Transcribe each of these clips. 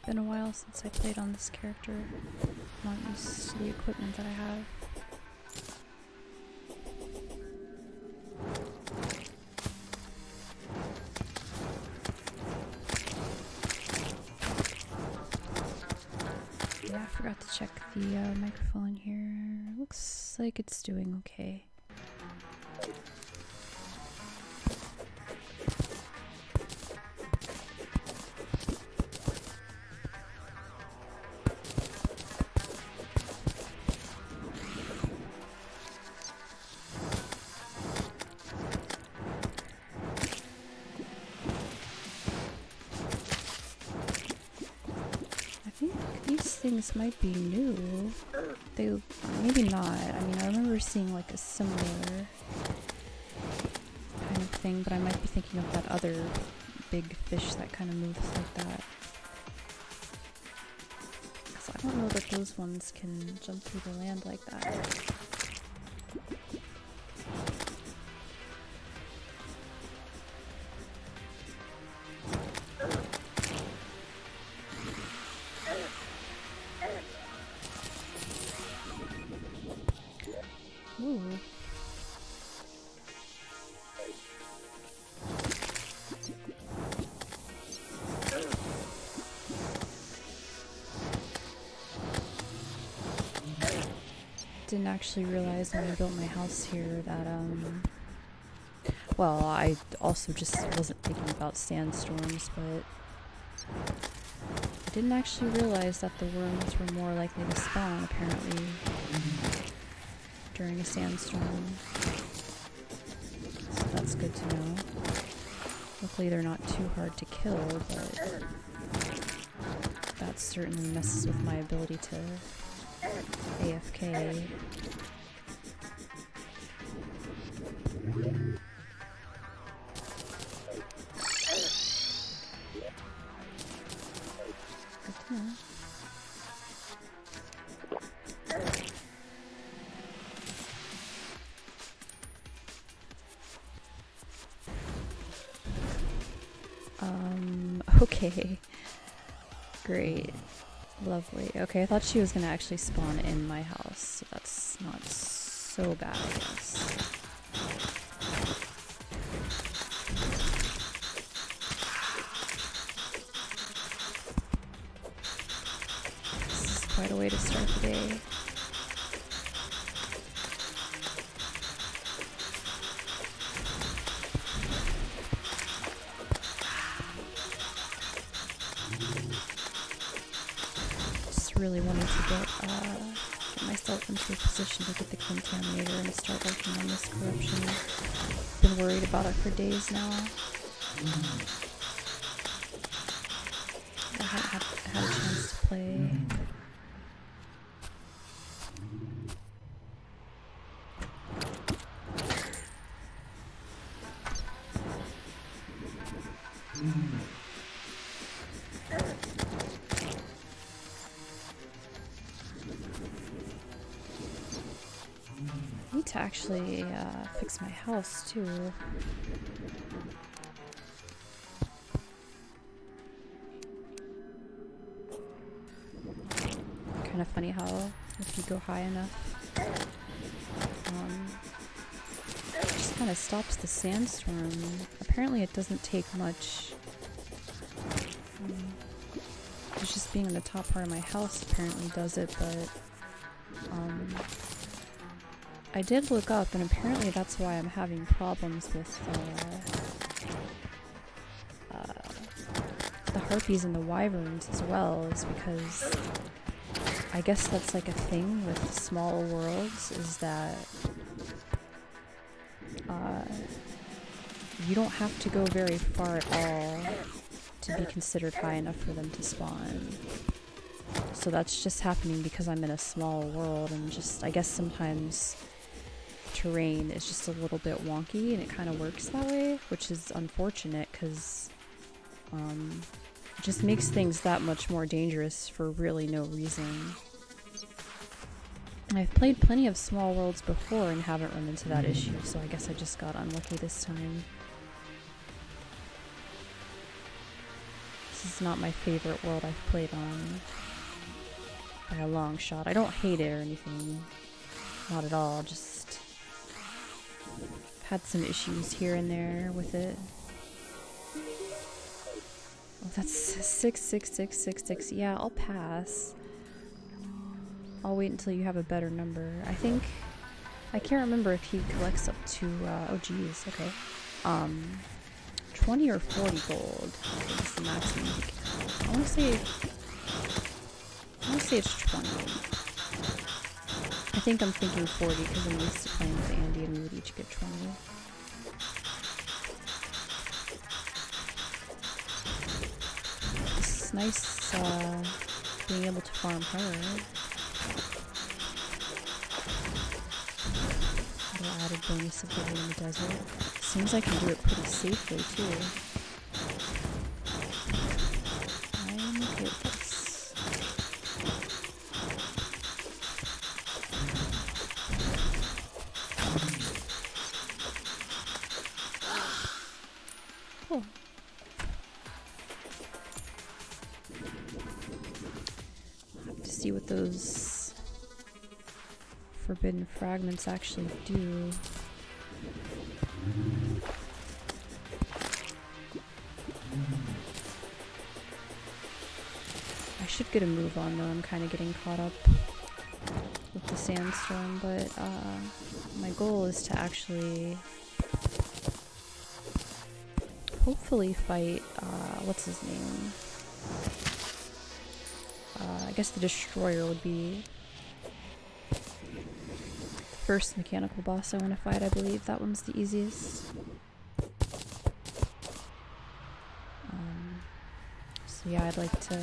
been a while since I played on this character. I'm not used to the equipment that I have. Yeah, I forgot to check the microphone here. Looks like it's doing okay. Things might be new. They maybe not. I mean, I remember seeing like a similar kind of thing, but I might be thinking of that other big fish that kind of moves like that. So I don't know that those ones can jump through the land like that. Ooh. Didn't actually realize when I built my house here that well, I also just wasn't thinking about sandstorms, but I didn't actually realize that the worms were more likely to spawn apparently during a sandstorm. So that's good to know. Luckily they're not too hard to kill, but that certainly messes with my ability to AFK. Good to know. Okay. Great. Lovely. Okay, I thought she was gonna actually spawn in my house, so that's not so bad, I guess. This is quite a way to start the day. Really wanting to get myself into a position to get the clentaminator and start working on this corruption. Been worried about it for days now. I haven't had a chance to play. To actually fix my house too. Kind of funny how if you go high enough, it just kind of stops the sandstorm. Apparently it doesn't take much. It's just being in the top part of my house apparently does it, but I did look up, and apparently that's why I'm having problems with the harpies and the wyverns as well, is because I guess that's like a thing with small worlds, is that you don't have to go very far at all to be considered high enough for them to spawn. So that's just happening because I'm in a small world, and just, I guess sometimes terrain is just a little bit wonky, and it kind of works that way, which is unfortunate because it just makes things that much more dangerous for really no reason. I've played plenty of small worlds before and haven't run into that issue, so I guess I just got unlucky this time. This is not my favorite world I've played on by a long shot. I don't hate it or anything. Not at all, just had some issues here and there with it. Oh, that's 66666. Yeah, I'll pass. I'll wait until you have a better number. I think, I can't remember if he collects up to, oh geez, okay. 20 or 40 gold. I think is the maximum. I want to say it's 20. I think I'm thinking 40 because I'm used to playing with Andy and we would each get 20. It's nice being able to farm her. The added bonus of living in the desert. Seems I can do it pretty safely too. I'm okay with this. Cool. I'll have to see what those forbidden fragments actually do. I should get a move on though, I'm kind of getting caught up with the sandstorm, but my goal is to actually hopefully fight, what's his name? I guess the Destroyer would be the first mechanical boss I want to fight, I believe. That one's the easiest. So yeah, I'd like to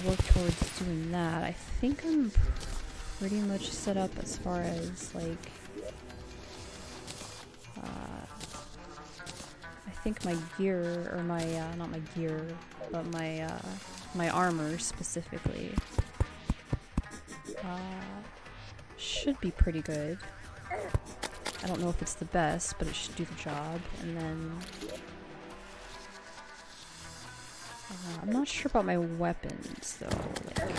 work towards doing that. I think I'm pretty much set up as far as like I think my gear, or my not my gear, but my my armor specifically should be pretty good. I don't know if it's the best, but it should do the job. And then I'm not sure about my weapons though. Like, I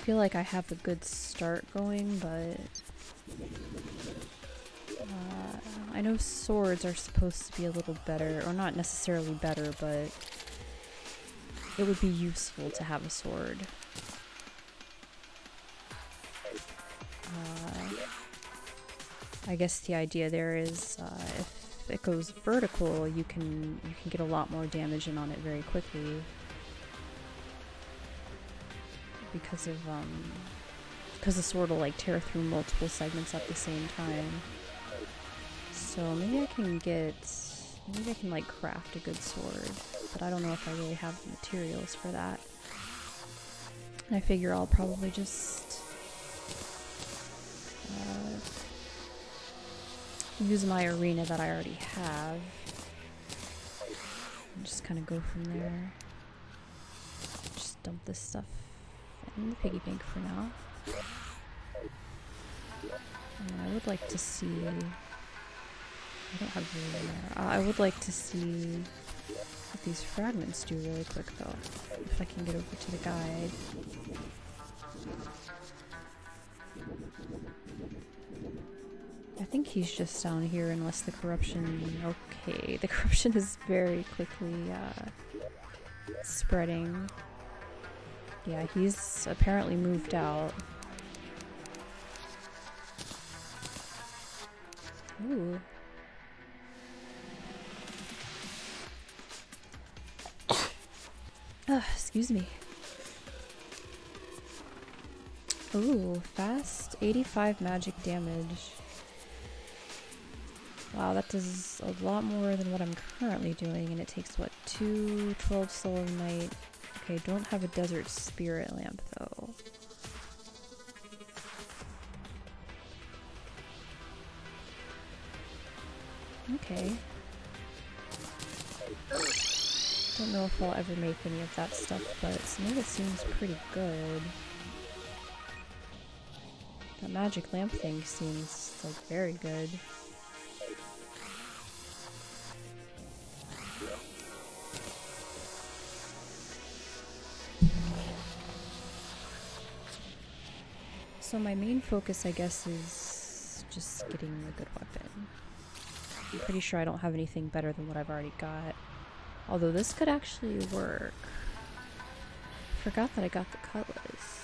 feel like I have a good start going, but I know swords are supposed to be a little better, or not necessarily better, but it would be useful to have a sword. I guess the idea there is if it goes vertical, you can get a lot more damage in on it very quickly because the sword will like tear through multiple segments at the same time. So maybe I can like craft a good sword, but I don't know if I really have the materials for that. And I figure I'll probably just use my arena that I already have and just kind of go from there. Just dump this stuff in the piggy bank for now. And I would like to see... I don't have room in there. I would like to see what these fragments do really quick though, if I can get over to the guide. I think he's just down here unless the corruption... Okay, the corruption is very quickly spreading. Yeah, he's apparently moved out. Ooh. Excuse me. Ooh, fast 85 magic damage. Wow, that does a lot more than what I'm currently doing, and it takes, what, 2 12 soul a night. Okay, don't have a desert spirit lamp, though. Okay. Don't know if I'll ever make any of that stuff, but some of it seems pretty good. That magic lamp thing seems, like, very good. So my main focus, I guess, is just getting a good weapon. I'm pretty sure I don't have anything better than what I've already got. Although this could actually work. Forgot that I got the cutlass.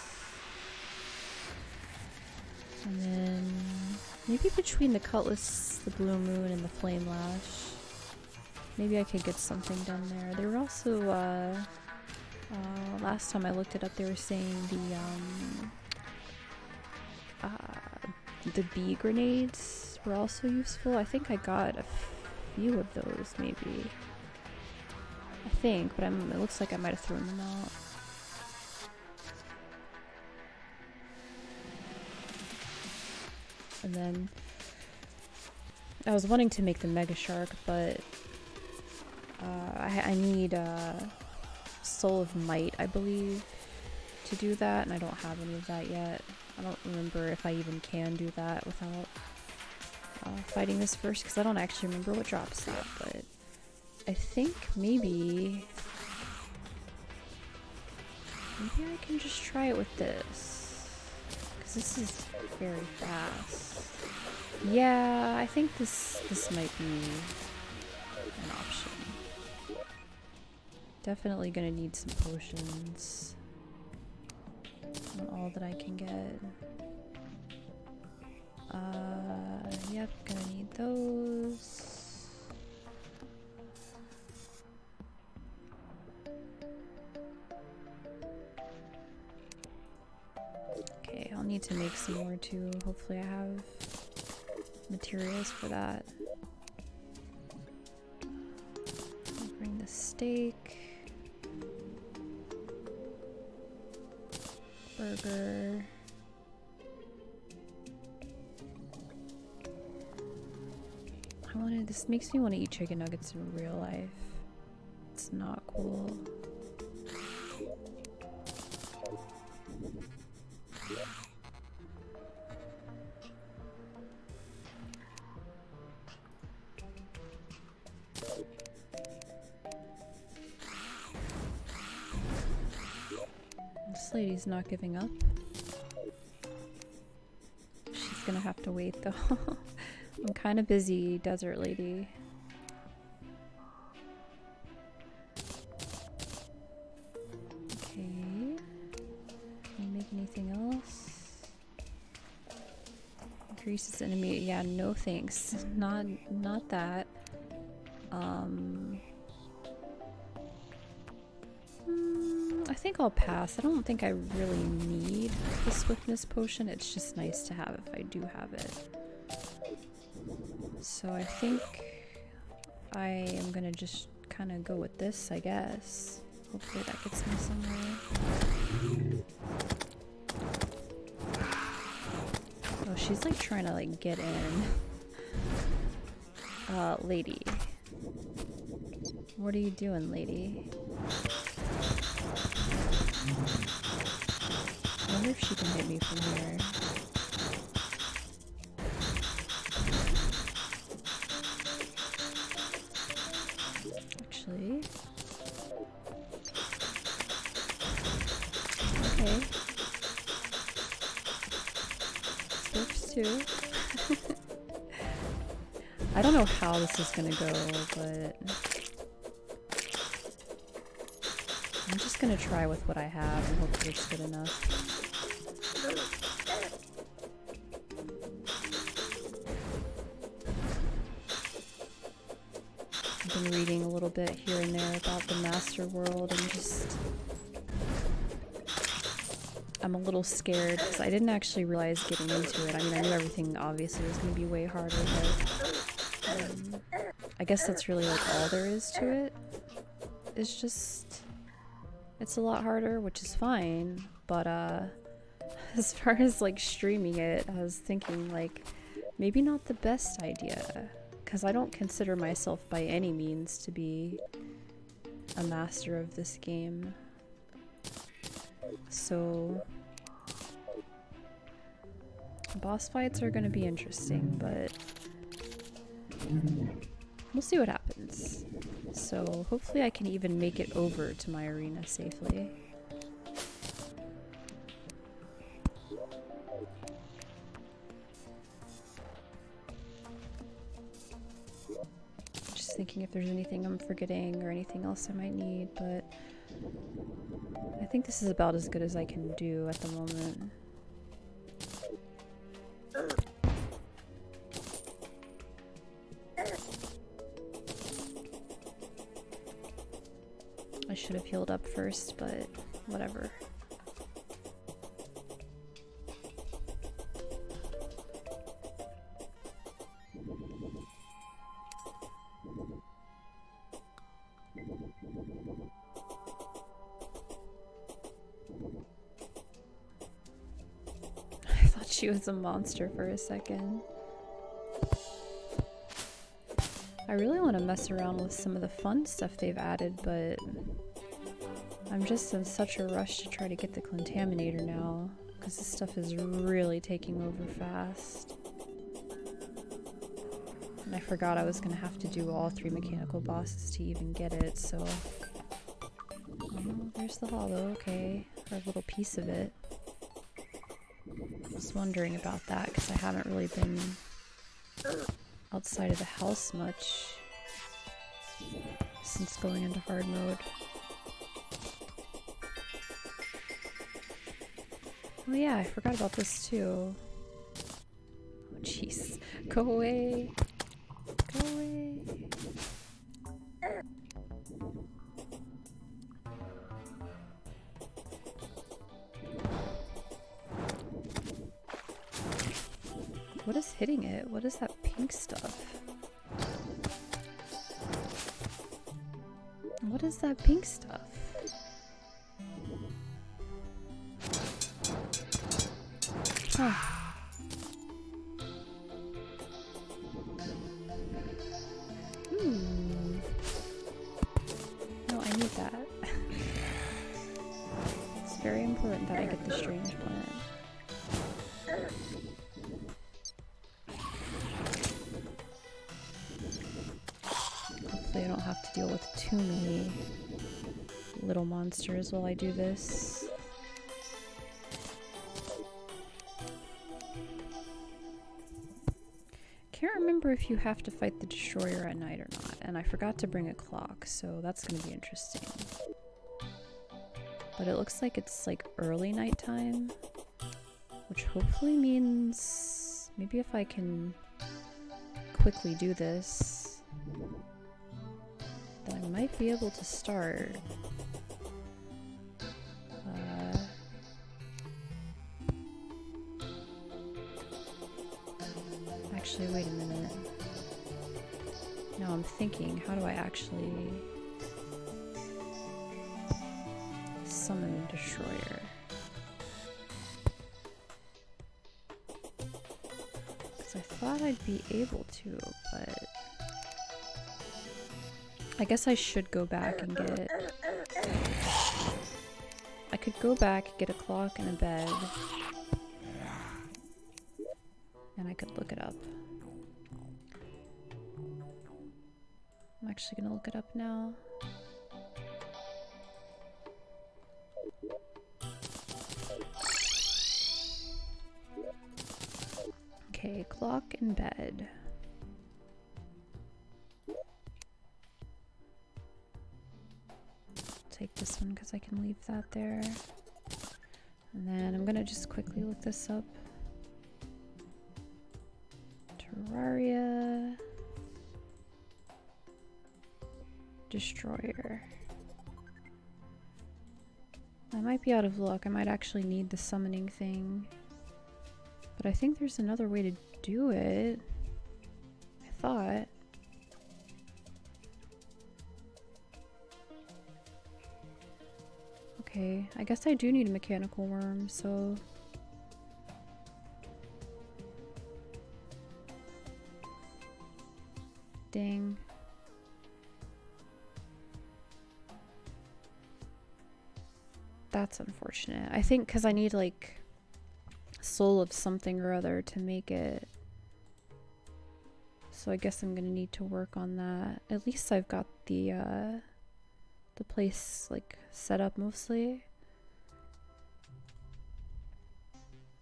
And then maybe between the cutlass, the blue moon, and the flame lash, maybe I could get something done there. They were also, last time I looked it up, they were saying the bee grenades were also useful. I think I got a few of those, maybe. I think, but it looks like I might have thrown them out. And then I was wanting to make the Mega Shark, but I need Soul of Might, I believe, to do that, and I don't have any of that yet. I don't remember if I even can do that without fighting this first, because I don't actually remember what drops that, but I think maybe I can just try it with this, because this is very fast. Yeah, I think this might be an option. Definitely gonna need some potions on all that I can get. Yep, gonna need those. Okay, I'll need to make some more too. Hopefully I have materials for that. I'll bring the steak. Burger. This makes me want to eat chicken nuggets in real life. It's not cool. This lady's not giving up. She's gonna have to wait though. I'm kind of busy, desert lady. Okay. Can I make anything else? Increases enemy. Yeah, no thanks. Not that. I think I'll pass. I don't think I really need the swiftness potion. It's just nice to have if I do have it. So I think I am gonna just kind of go with this, I guess. Hopefully that gets me somewhere. Oh, she's like trying to like get in. Lady. What are you doing, lady? I wonder if she can hit me from here. Actually. Okay. This works too. I don't know how this is gonna go, but I'm just gonna try with what I have and hopefully it's good enough. I've been reading a little bit here and there about the Master World and just... I'm a little scared because I didn't actually realize getting into it. I mean, I knew everything obviously was going to be way harder, but I guess that's really like all there is to it. It's just... it's a lot harder, which is fine, but as far as like streaming it, I was thinking like maybe not the best idea, because I don't consider myself by any means to be a master of this game. So boss fights are going to be interesting, but we'll see what happens. So hopefully I can even make it over to my arena safely. just thinking if there's anything I'm forgetting or anything else I might need, but I think this is about as good as I can do at the moment. I should have healed up first, but whatever. I thought she was a monster for a second. I really want to mess around with some of the fun stuff they've added, but I'm just in such a rush to try to get the clentaminator now, because this stuff is really taking over fast. And I forgot I was going to have to do all 3 mechanical bosses to even get it, so... Oh, there's the hollow, okay. Or a little piece of it. I was wondering about that, because I haven't really been outside of the house much since going into hard mode. Oh yeah, I forgot about this too. Oh jeez. Go away! Go away! What is hitting it? What is that pink stuff? What is that pink stuff? Huh. No, I need that. It's very important that I get the strange plant. Hopefully I don't have to deal with too many little monsters while I do this. Can't remember if you have to fight the destroyer at night or not, and I forgot to bring a clock, so that's gonna be interesting. But it looks like it's like early nighttime, which hopefully means maybe if I can quickly do this, then I might be able to start. Actually, wait a minute. Now I'm thinking, how do I actually summon Destroyer? Because I thought I'd be able to, but I guess I should go back and get... I could go back, get a clock and a bed, and I could look it up. I'm actually gonna look it up now. Okay, clock and bed. Take this one because I can leave that there. And then I'm gonna just quickly look this up. Terraria. Destroyer. I might be out of luck. I might actually need the summoning thing. But I think there's another way to do it. I thought. Okay, I guess I do need a mechanical worm, so... Dang. That's unfortunate. I think because I need like soul of something or other to make it. So I guess I'm gonna need to work on that. At least I've got the place like set up mostly.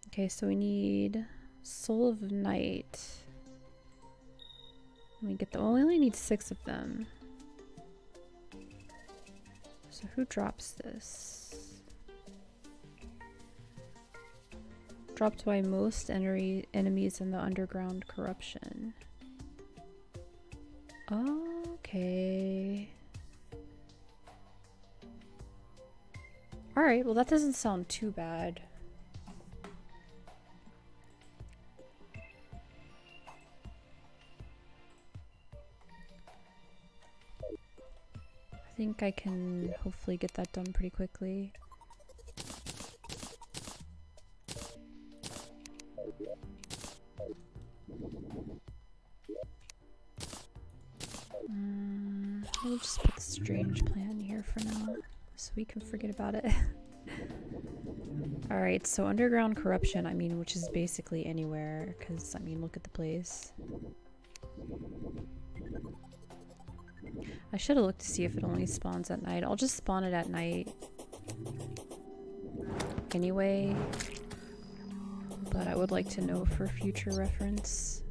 Okay, so we need soul of night. Let me get the. Oh, we only need 6 of them. So who drops this? Dropped by most enemies in the underground corruption. Okay. Alright, well that doesn't sound too bad. I think I can hopefully get that done pretty quickly. We'll just put the strange plan here for now, so we can forget about it. Alright, so underground corruption, I mean, which is basically anywhere, because, I mean, look at the place. I should have looked to see if it only spawns at night. I'll just spawn it at night anyway, but I would like to know for future reference.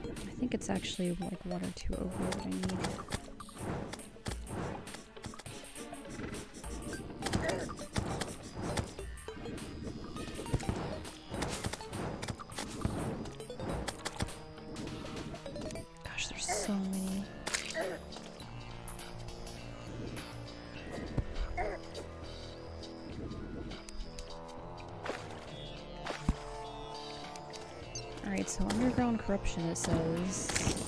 I think it's actually like 1 or 2 over what I need. Gosh, there's so many. Alright, so underground corruption it says.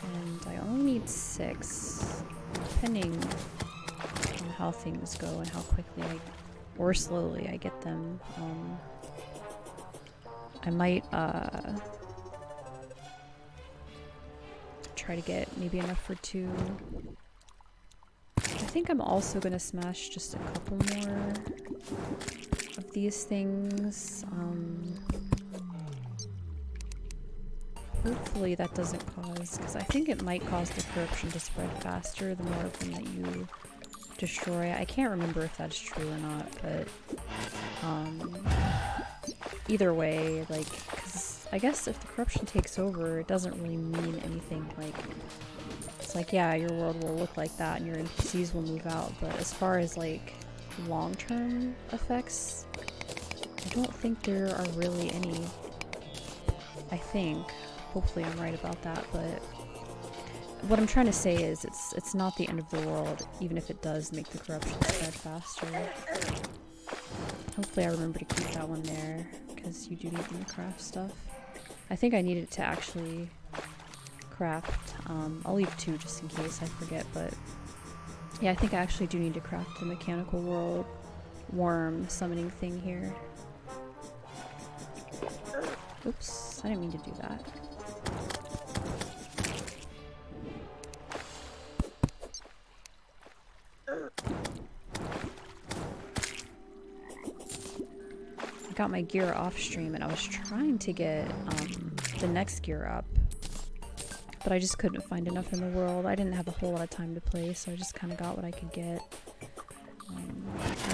And I only need 6, depending on how things go and how quickly or slowly I get them. I might try to get maybe enough for 2. I think I'm also gonna smash just a couple more of these things. Hopefully that doesn't cause, because I think it might cause the corruption to spread faster the more of them that you destroy. I can't remember if that's true or not, but either way, like, 'cause I guess if the corruption takes over, it doesn't really mean anything. Like, it's like, yeah, your world will look like that and your NPCs will move out, but as far as like long-term effects, I don't think there are really any. I think. Hopefully I'm right about that, but what I'm trying to say is it's not the end of the world, even if it does make the corruption spread faster. Hopefully I remember to keep that one there, because you do need them to craft stuff. I think I needed to actually craft, I'll leave 2 just in case I forget, but yeah, I think I actually do need to craft the mechanical world worm summoning thing here. Oops, I didn't mean to do that. I got my gear off stream and I was trying to get the next gear up, but I just couldn't find enough in the world. I didn't have a whole lot of time to play, so I just kind of got what I could get. I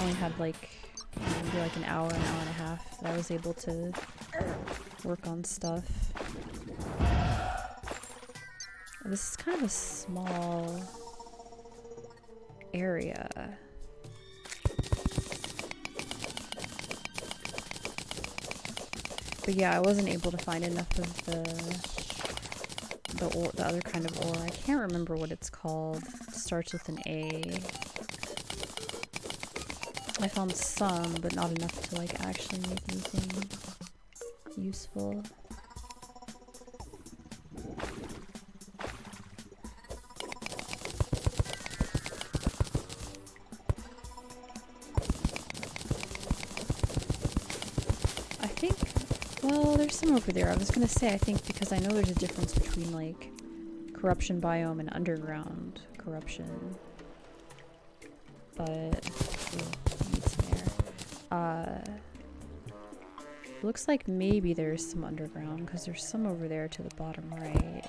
only had like maybe like an hour and a half that I was able to work on stuff. This is kind of a small area. But yeah, I wasn't able to find enough of the other kind of ore. I can't remember what it's called. It starts with an A. I found some, but not enough to like actually make anything useful. Well, there's some over there. I was gonna say, I think, because I know there's a difference between, like, corruption biome and underground corruption. But, ooh, I need some air. Looks like maybe there's some underground, because there's some over there to the bottom right.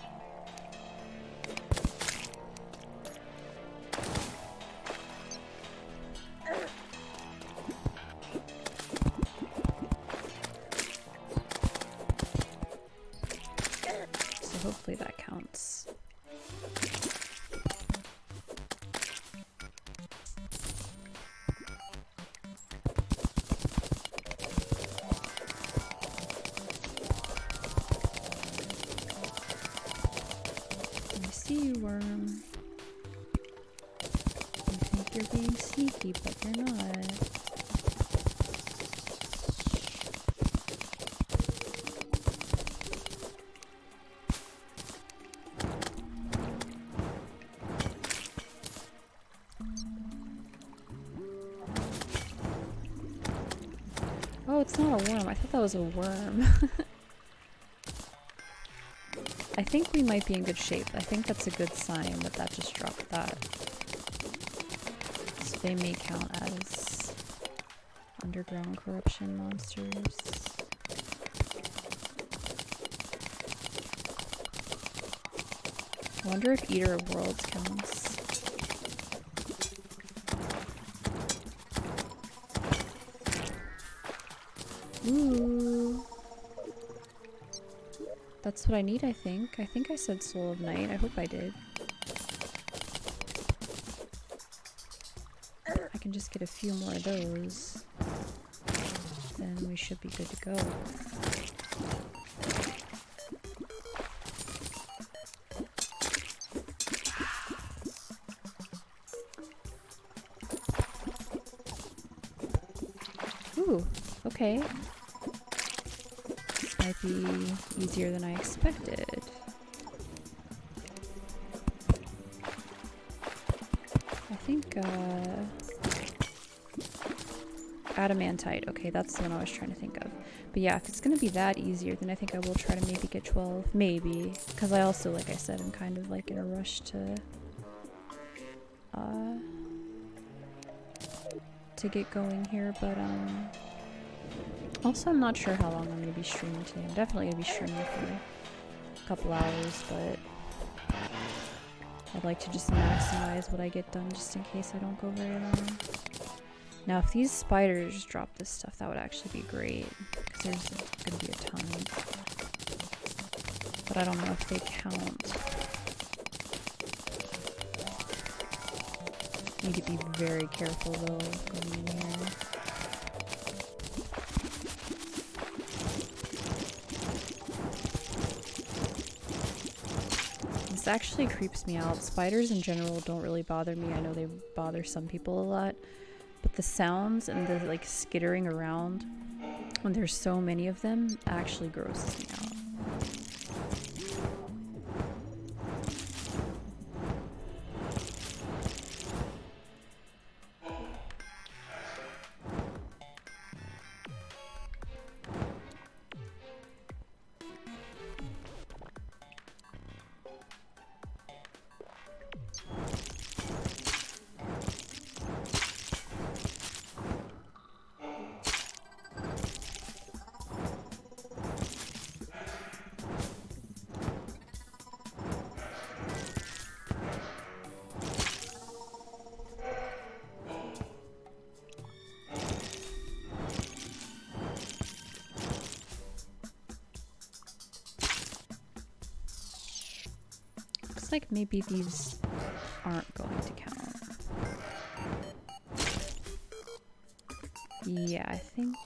So hopefully that counts. You worm. You think you're being sneaky, but you're not. Oh, it's not a worm. I thought that was a worm. I think we might be in good shape. I think that's a good sign that that just dropped that. So they may count as underground corruption monsters. I wonder if Eater of Worlds counts. Ooh. That's what I need, I think. I think I said Soul of Night. I hope I did. I can just get a few more of those. Then we should be good to go. Ooh, okay. Might be easier than I expected. I think, adamantite. Okay, that's the one I was trying to think of. But yeah, if it's gonna be that easier, then I think I will try to maybe get 12. Maybe. Because I also, like I said, I'm kind of like in a rush to get going here, but, also, I'm not sure how long I'm going to be streaming today. I'm definitely going to be streaming for a couple hours, but I'd like to just maximize what I get done just in case I don't go very long. Now, if these spiders drop this stuff, that would actually be great, because there's going to be a ton. But I don't know if they count. Need to be very careful, though, going in here. This actually creeps me out. Spiders in general don't really bother me. I know they bother some people a lot. But the sounds and the like skittering around when there's so many of them actually grosses me out. Like maybe these aren't going to count. Yeah, I think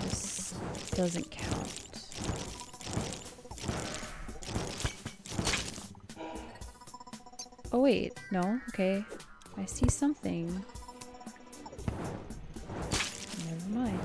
this doesn't count. Oh wait, no, okay. I see something. Never mind.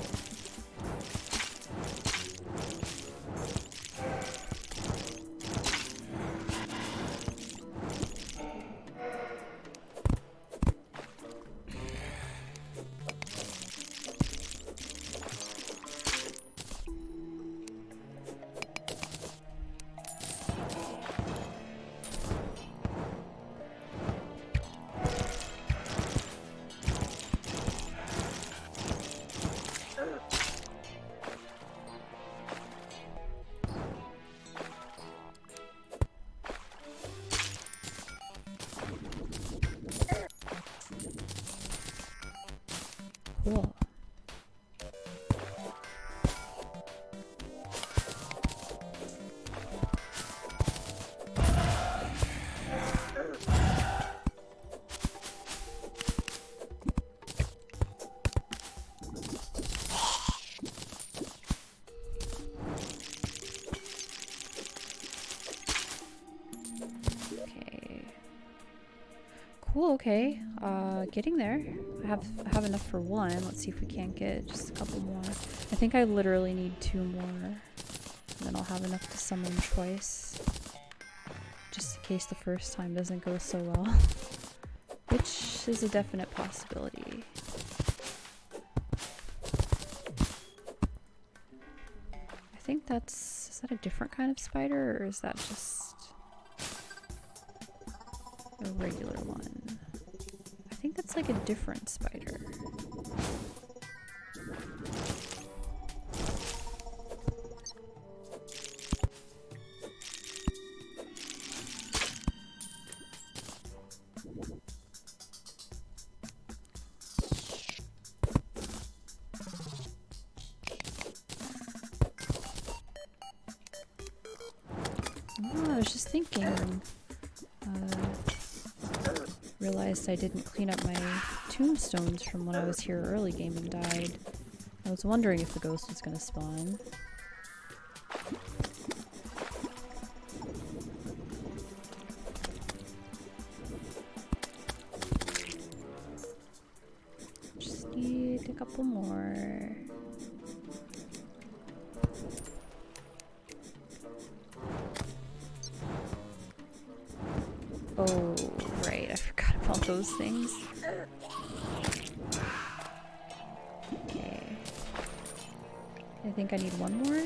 Cool, okay. Getting there. I have enough for one. Let's see if we can't get just a couple more. I think I literally need 2 more. And then I'll have enough to summon twice. Just in case the first time doesn't go so well. Which is a definite possibility. I think that's... is that a different kind of spider, or is that just a regular one? I think that's like a different spider. Oh, I was just thinking, realized I didn't clean up my tombstones from when I was here early game and died. I was wondering if the ghost was gonna spawn. Just need a couple more. Oh, right, I forgot about those things. Okay. I think I need one more.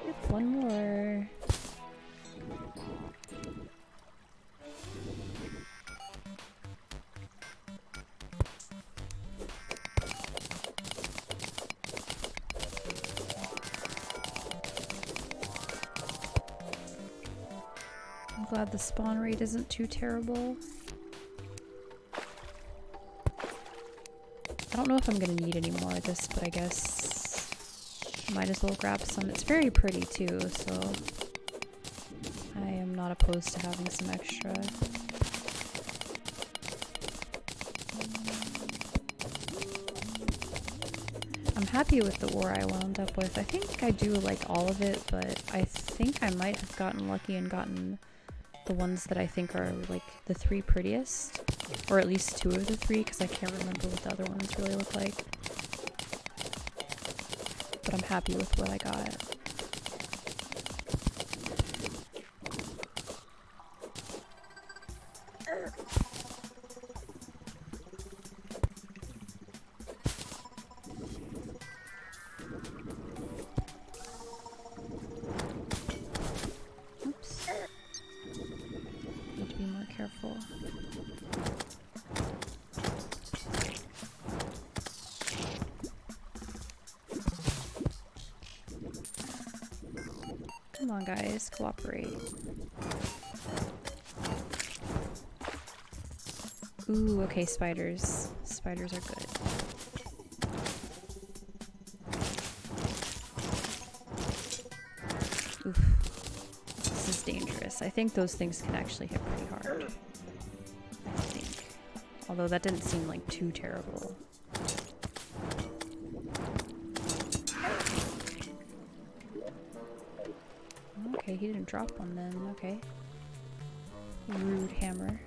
Yep, one more. I'm glad the spawn rate isn't too terrible. I don't know if I'm gonna need any more of this, but I guess I might as well grab some. It's very pretty too, so I am not opposed to having some extra. I'm happy with the ore I wound up with. I think I do like all of it, but I think I might have gotten lucky and gotten the ones that I think are like the 3 prettiest, or at least 2 of the 3, because I can't remember what the other ones really look like. But I'm happy with what I got. Oops. Need to be more careful. Come on, guys, cooperate. Ooh, okay, spiders. Spiders are good. Oof. This is dangerous. I think those things can actually hit pretty hard. I think. Although that didn't seem like too terrible. Okay, he didn't drop one then. Okay. Rude hammer.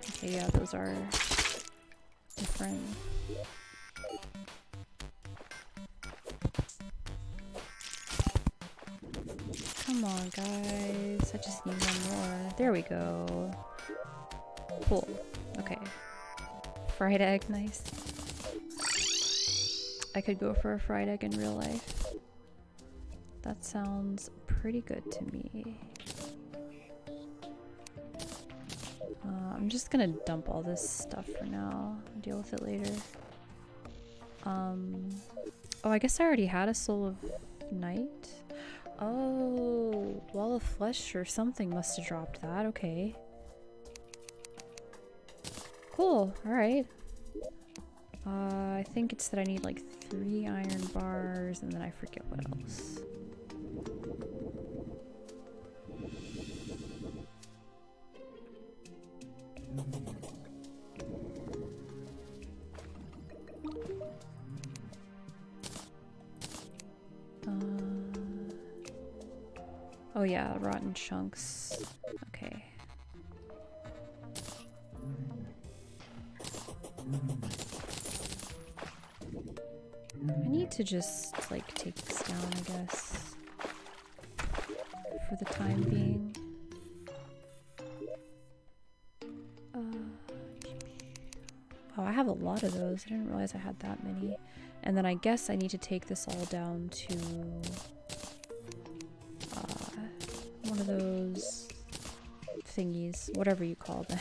Okay, yeah, those are different. Come on, guys. I just need one more. There we go. Cool. Okay. Fried egg, nice. I could go for a fried egg in real life. That sounds pretty good to me. I'm just gonna dump all this stuff for now. I'll deal with it later. Oh, I guess I already had a Soul of Night. Oh, Wall of Flesh or something must have dropped that. Okay. Cool. Alright. I think it's that I need like 3 iron bars and then I forget what else. Oh yeah, rotten chunks. Okay. I need to just, like, take this down, I guess. For the time being. Oh, I have a lot of those. I didn't realize I had that many. And then I guess I need to take this all down to one of those thingies, whatever you call them.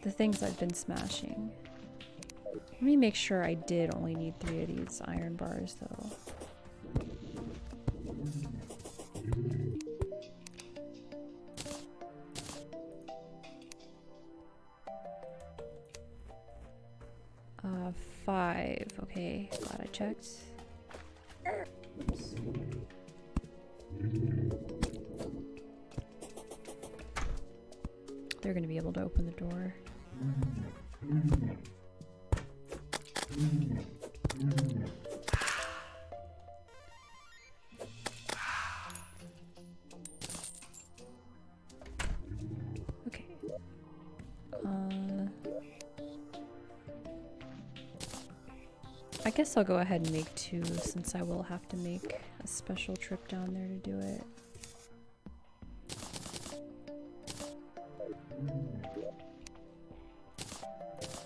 The things I've been smashing. Let me make sure I did only need 3 of these iron bars, though. Uh, 5. Okay, glad I checked. Oops. They're gonna be able to open the door. Okay. I guess I'll go ahead and make 2 since I will have to make a special trip down there to do it.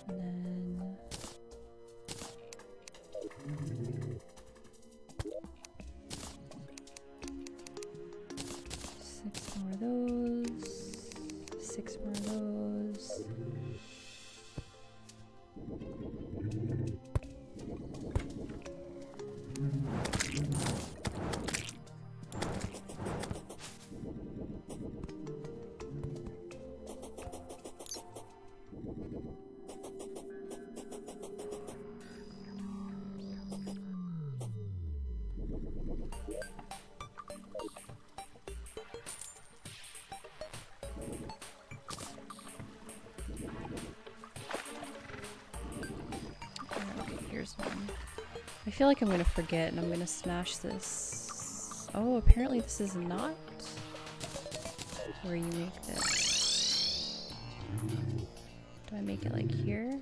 And then 6 more of those, 6 more of those. I feel like I'm gonna forget and I'm gonna smash this. Oh, apparently this is not where you make this. Do I make it like here?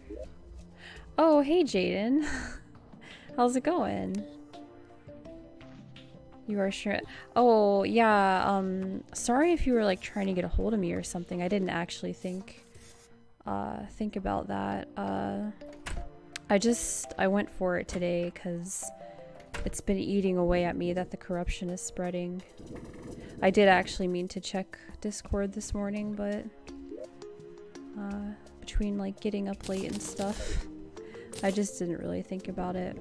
Oh, hey Jaden. How's it going? You are sure? Oh, yeah, sorry if you were like trying to get a hold of me or something. I didn't actually think about that. I went for it today because it's been eating away at me that the corruption is spreading. I did actually mean to check Discord this morning, but between like getting up late and stuff, I just didn't really think about it.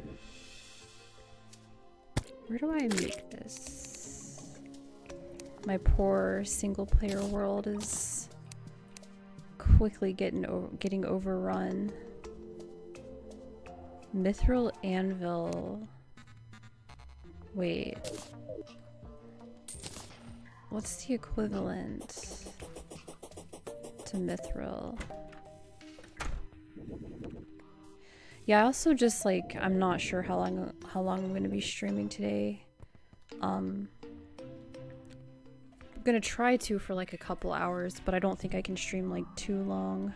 Where do I make this? My poor single player world is quickly getting overrun. Mithril anvil. Wait. What's the equivalent to mithril? Yeah, I also just like, I'm not sure how long I'm going to be streaming today. I'm going to try to for like a couple hours, but I don't think I can stream like too long,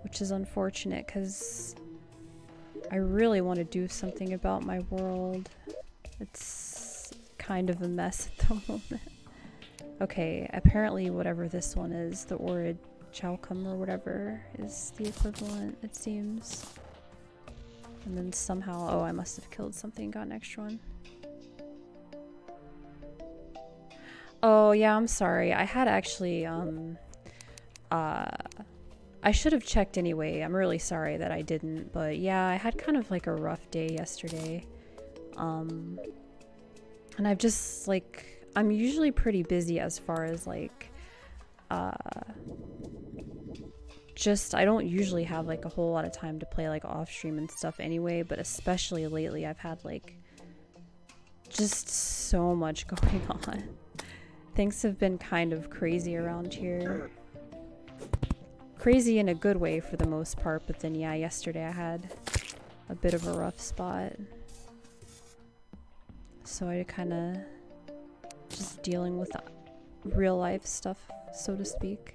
which is unfortunate because I really want to do something about my world. It's kind of a mess at the moment. Okay, apparently whatever this one is, the Orid Chalcum or whatever, is the equivalent, it seems. And then somehow, oh, I must have killed something, got an extra one. Oh, yeah, I'm sorry. I had actually, I should have checked anyway. I'm really sorry that I didn't, but yeah, I had kind of like a rough day yesterday. And I've just like, I'm usually pretty busy as far as like, just, I don't usually have like a whole lot of time to play like off stream and stuff anyway, but especially lately I've had like just so much going on. Things have been kind of crazy around here. Crazy in a good way for the most part, but then yeah, yesterday I had a bit of a rough spot. So I kind of just dealing with real life stuff, so to speak.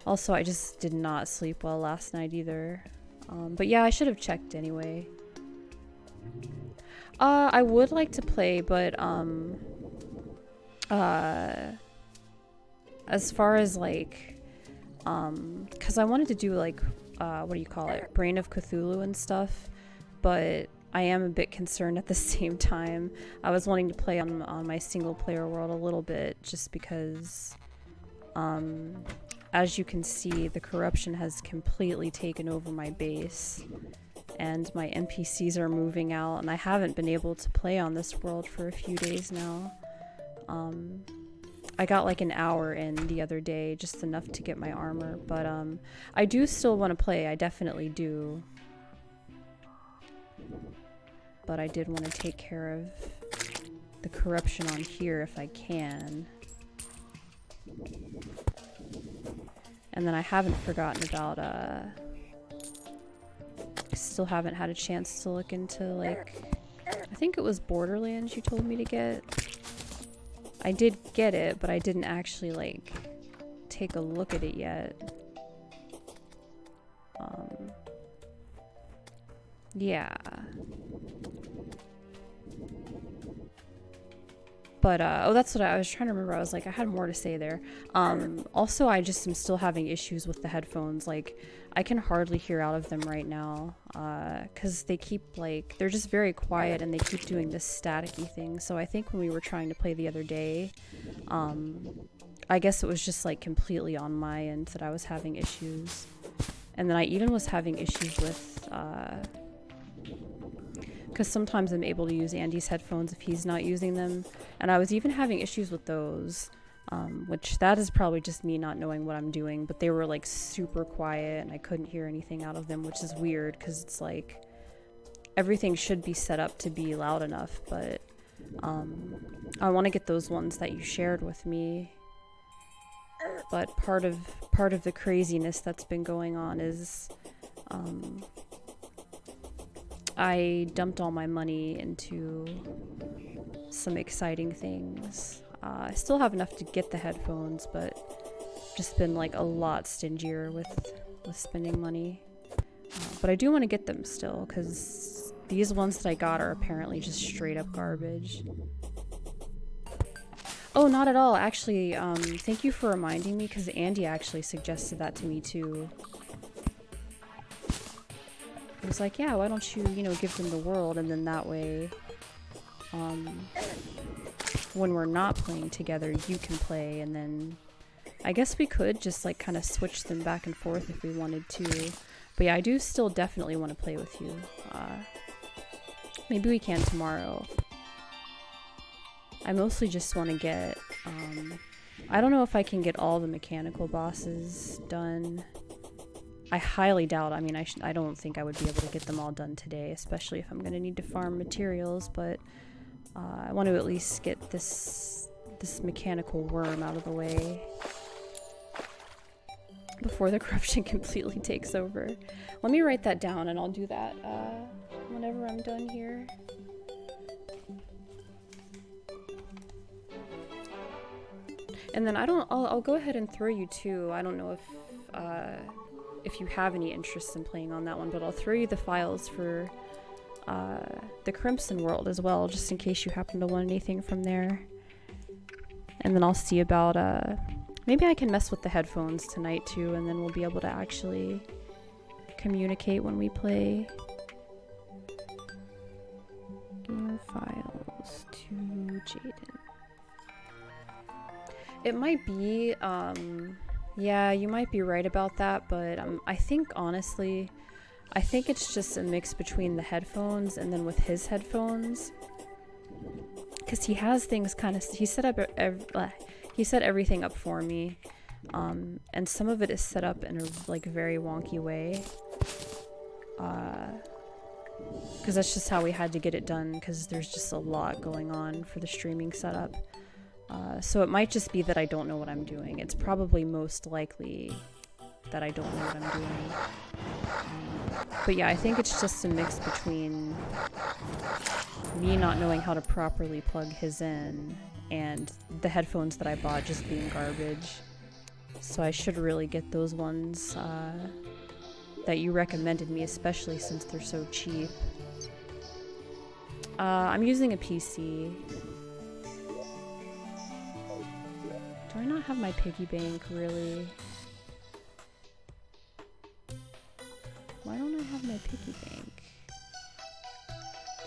Also, I just did not sleep well last night either. But yeah, I should have checked anyway. I would like to play, but as far as like, cause I wanted to do like, what do you call it? Brain of Cthulhu and stuff, but I am a bit concerned at the same time. I was wanting to play on my single player world a little bit just because, as you can see, the corruption has completely taken over my base and my NPCs are moving out and I haven't been able to play on this world for a few days now. I got like an hour in the other day, just enough to get my armor, but I do still want to play, I definitely do. But I did want to take care of the corruption on here if I can. And then I haven't forgotten about, I still haven't had a chance to look into like, I think it was Borderlands you told me to get. I did get it, but I didn't actually like take a look at it yet. Yeah. But, oh, that's what I was trying to remember. I was like, I had more to say there. Also, I just am still having issues with the headphones. Like, I can hardly hear out of them right now. Because they keep, like, they're just very quiet and they keep doing this staticky thing. So I think when we were trying to play the other day, I guess it was just, like, completely on my end that I was having issues. And then I even was having issues with, because sometimes I'm able to use Andy's headphones if he's not using them. And I was even having issues with those, which that is probably just me not knowing what I'm doing, but they were like super quiet and I couldn't hear anything out of them, which is weird because it's like everything should be set up to be loud enough, but I want to get those ones that you shared with me. But part of the craziness that's been going on is I dumped all my money into some exciting things. I still have enough to get the headphones, but just been like a lot stingier with spending money. But I do want to get them still, because these ones that I got are apparently just straight up garbage. Oh, not at all. Actually, thank you for reminding me, because Andy actually suggested that to me too. He was like, yeah, why don't you, you know, give them the world, and then that way, when we're not playing together, you can play, and then I guess we could just, like, kind of switch them back and forth if we wanted to. But yeah, I do still definitely want to play with you. Maybe we can tomorrow. I mostly just want to get, I don't know if I can get all the mechanical bosses done. I highly doubt. I mean, I don't think I would be able to get them all done today, especially if I'm going to need to farm materials, but I want to at least get this mechanical worm out of the way before the corruption completely takes over. Let me write that down and I'll do that whenever I'm done here. And then I'll go ahead and throw you too. I don't know if you have any interest in playing on that one, but I'll throw you the files for the Crimson World as well, just in case you happen to want anything from there. And then I'll see about, maybe I can mess with the headphones tonight too, and then we'll be able to actually communicate when we play. Game files to Jaden. It might be, yeah, you might be right about that, but I think, honestly, I think it's just a mix between the headphones and then with his headphones. Because he has things kind of, he set everything up for me. And some of it is set up in a like very wonky way. Because that's just how we had to get it done, because there's just a lot going on for the streaming setup. So it might just be that I don't know what I'm doing. It's probably most likely that I don't know what I'm doing. But yeah, I think it's just a mix between me not knowing how to properly plug his in and the headphones that I bought just being garbage. So I should really get those ones that you recommended me, especially since they're so cheap. I'm using a PC. Do I not have my piggy bank, really? Why don't I have my piggy bank?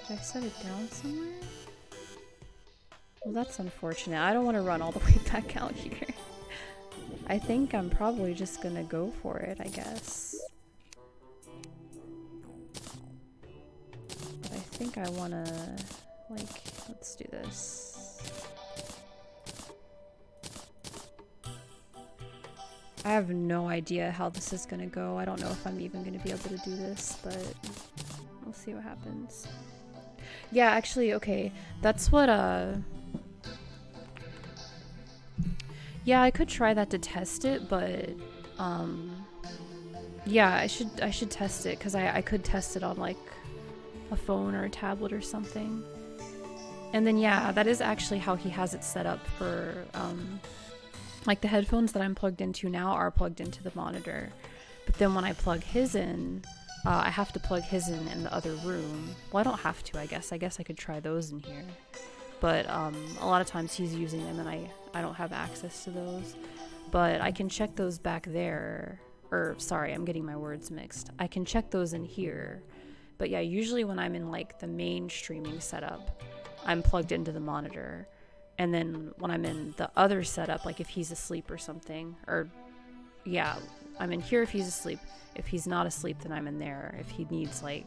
Did I set it down somewhere? Well, that's unfortunate. I don't want to run all the way back out here. I think I'm probably just gonna go for it, I guess. But I think I wanna, like, let's do this. I have no idea how this is gonna go. I don't know if I'm even gonna be able to do this, but we'll see what happens. Yeah, actually, okay. That's what, yeah, I could try that to test it, but, yeah, I should test it, because I could test it on, like, a phone or a tablet or something. And then, yeah, that is actually how he has it set up for, like, the headphones that I'm plugged into now are plugged into the monitor. But then when I plug his in, I have to plug his in the other room. Well, I don't have to, I guess. I guess I could try those in here. But a lot of times he's using them and I don't have access to those. But I can check those back there. Or, sorry, I'm getting my words mixed. I can check those in here. But yeah, usually when I'm in, like, the main streaming setup, I'm plugged into the monitor. And then when I'm in the other setup, like if he's asleep or something, or yeah, I'm in here if he's asleep. If he's not asleep, then I'm in there. If he needs like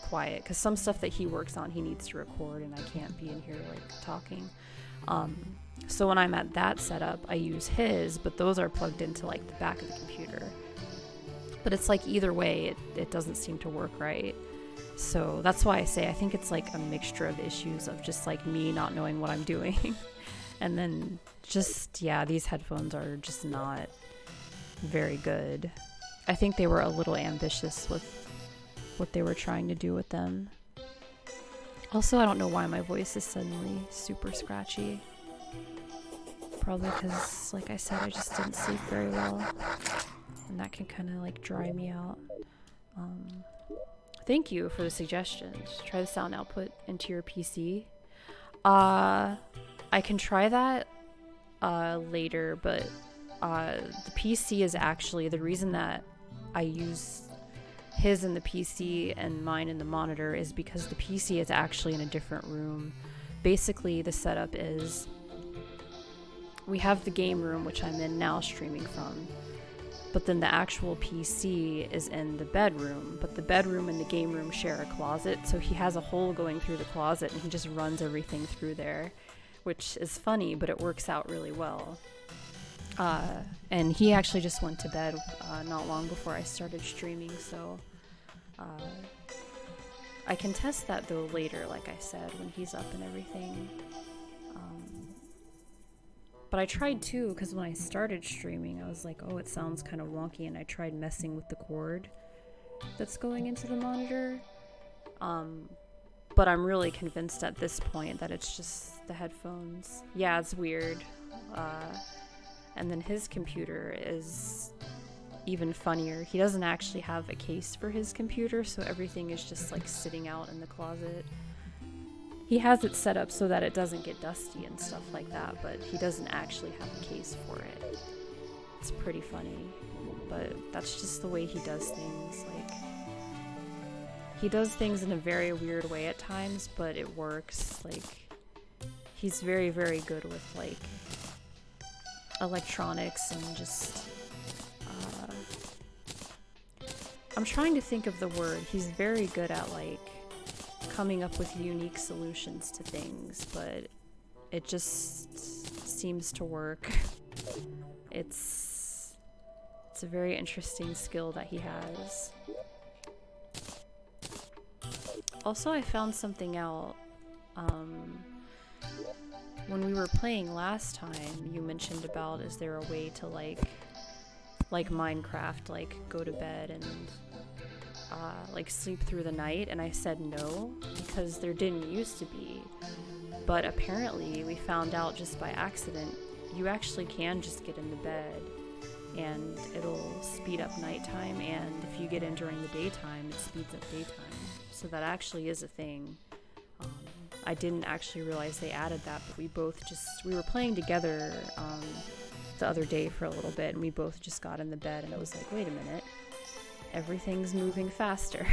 quiet, because some stuff that he works on, he needs to record and I can't be in here like talking. So when I'm at that setup, I use his, but those are plugged into like the back of the computer. But it's like either way, it doesn't seem to work right. So that's why I say I think it's like a mixture of issues of just like me not knowing what I'm doing. And then just, yeah, these headphones are just not very good. I think they were a little ambitious with what they were trying to do with them. Also, I don't know why my voice is suddenly super scratchy. Probably because, like I said, I just didn't sleep very well. And that can kind of like dry me out. Thank you for the suggestions. Try the sound output into your PC. I can try that later, but the PC is actually the reason that I use his in the PC and mine in the monitor is because the PC is actually in a different room. Basically, the setup is we have the game room, which I'm in now streaming from. But then the actual PC is in the bedroom, but the bedroom and the game room share a closet, so he has a hole going through the closet and he just runs everything through there, which is funny, but it works out really well. And he actually just went to bed not long before I started streaming, so I can test that though later, like I said, when he's up and everything. But I tried too, because when I started streaming, I was like, oh, it sounds kind of wonky, and I tried messing with the cord that's going into the monitor. But I'm really convinced at this point that it's just the headphones. Yeah, it's weird. And then his computer is even funnier. He doesn't actually have a case for his computer, so everything is just like sitting out in the closet. He has it set up so that it doesn't get dusty and stuff like that, but he doesn't actually have a case for it. It's pretty funny, but that's just the way he does things. Like, he does things in a very weird way at times, but it works. Like, he's very, very good with like electronics and just I'm trying to think of the word. He's very good at like coming up with unique solutions to things, but it just seems to work. It's a very interesting skill that he has. Also, I found something out. When we were playing last time, you mentioned about, is there a way to like Minecraft, like go to bed and like sleep through the night? And I said no, because there didn't used to be. But apparently we found out just by accident, you actually can just get into bed and it'll speed up nighttime, and if you get in during the daytime, it speeds up daytime. So that actually is a thing. I didn't actually realize they added that, but we were playing together the other day for a little bit, and we both just got in the bed, and it was like, wait a minute, everything's moving faster.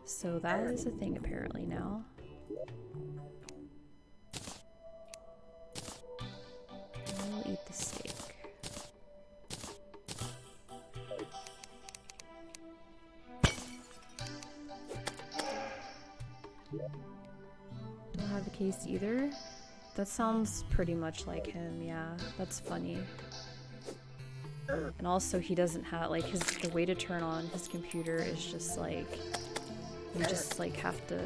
So that is a thing apparently now. I'll eat the steak. Don't have a case either? That sounds pretty much like him, yeah. That's funny. And also he doesn't have, like, the way to turn on his computer is just like, you just like have to,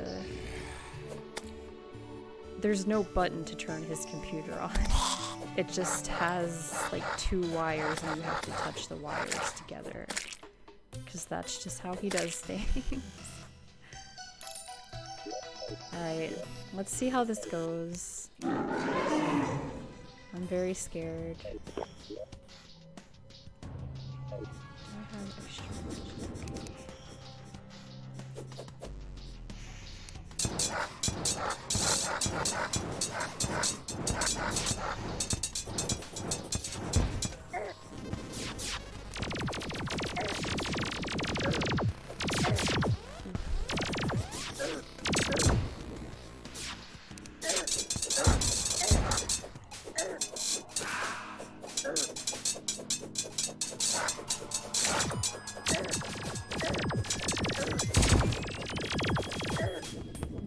there's no button to turn his computer on. It just has like 2 wires and you have to touch the wires together. Because that's just how he does things. Alright, let's see how this goes. I'm very scared. I have extra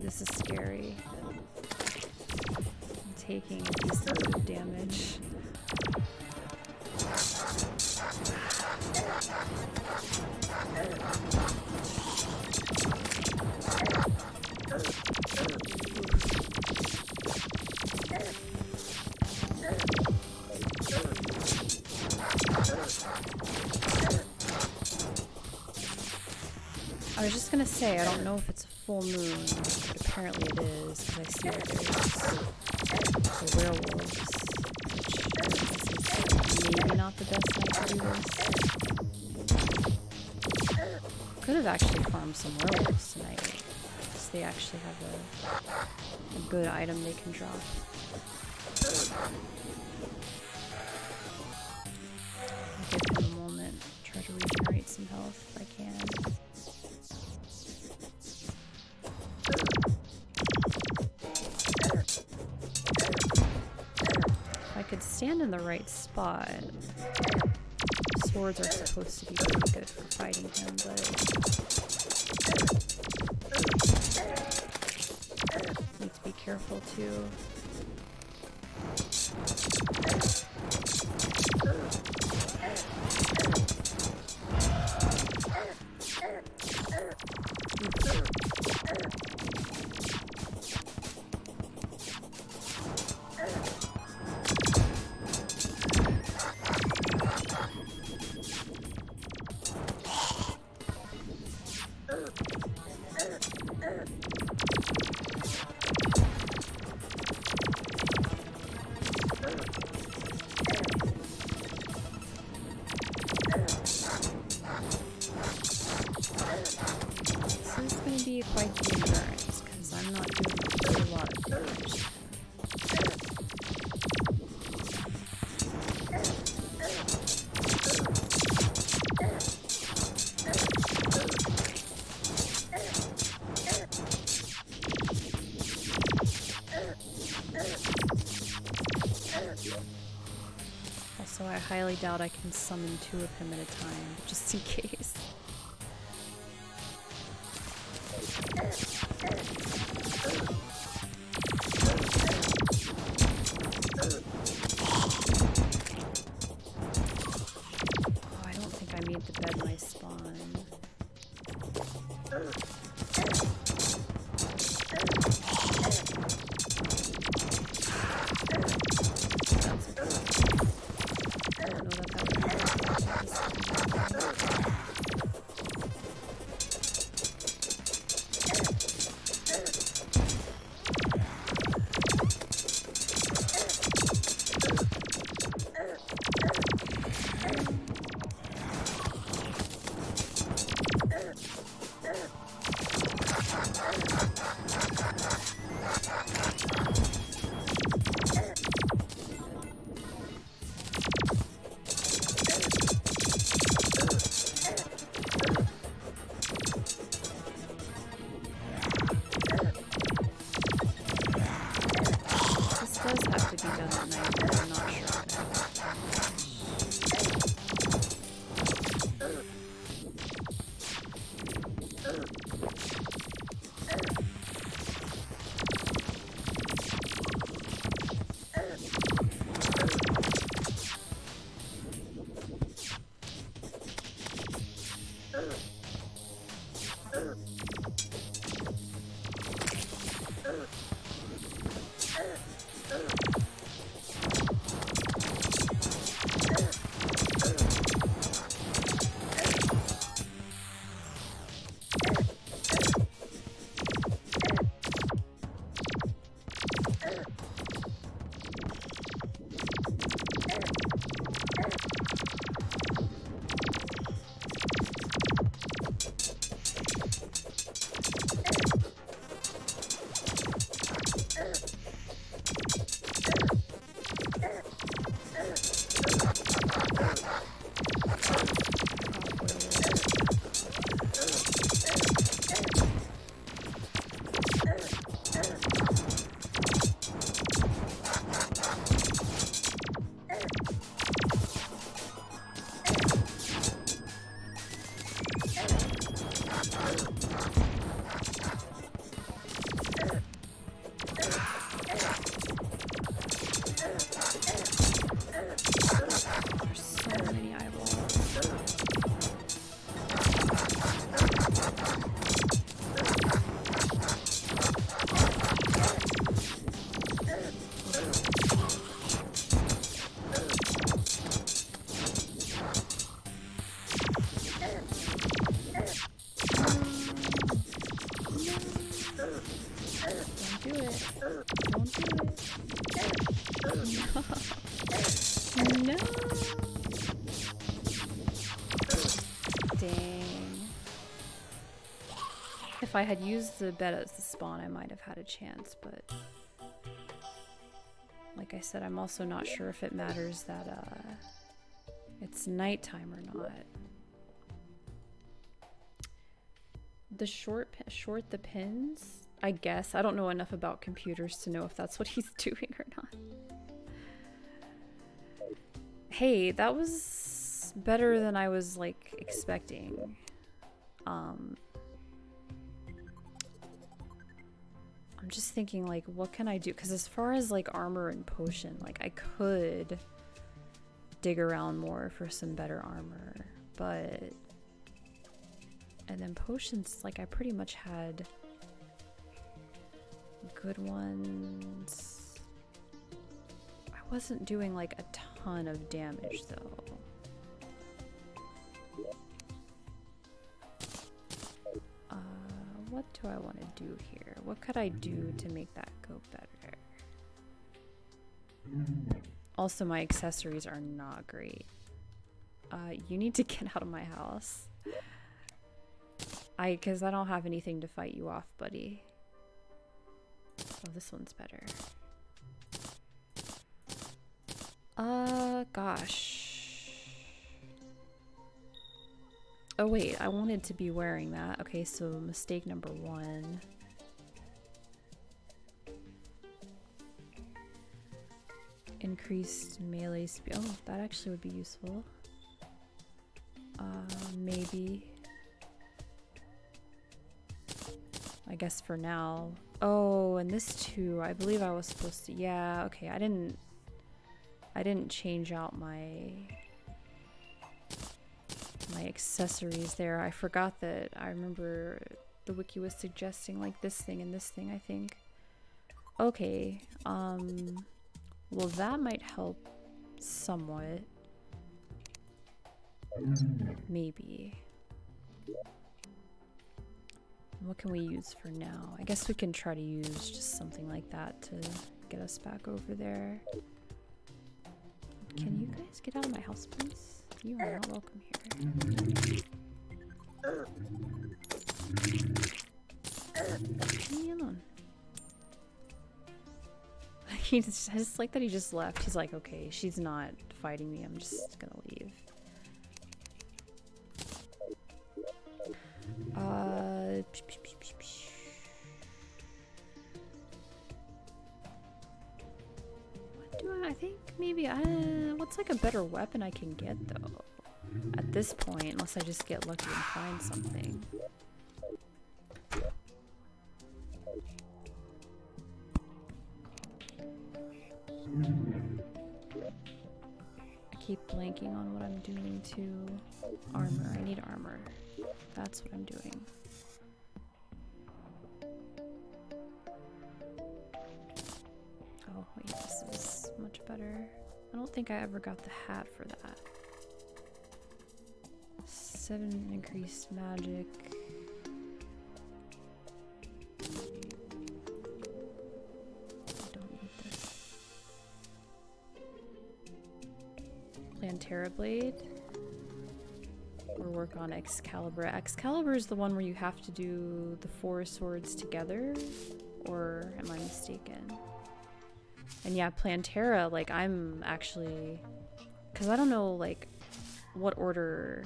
This is scary. I'm taking a decent bit of damage. I was just gonna say, I don't know if it's a full moon, but apparently it is, because I see that there's the werewolves, which maybe not the best night to do this. Could have actually farmed some werewolves tonight, because they actually have a good item they can drop. I'll give him a moment, try to regenerate some health if I can. If I could stand in the right spot. Swords are supposed to be pretty good for fighting him, but need to be careful too. Quite the endurance, because I'm not doing a whole lot of damage. Also, I highly doubt I can summon 2 of him at a time, just in case. have to be done at night, but I'm not sure I'm gonna have time. No. Dang. If I had used the bed as the spawn, I might have had a chance, but like I said, I'm also not sure if it matters that it's nighttime or not. The short the pins, I guess. I don't know enough about computers to know if that's what he's doing or not. Hey, that was better than I was like expecting. I'm just thinking like, what can I do? Because as far as like armor and potion, like I could dig around more for some better armor, but and then potions, like I pretty much had good ones. I wasn't doing like a ton of damage though. What do I want to do here? What could I do to make that go better? Also, my accessories are not great. You need to get out of my house. Because I don't have anything to fight you off, buddy. Oh, this one's better. Gosh. Oh wait, I wanted to be wearing that. Okay, so mistake number 1. Increased melee speed. Oh, that actually would be useful. Maybe. I guess for now. Oh, and this too. I believe I was supposed to. Yeah, okay. I didn't change out my accessories there. I forgot that. I remember the wiki was suggesting like this thing and this thing, I think. Okay. Well, that might help somewhat. Maybe. What can we use for now? I guess we can try to use just something like that to get us back over there. Can you guys get out of my house, please? You are not welcome here. Leave me alone. I just like that he just left. He's like, okay, she's not fighting me. I'm just gonna leave. I think maybe what's like a better weapon I can get though? At this point, unless I just get lucky and find something. I keep blanking on what I'm doing to armor. I need armor. That's what I'm doing. Oh wait, this is much better. I don't think I ever got the hat for that. 7 increased magic. I don't need this. Plantera blade. Or work on Excalibur. Excalibur is the one where you have to do the 4 swords together? Or am I mistaken? And yeah, Plantera, like I'm actually... Because I don't know like what order...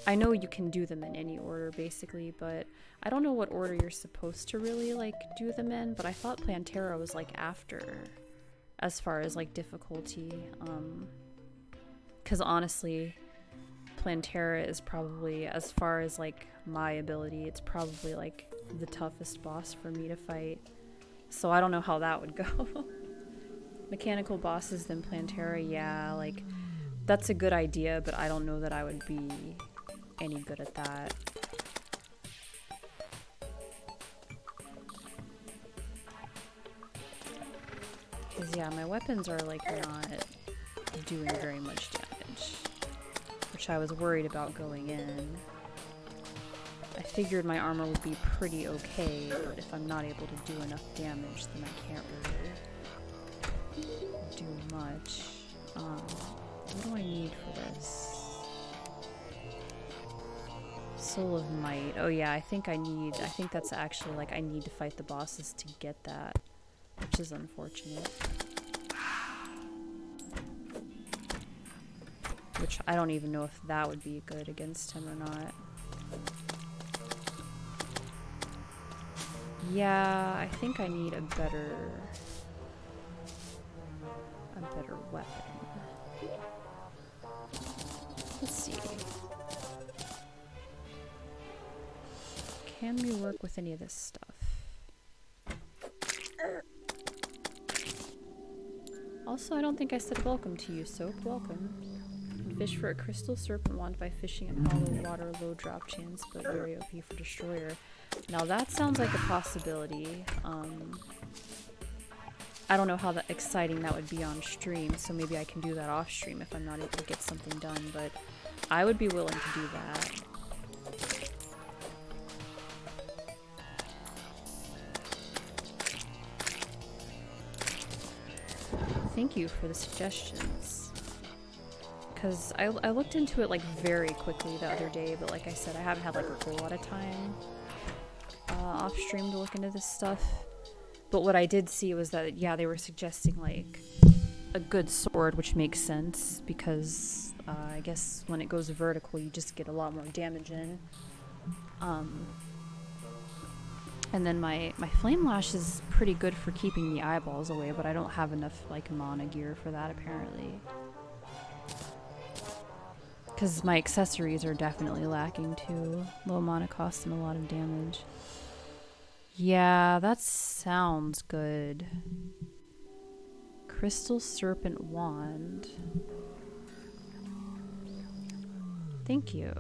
I know you can do them in any order basically, but I don't know what order you're supposed to really like do them in, but I thought Plantera was like after as far as like difficulty. Because honestly, Plantera is probably, as far as like my ability, it's probably like the toughest boss for me to fight. So I don't know how that would go. Mechanical bosses then Plantera, yeah, like that's a good idea, but I don't know that I would be any good at that. Because yeah, my weapons are like not doing very much damage, which I was worried about going in. I figured my armor would be pretty okay, but if I'm not able to do enough damage, then I can't really do much. What do I need for this? Soul of Might. Oh yeah, I think that's actually like I need to fight the bosses to get that, which is unfortunate. Which I don't even know if that would be good against him or not. Yeah, I think I need a better weapon. Let's see. Can we work with any of this stuff? Also, I don't think I said welcome to you, Soap. Welcome. Fish for a crystal serpent wand by fishing in hollow water, low drop chance, but very OP for destroyer. Now that sounds like a possibility. I don't know how exciting that would be on stream, so maybe I can do that off stream if I'm not able to get something done, but I would be willing to do that. Thank you for the suggestions. Because I looked into it like very quickly the other day, but like I said, I haven't had like a whole lot of time off stream to look into this stuff. But what I did see was that, yeah, they were suggesting like a good sword, which makes sense because I guess when it goes vertical, you just get a lot more damage in. And then my flame lash is pretty good for keeping the eyeballs away, but I don't have enough like mana gear for that apparently. Because my accessories are definitely lacking too. Low mana cost and a lot of damage. Yeah, that sounds good. Crystal Serpent Wand. Thank you.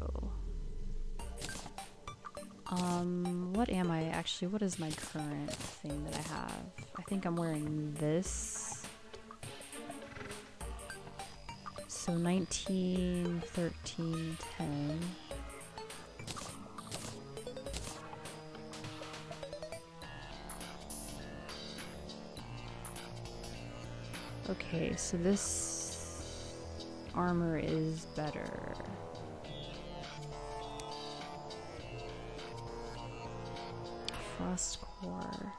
What am I actually? What is my current thing that I have? I think I'm wearing this. So 19, 13, 10. Okay, so this armor is better. Frost Core.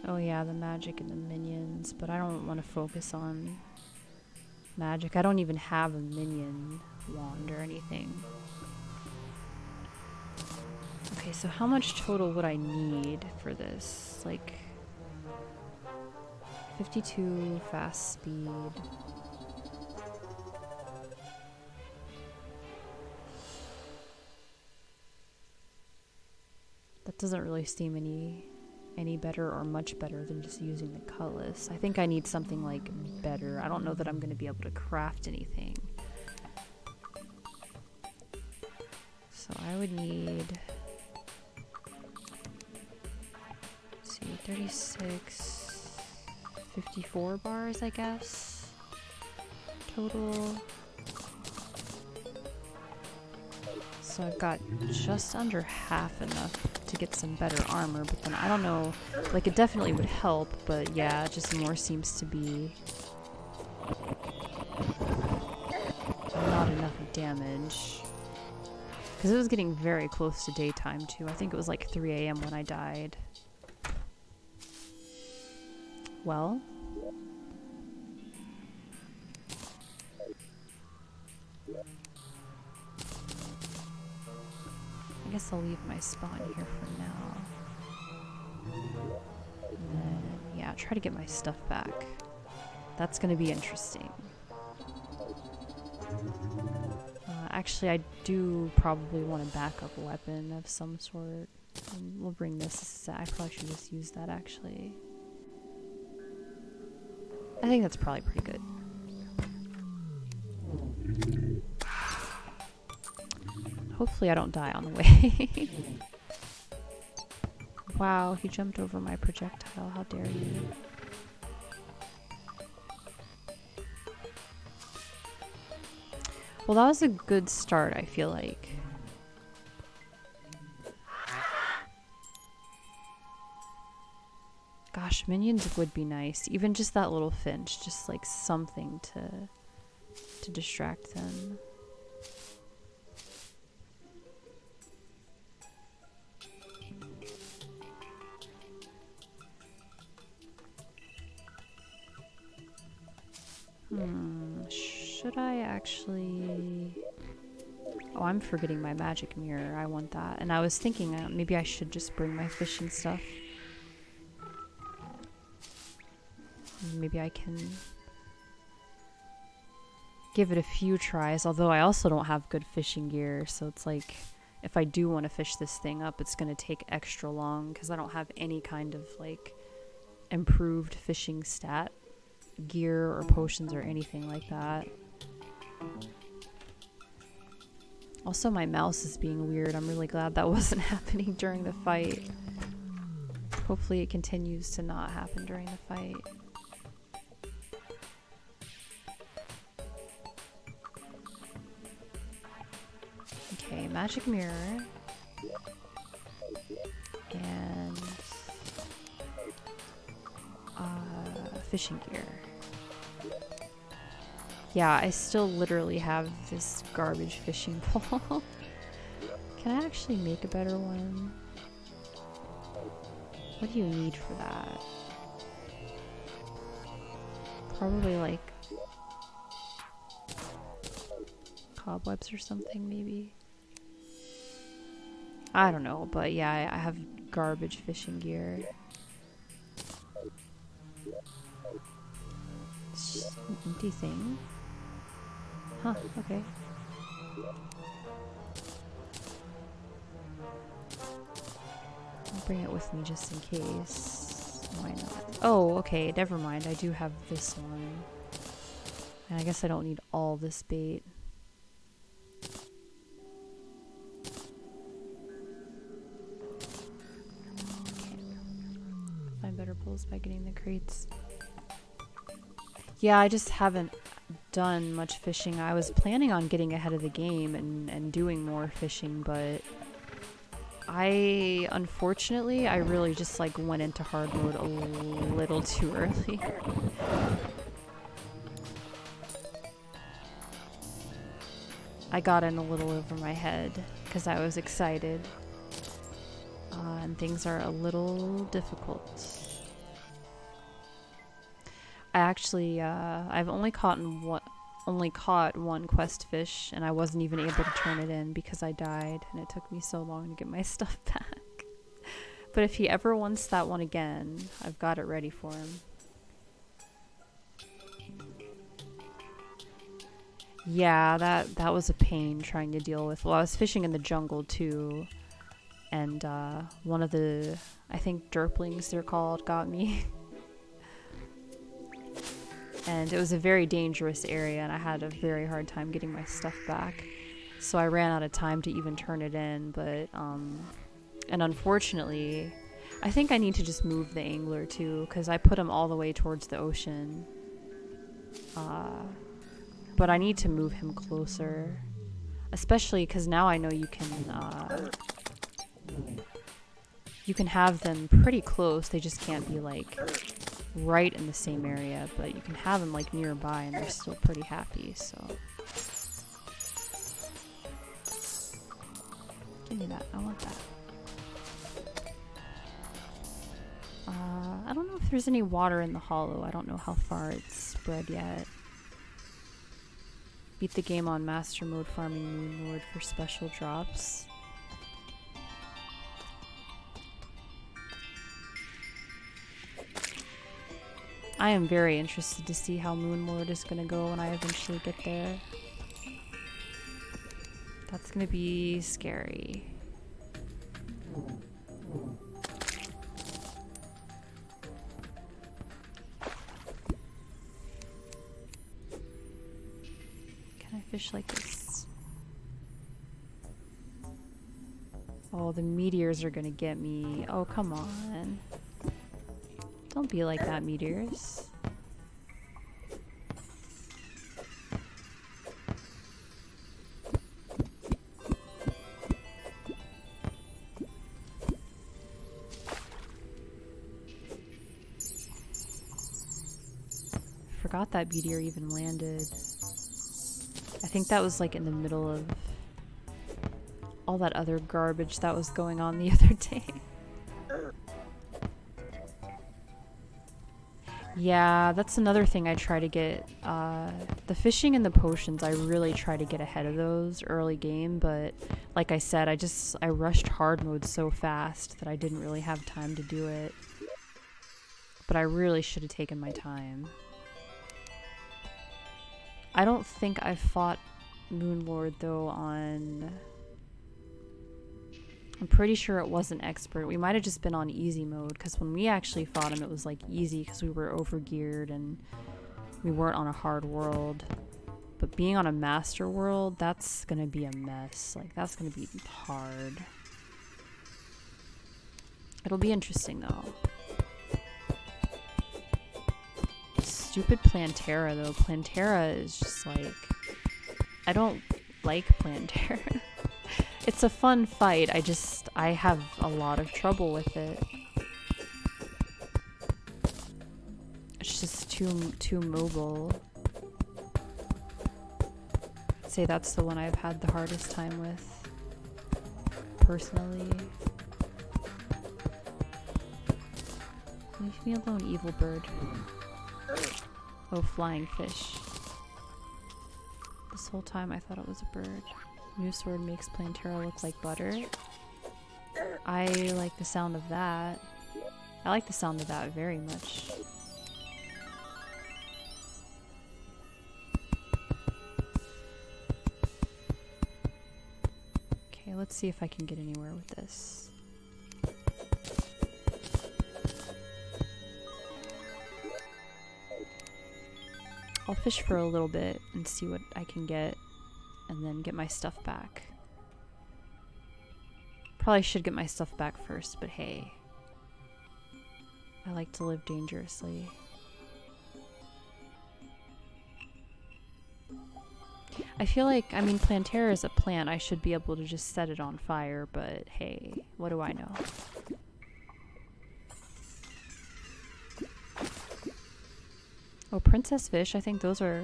Oh yeah, the magic and the minions, but I don't want to focus on magic. I don't even have a minion wand or anything. Okay, Okay, so how much total would I need for this? Like 52 fast speed. That doesn't really seem any better or much better than just using the cutlass. I think I need something like better. I don't know that I'm going to be able to craft anything. So I would need, let's see, 36, 54 bars, I guess, total. So I've got just under half enough to get some better armor, but then I don't know, like it definitely would help, but yeah, just more seems to be not enough damage. Because it was getting very close to daytime too. I think it was like 3 a.m. when I died. Well. I guess I'll leave my spawn here for now. And then, yeah, try to get my stuff back. That's gonna be interesting. Actually, I do probably want a backup weapon of some sort. We'll bring this. I probably should just use that, actually. I think that's probably pretty good. Hopefully I don't die on the way. Wow, he jumped over my projectile. How dare you. Well, that was a good start, I feel like. Gosh, minions would be nice. Even just that little finch, just like something to distract them. Should I actually... Oh, I'm forgetting my magic mirror. I want that. And I was thinking maybe I should just bring my fishing stuff. Maybe I can give it a few tries, although I also don't have good fishing gear, so it's like if I do want to fish this thing up, it's going to take extra long because I don't have any kind of like improved fishing stat gear or potions or anything like that. Also, my mouse is being weird. I'm really glad that wasn't happening during the fight. Hopefully it continues to not happen during the fight. Okay, magic mirror. And fishing gear. Yeah, I still literally have this garbage fishing pole. Can I actually make a better one? What do you need for that? Probably like cobwebs or something, maybe. I don't know, but yeah, I have garbage fishing gear. It's just an empty thing. Huh, okay. I'll bring it with me just in case. Why not? Oh, okay, never mind. I do have this one. And I guess I don't need all this bait. Find better pulls by getting the crates. Yeah, I just haven't done much fishing. I was planning on getting ahead of the game and doing more fishing, but unfortunately, I really just like went into hard mode a little too early. I got in a little over my head because I was excited. And things are a little difficult. I actually, I've only caught one. only caught one quest fish, and I wasn't even able to turn it in because I died, and it took me so long to get my stuff back. But if he ever wants that one again, I've got it ready for him. Yeah, that was a pain trying to deal with. Well, I was fishing in the jungle too, and one of the, I think derplings they're called, got me. And it was a very dangerous area, and I had a very hard time getting my stuff back. So I ran out of time to even turn it in, but, and unfortunately, I think I need to just move the angler too, because I put him all the way towards the ocean. But I need to move him closer, especially because now I know you can have them pretty close. They just can't be like right in the same area, but you can have them like nearby and they're still pretty happy. So give me that. I want that. I don't know if there's any water in the hollow. I don't know how far it's spread yet. Beat the game on Master Mode farming Moon Lord for special drops. I am very interested to see how Moon Lord is going to go when I eventually get there. That's going to be scary. Can I fish like this? Oh, the meteors are going to get me. Oh, come on. Don't be like that, meteors. Forgot that meteor even landed. I think that was like in the middle of all that other garbage that was going on the other day. Yeah, that's another thing I try to get. The fishing and the potions, I really try to get ahead of those early game, but like I said, I rushed hard mode so fast that I didn't really have time to do it. But I really should have taken my time. I don't think I fought Moon Lord though on... I'm pretty sure it wasn't expert. We might have just been on easy mode, because when we actually fought him, it was like easy because we were overgeared and we weren't on a hard world. But being on a master world, that's gonna be a mess. Like, that's gonna be hard. It'll be interesting though. Stupid Plantera though. Plantera is just like... I don't like Plantera. It's a fun fight, I have a lot of trouble with it. It's just too mobile. I'd say that's the one I've had the hardest time with, personally. Leave me alone, evil bird. Oh, flying fish. This whole time I thought it was a bird. New sword makes Plantera look like butter. I like the sound of that. I like the sound of that very much. Okay, let's see if I can get anywhere with this. I'll fish for a little bit and see what I can get, and then get my stuff back. Probably should get my stuff back first, but hey. I like to live dangerously. I feel like, I mean, Plantera is a plant. I should be able to just set it on fire, but hey, what do I know? Oh, princess fish. I think those are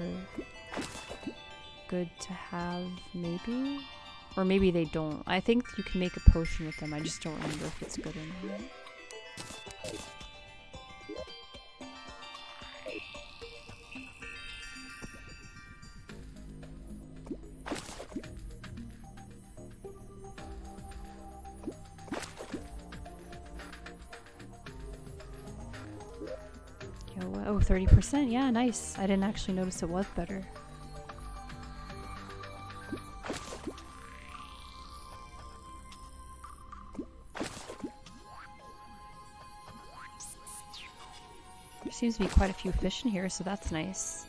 good to have, maybe? Or maybe they don't. I think you can make a potion with them. I just don't remember if it's good or not. Oh, 30%? Yeah, nice. I didn't actually notice it was better. There seems to be quite a few fish in here, so that's nice.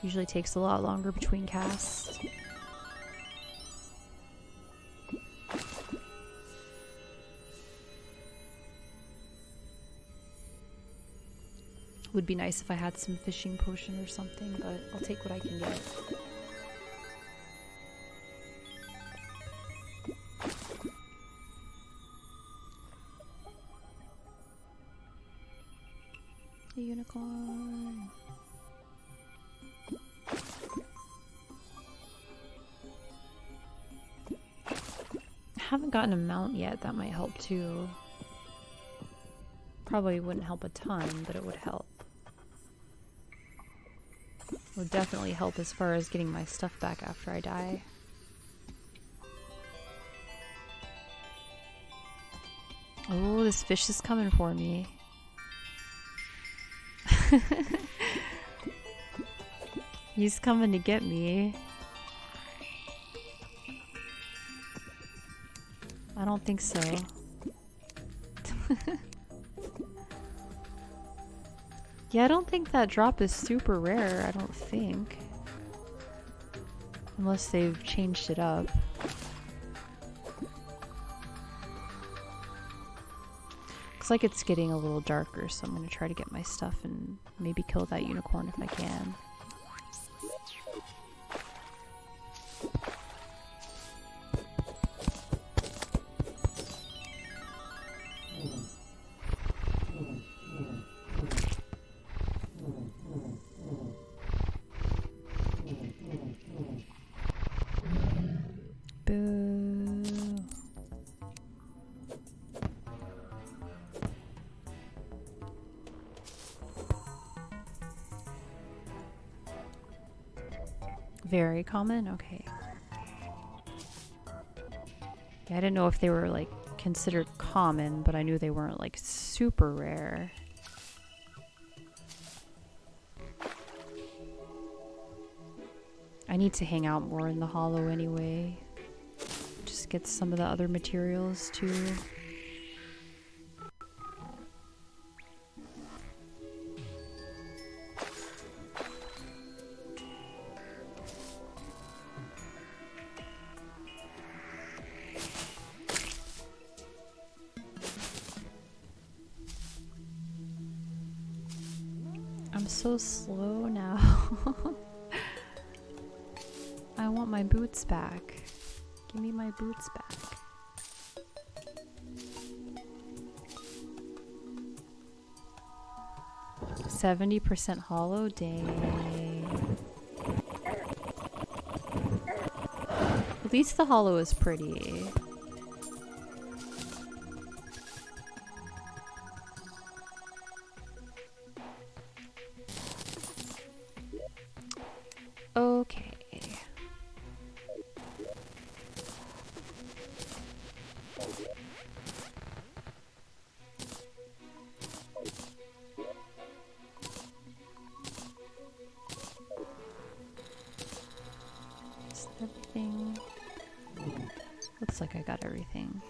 Usually takes a lot longer between casts. Would be nice if I had some fishing potion or something, but I'll take what I can get. A unicorn. I haven't gotten a mount yet, that might help too. Probably wouldn't help a ton, but it would help. Would definitely help as far as getting my stuff back after I die. Oh, this fish is coming for me. He's coming to get me. I don't think so. Yeah, I don't think that drop is super rare, I don't think. Unless they've changed it up. Looks like it's getting a little darker, so I'm gonna try to get my stuff and maybe kill that unicorn if I can. Very common? Okay. Yeah, I didn't know if they were like considered common, but I knew they weren't like super rare. I need to hang out more in the hollow anyway. Just get some of the other materials too. I'm so slow now. I want my boots back. Give me my boots back. %70 hollow? Dang. At least the hollow is pretty. Okay. Is everything? Looks like I got everything.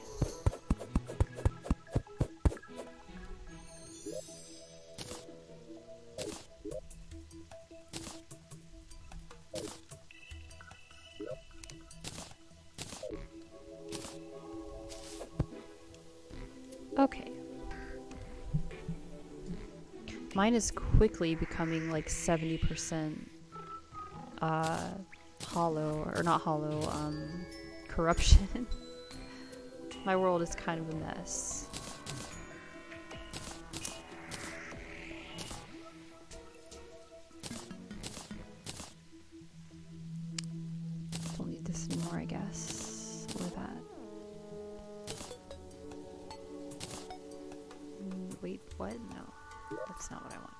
Okay. Mine is quickly becoming like 70% hollow, or not hollow, corruption. My world is kind of a mess. Don't need this anymore, I guess. Or that. Wait, what? No, that's not what I want.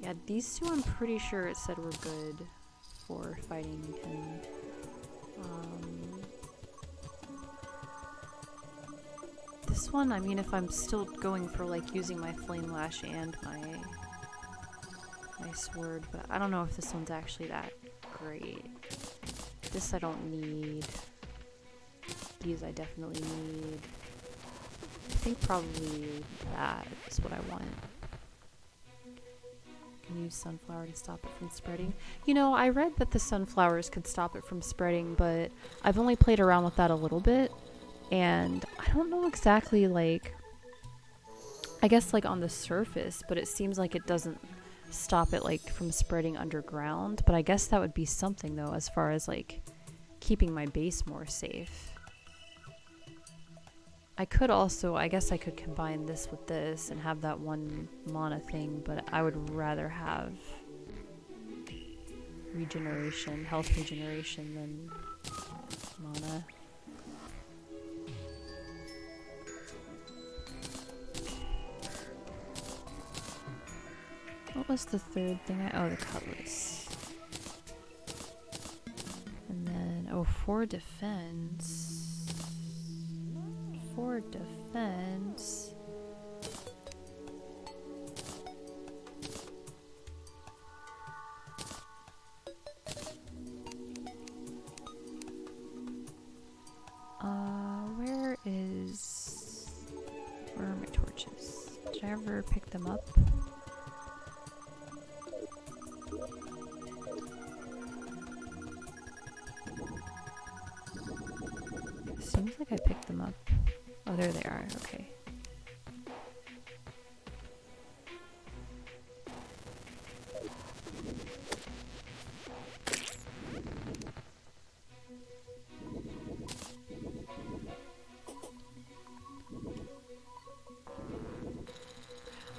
Yeah, these two I'm pretty sure it said were good for fighting him. This one, I mean, if I'm still going for like using my flame lash and my sword, but I don't know if this one's actually that great. This I don't need. These I definitely need. I think probably that is what I want. Can use sunflower to stop it from spreading. You know, I read that the sunflowers could stop it from spreading, but I've only played around with that a little bit, and I don't know exactly, like, I guess like on the surface, but it seems like it doesn't stop it like from spreading underground. But I guess that would be something though, as far as like keeping my base more safe. I could also, I guess I could combine this with this and have that one mana thing, but I would rather have regeneration, health regeneration than mana. What was the third thing oh, the cutlass. And then, oh, 4 defense. 4 defense. Where are my torches? Did I ever pick them up? Seems like I picked them up. Oh, there they are. Okay.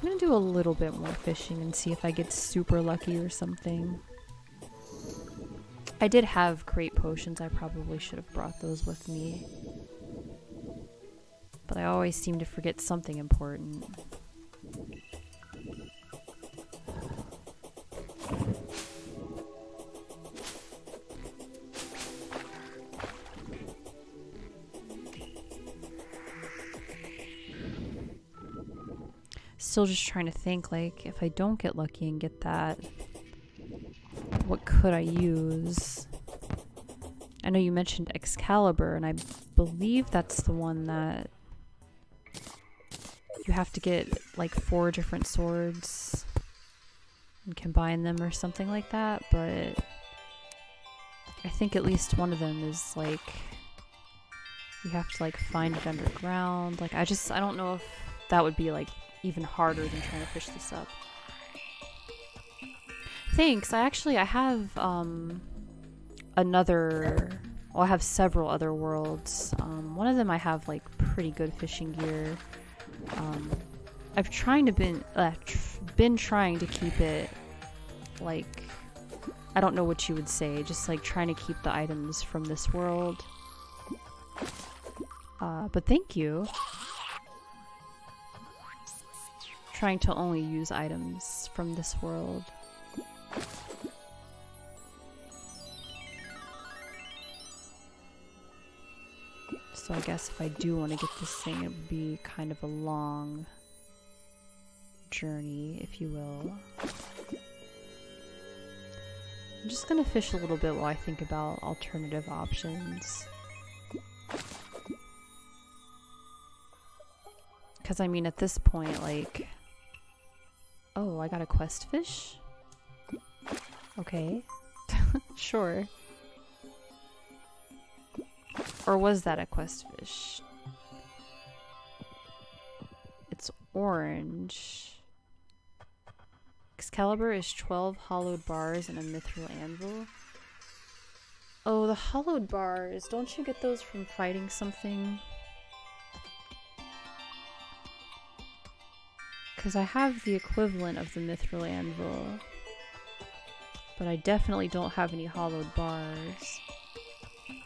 I'm gonna do a little bit more fishing and see if I get super lucky or something. I did have great potions. I probably should have brought those with me. But I always seem to forget something important. Still just trying to think, like, if I don't get lucky and get that, what could I use? I know you mentioned Excalibur, and I believe that's the one that you have to get like 4 different swords and combine them or something like that, but I think at least one of them is like you have to like find it underground. Like I don't know if that would be like even harder than trying to fish this up. Thanks. I have I have several other worlds. One of them I have like pretty good fishing gear. I've been trying to keep it like, I don't know what you would say, just like trying to keep the items from this world. But thank you. Trying to only use items from this world. So I guess if I do want to get this thing, it would be kind of a long journey, if you will. I'm just gonna fish a little bit while I think about alternative options. Because I mean, at this point, like... Oh, I got a quest fish? Okay. Sure. Or was that a quest fish? It's orange. Excalibur is 12 hollowed bars and a mithril anvil. Oh, the hollowed bars. Don't you get those from fighting something? Because I have the equivalent of the mithril anvil. But I definitely don't have any hollowed bars.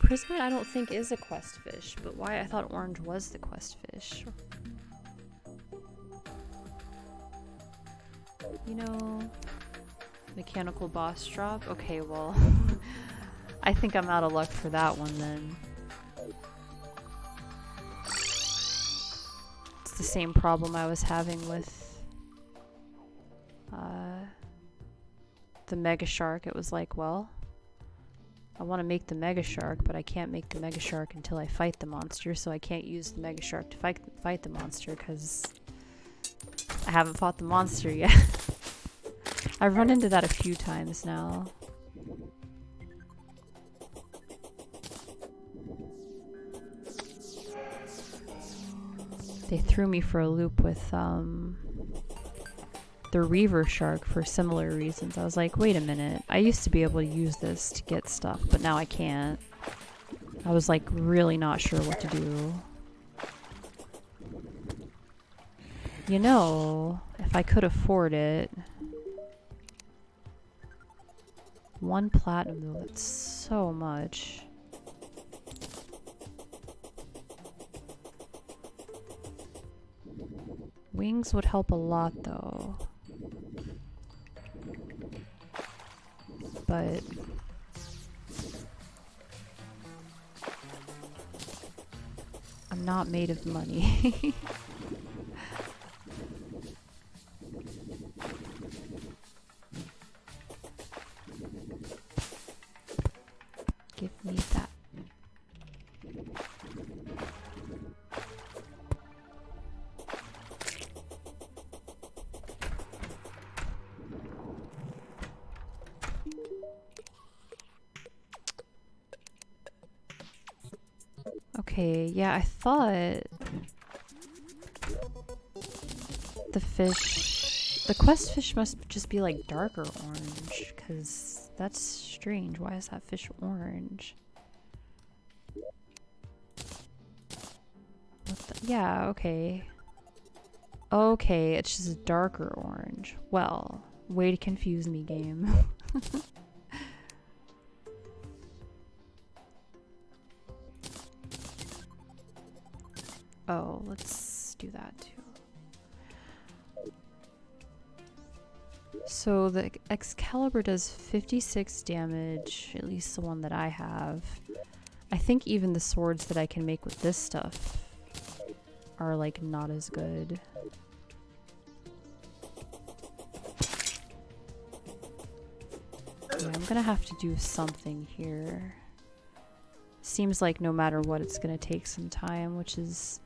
Prismite I don't think is a quest fish, but why? I thought orange was the quest fish. You know, mechanical boss drop? Okay, well, I think I'm out of luck for that one then. the same problem I was having with the Mega Shark. It was like, well, I want to make the Mega Shark, but I can't make the Mega Shark until I fight the monster, so I can't use the Mega Shark to fight the monster because I haven't fought the monster yet. I've run into that a few times now. They threw me for a loop with the Reaver Shark for similar reasons. I was like, wait a minute, I used to be able to use this to get stuff, but now I can't. I was like really not sure what to do. You know, if I could afford it. 1 platinum though, that's so much. Wings would help a lot though. But I'm not made of money. Give me that. Okay, yeah, I thought the quest fish must just be like darker orange, because that's strange. Why is that fish orange? What the, yeah, okay. Okay, it's just darker orange. Well, way to confuse me, game. Oh, let's do that too. So the Excalibur does 56 damage, at least the one that I have. I think even the swords that I can make with this stuff are like not as good. Yeah, I'm gonna have to do something here. Seems like no matter what, it's gonna take some time, which is...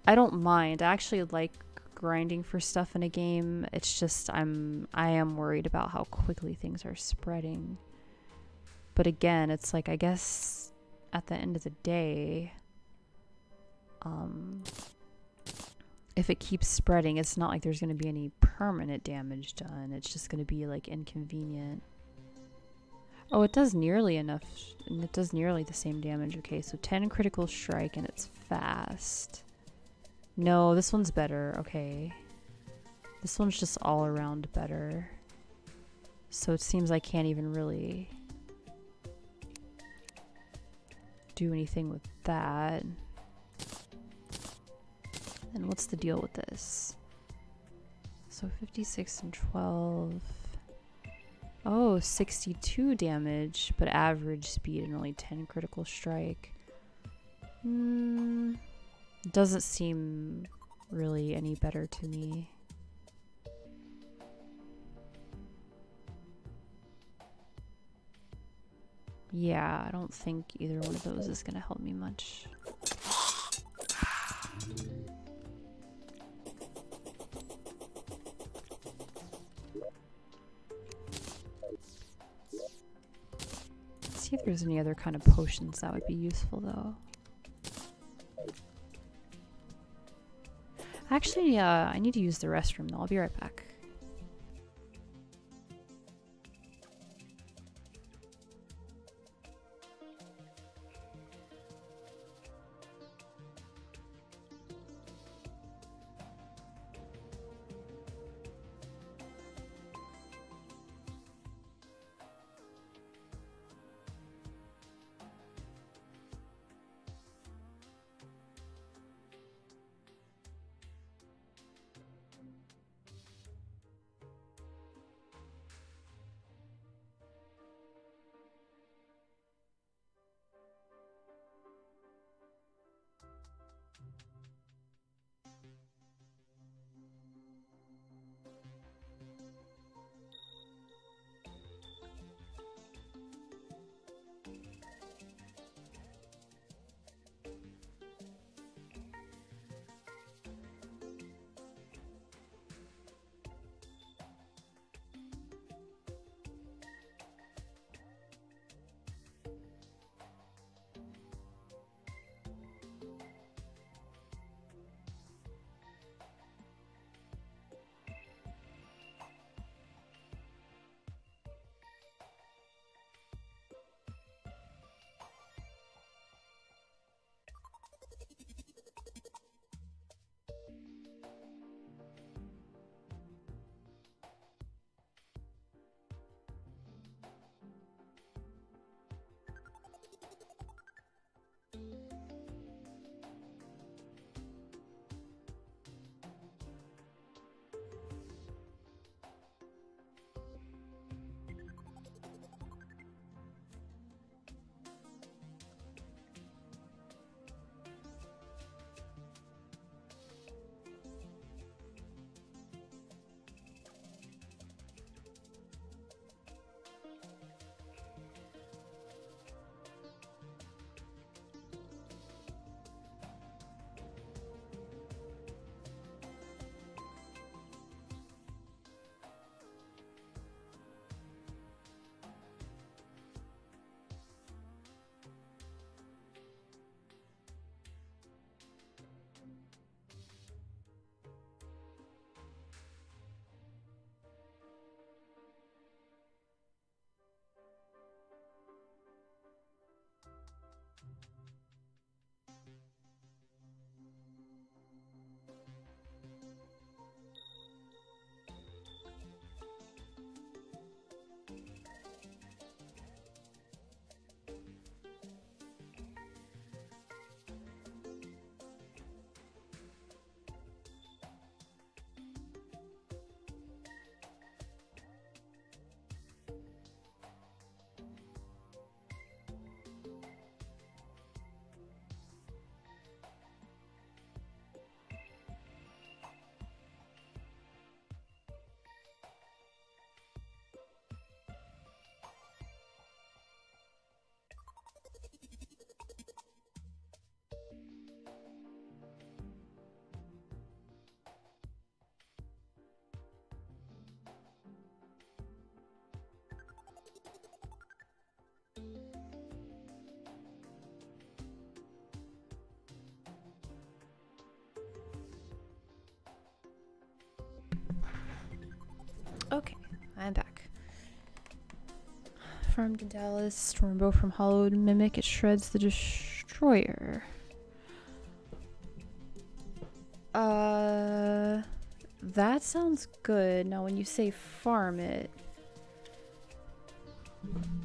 I don't mind. I actually like grinding for stuff in a game. It's just I am worried about how quickly things are spreading. But again, it's like, I guess at the end of the day, if it keeps spreading, it's not like there's going to be any permanent damage done. It's just going to be like inconvenient. Oh, it does nearly enough. It does nearly the same damage. Okay, so 10 critical strike and it's fast. No, this one's better. Okay. This one's just all around better. So it seems I can't even really do anything with that. And what's the deal with this? So 56 and 12. Oh, 62 damage, but average speed and only 10 critical strike. Doesn't seem really any better to me. Yeah, I don't think either one of those is going to help me much. Let's see if there's any other kind of potions that would be useful though. Actually, I need to use the restroom though. I'll be right back. Okay, I'm back. Farmed in Dallas, Stormbow from Hollowed Mimic, it shreds the destroyer. That sounds good. Now when you say farm it,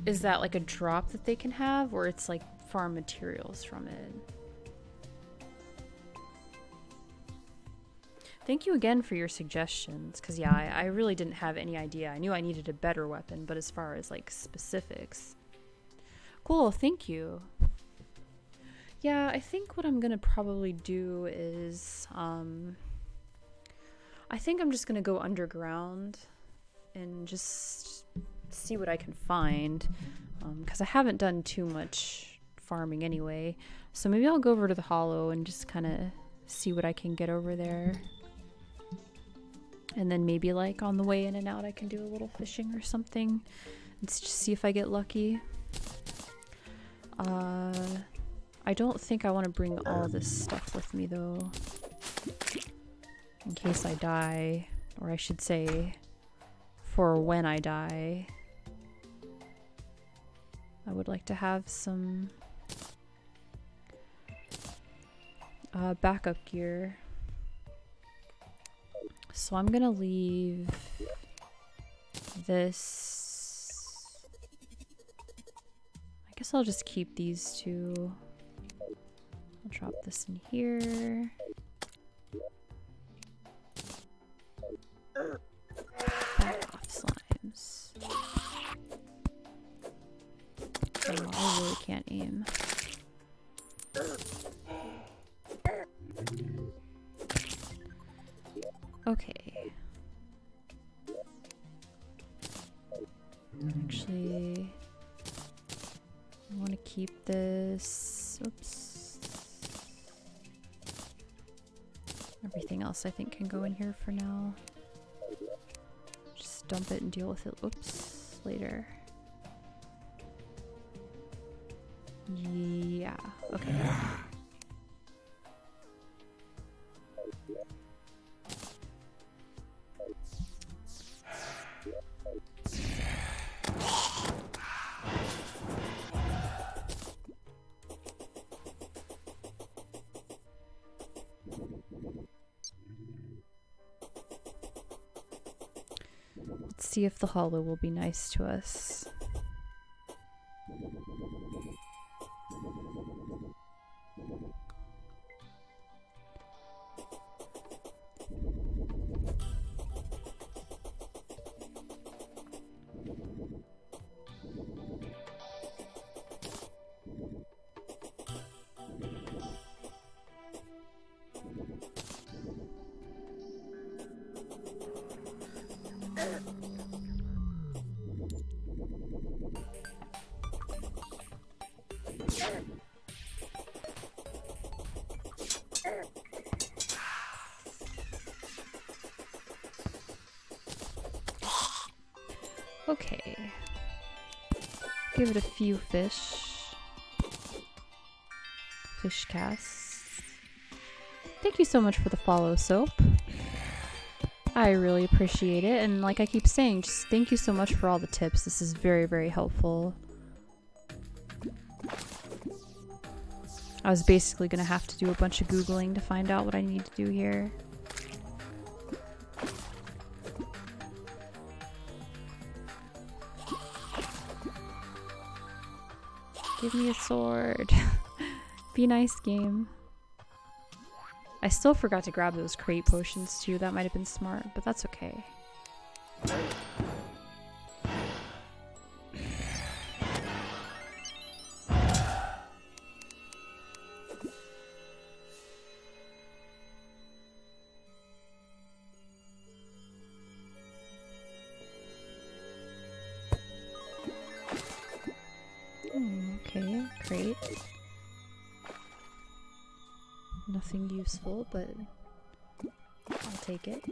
is that like a drop that they can have, or it's like farm materials from it? Thank you again for your suggestions, because yeah, I really didn't have any idea. I knew I needed a better weapon, but as far as like specifics. Cool, thank you. Yeah, I think what I'm gonna probably do is, I think I'm just gonna go underground and just see what I can find, because I haven't done too much farming anyway. So maybe I'll go over to the Hollow and just kind of see what I can get over there. And then maybe like on the way in and out I can do a little fishing or something and just see if I get lucky. I don't think I want to bring all this stuff with me though, in case I die, or I should say for when I die. I would like to have some backup gear. So I'm gonna leave this. I guess I'll just keep these two. I'll drop this in here. Back off, slimes. Oh, I really can't aim. Okay. Actually, I want to keep this. Oops. Everything else I think can go in here for now. Just dump it and deal with it. Oops. Later. Yeah. Okay. Let's see if the Hollow will be nice to us. Okay. Give it a few fish. Fish casts. Thank you so much for the follow, Soap. I really appreciate it, and like I keep saying, just thank you so much for all the tips. This is very, very helpful. I was basically gonna have to do a bunch of Googling to find out what I need to do here. Give me a sword. Be nice, game. I still forgot to grab those crate potions too. That might have been smart, but that's okay. Okay, great. Nothing useful, but I'll take it.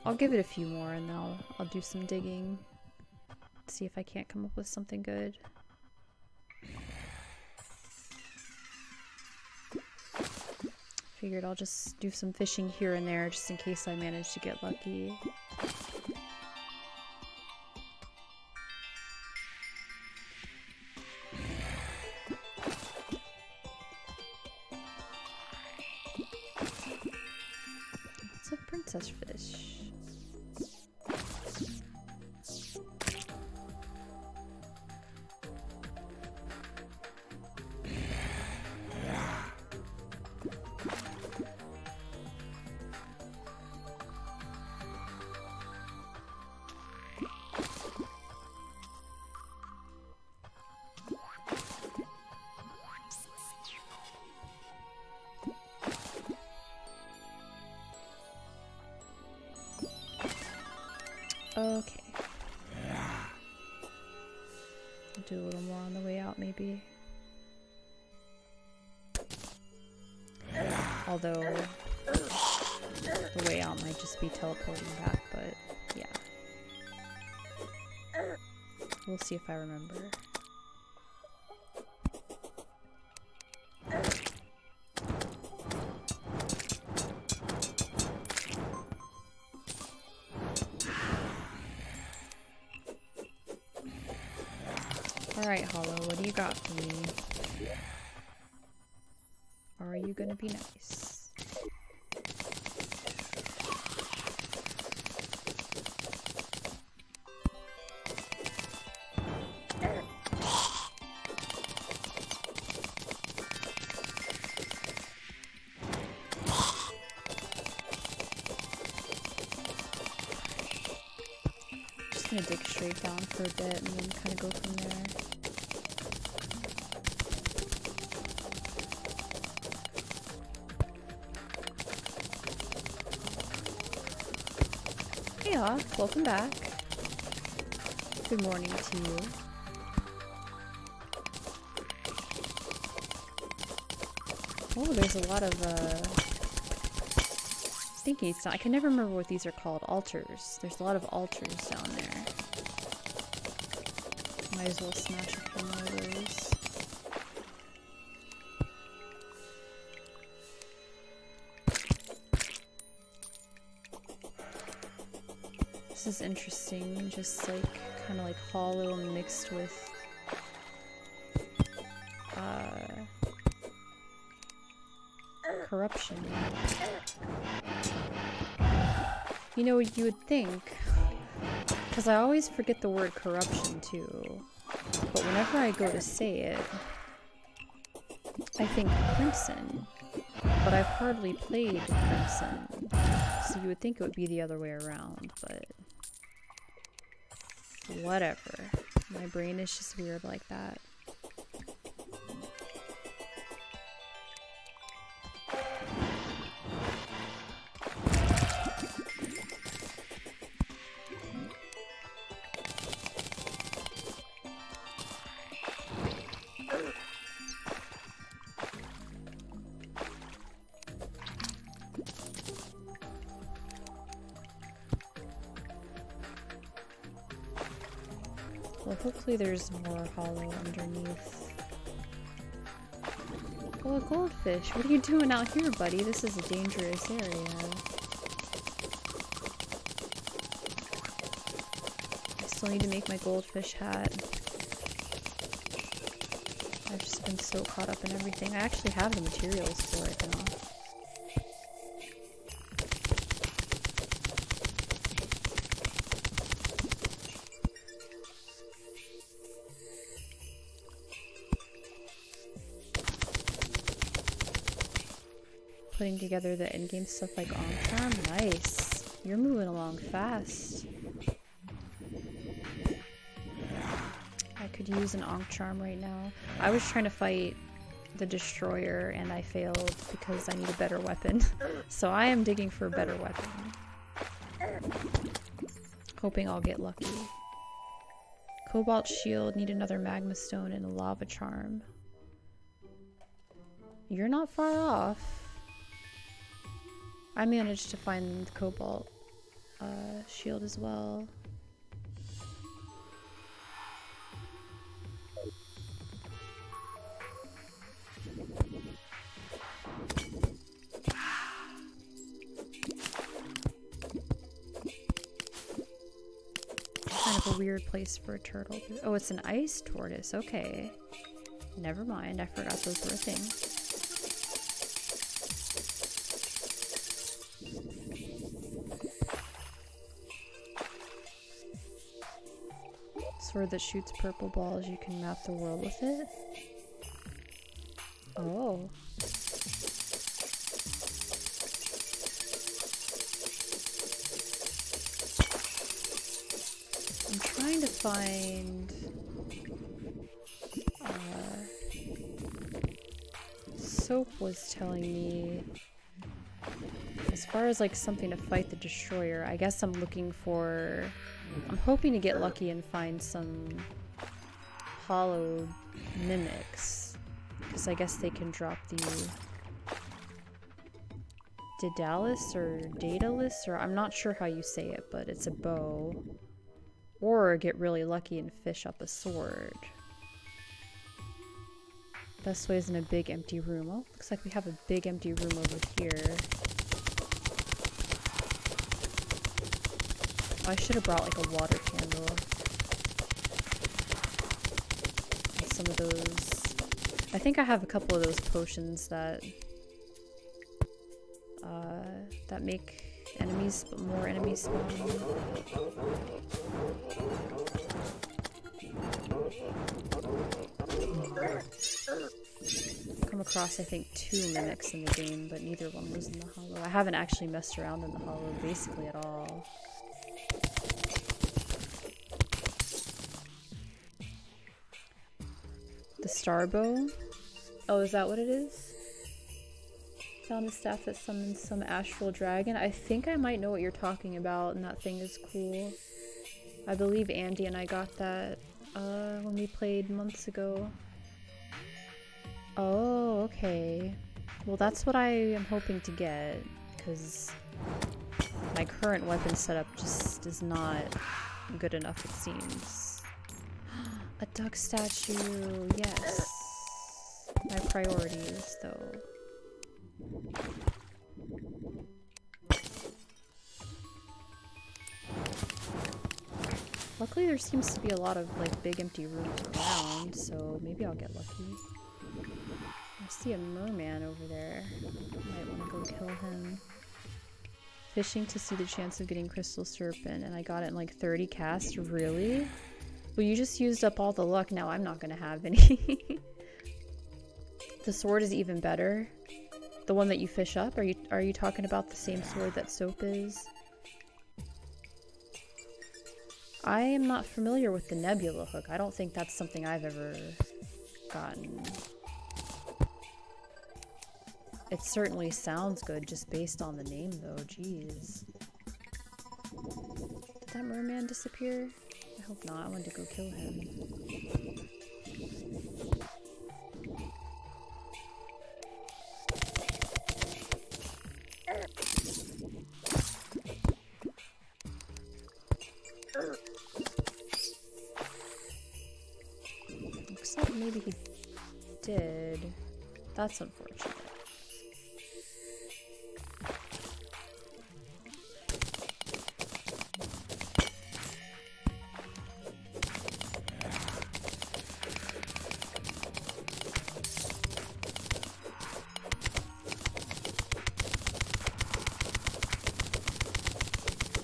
I'll give it a few more and then I'll do some digging. See if I can't come up with something good. Figured I'll just do some fishing here and there just in case I manage to get lucky. What's a princess fish? Okay. I'll do a little more on the way out, maybe. Although, the way out might just be teleporting back, but yeah. We'll see if I remember. Alright, Hollow, what do you got for me? Are you gonna be nice? Just gonna dig straight down for a bit and then kind of go from there. Yeah, welcome back. Good morning to you. Oh, there's a lot of thinking stuff. I can never remember what these are called. Altars. There's a lot of altars down there. Might as well smash a few more of those. This is interesting, just like kind of like hollow mixed with corruption. You know, you would think, because I always forget the word corruption too, but whenever I go to say it, I think Crimson, but I've hardly played Crimson, so you would think it would be the other way around, but whatever. My brain is just weird like that. Well, hopefully there's more hollow underneath. Oh, a goldfish. What are you doing out here, buddy? This is a dangerous area. I still need to make my goldfish hat. I've just been so caught up in everything. I actually have the materials for it now. Putting together the in-game stuff like on-charm. Nice. You're moving along fast. I could use an Ankh charm right now. I was trying to fight the destroyer and I failed because I need a better weapon. So I am digging for a better weapon. Hoping I'll get lucky. Cobalt shield, need another magma stone and a lava charm. You're not far off. I managed to find the cobalt shield as well. Kind of a weird place for a turtle. Oh, it's an ice tortoise. Okay. Never mind. I forgot those were a thing. Sword that shoots purple balls. You can map the world with it. Oh. I'm trying to find Soap was telling me as far as like something to fight the destroyer. I guess I'm looking for, I'm hoping to get lucky and find some hollow mimics, because I guess they can drop the Daedalus or Daedalus, or I'm not sure how you say it, but it's a bow. Or get really lucky and fish up a sword. Best way is in a big empty room. Oh, looks like we have a big empty room over here. Oh, I should have brought like a water candle. And some of those. I think I have a couple of those potions that that make enemies, more enemies spawn. Come across, I think, 2 mimics in the game, but neither one was in the hollow. I haven't actually messed around in the hollow basically at all. The starbow? Oh, is that what it is? Found the staff that summons some astral dragon. I think I might know what you're talking about, and that thing is cool. I believe Andy and I got that when we played months ago. Oh, okay. Well, that's what I am hoping to get, because my current weapon setup just is not good enough, it seems. A duck statue, yes. My priorities, though. Luckily, there seems to be a lot of like big empty rooms around, so maybe I'll get lucky. I see a merman over there. Might want to go kill him. Fishing to see the chance of getting crystal serpent, and I got it in like 30 casts. Really? Well, you just used up all the luck. Now I'm not gonna have any. The sword is even better. The one that you fish up? Are you talking about the same sword that Soap is? I am not familiar with the nebula hook. I don't think that's something I've ever gotten. It certainly sounds good just based on the name though, jeez. Did that merman disappear? I hope not, I wanted to go kill him. Looks like maybe he did. That's unfortunate.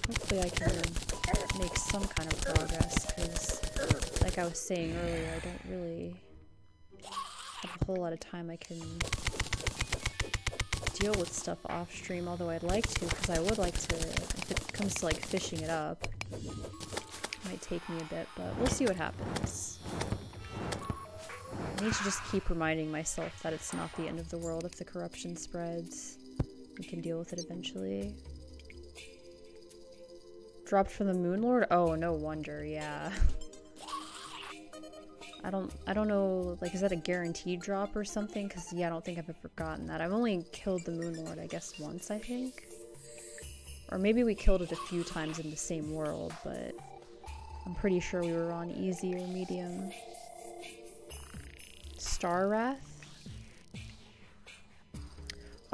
Hopefully I can make some kind of progress, because like I was saying earlier, I don't really have a whole lot of time I can deal with stuff off stream, although I'd like to, because I would like to, if it comes to like fishing it up, it might take me a bit, but we'll see what happens. I need to just keep reminding myself that it's not the end of the world if the corruption spreads. We can deal with it eventually. Dropped from the Moon Lord? Oh, no wonder, yeah. I don't know, like, is that a guaranteed drop or something? Because, yeah, I don't think I've ever gotten that. I've only killed the Moon Lord, I guess, once, I think. Or maybe we killed it a few times in the same world, but I'm pretty sure we were on easy or medium. Star Wrath?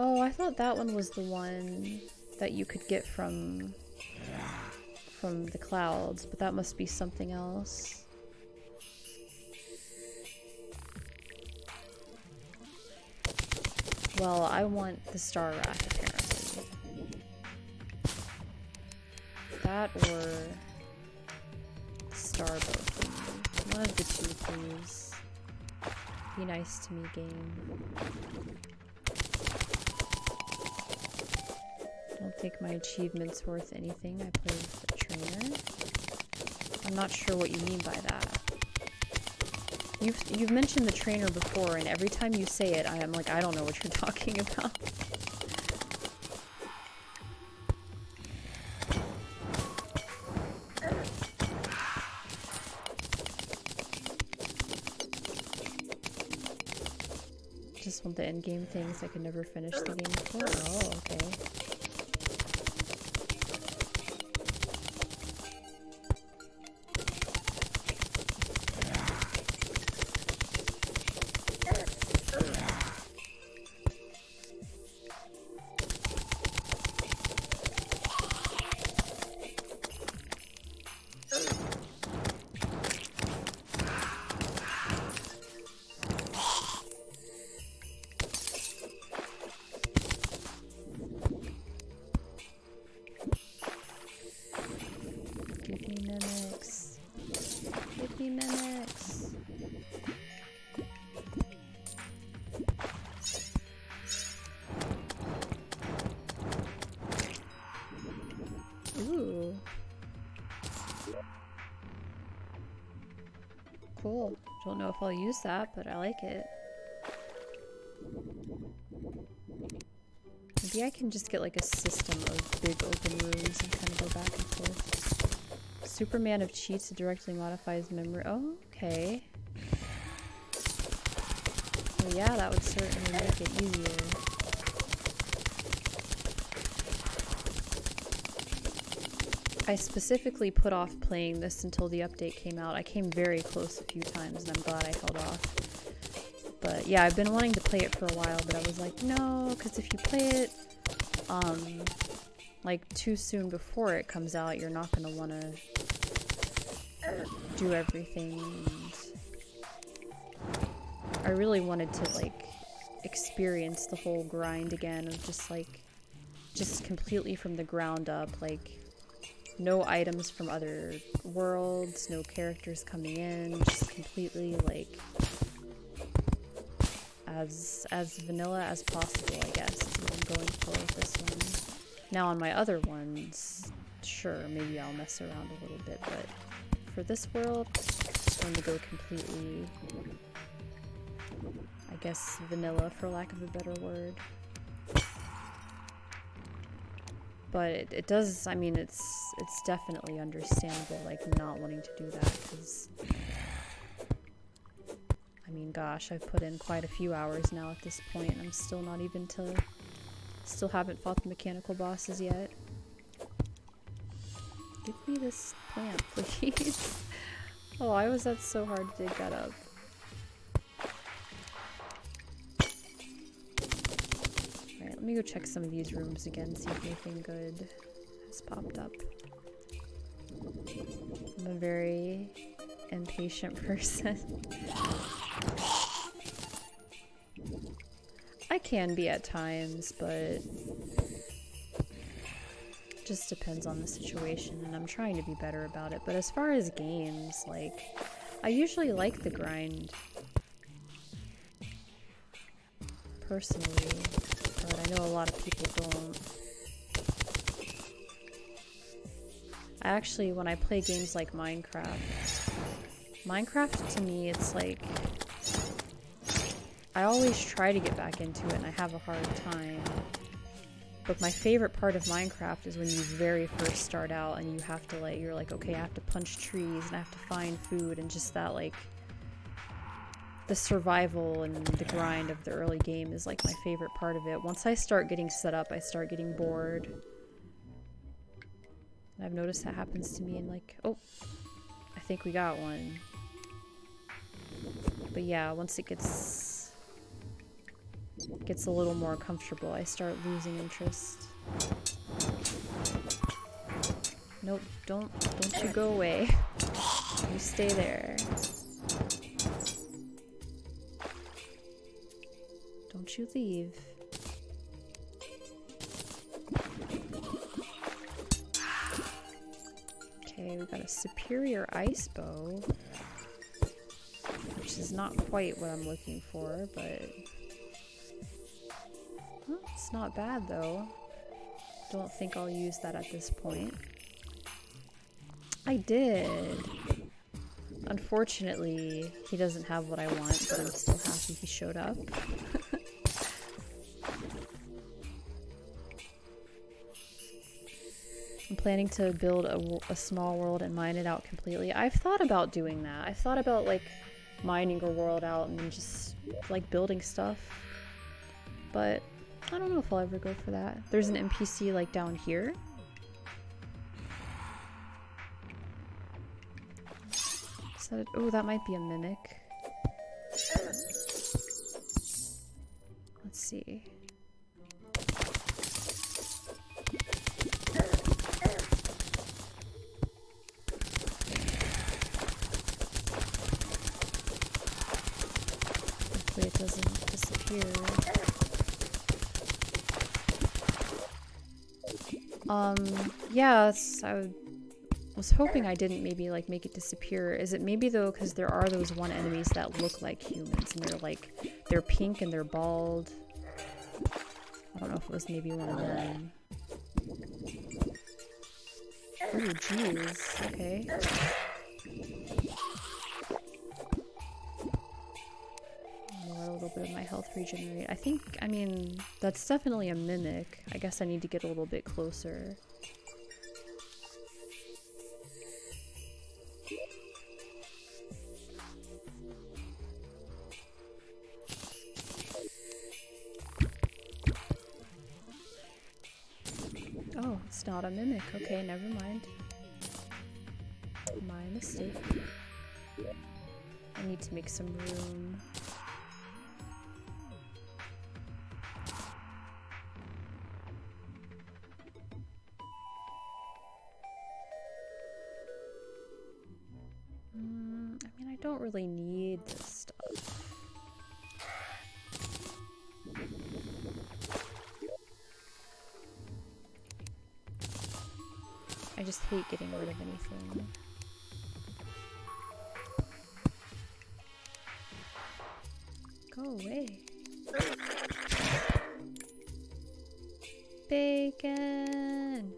Oh, I thought that one was the one that you could get from from the clouds, but that must be something else. Well, I want the star rack, apparently. That or starboat thingy. One of the two, please. Be nice to me, game. I don't think my achievement's worth anything. I played the trainer. I'm not sure what you mean by that. You've mentioned the trainer before, and every time you say it, I'm like, I don't know what you're talking about. Just want the endgame things. I could never finish the game before. Oh, okay. Ooh. Cool. Don't know if I'll use that, but I like it. Maybe I can just get like a system of big open rooms and kind of go back and forth. Superman of cheats directly modifies memory. Oh, okay. Well, yeah, that would certainly make it easier. I specifically put off playing this until the update came out. I came very close a few times, and I'm glad I held off. But yeah, I've been wanting to play it for a while, but I was like, no, because if you play it, like too soon before it comes out, you're not gonna want to do everything. And I really wanted to like experience the whole grind again of just completely from the ground up, like no items from other worlds, no characters coming in, just completely like as vanilla as possible, I guess, is what I'm going for with this one. Now on my other ones, sure, maybe I'll mess around a little bit, but for this world, I'm going to go completely, I guess, vanilla, for lack of a better word. But it does, I mean, it's definitely understandable, like, not wanting to do that, because, I mean, gosh, I've put in quite a few hours now at this point, and I'm still not even still haven't fought the mechanical bosses yet. Give me this plant, please. Oh, why was that so hard to dig that up? Let me go check some of these rooms again, see if anything good has popped up. I'm a very impatient person. I can be at times, but it just depends on the situation, and I'm trying to be better about it. But as far as games, like, I usually like the grind, personally. But I know a lot of people don't. I actually, when I play games like Minecraft to me, it's like, I always try to get back into it and I have a hard time. But my favorite part of Minecraft is when you very first start out and you have to like, you're like, okay, I have to punch trees and I have to find food, and just that like, the survival and the grind of the early game is like my favorite part of it. Once I start getting set up, I start getting bored. And I've noticed that happens to me in like, oh, I think we got one. But yeah, once it gets a little more comfortable, I start losing interest. Nope, don't you go away. You stay there. Don't you leave. Okay, we got a superior ice bow, which is not quite what I'm looking for, but well, it's not bad though. Don't think I'll use that at this point. I did. Unfortunately, he doesn't have what I want, but I'm still happy he showed up. I'm planning to build a small world and mine it out completely. I've thought about doing that. I've thought about like mining a world out and then just like building stuff. But I don't know if I'll ever go for that. There's an NPC like down here. So, oh, that might be a mimic. Let's see. Hopefully it doesn't disappear. Yeah, I was hoping I didn't maybe like make it disappear. Is it maybe though because there are those one enemies that look like humans and they're pink and they're bald? I don't know if it was maybe one of them. Oh jeez, okay. Let a little bit of my health regenerate. I mean, that's definitely a mimic. I guess I need to get a little bit closer. Oh, it's not a mimic. Okay, never mind. My mistake. I need to make some room. I mean, I don't really need this stuff. I just hate getting rid of anything. Go away. Bacon!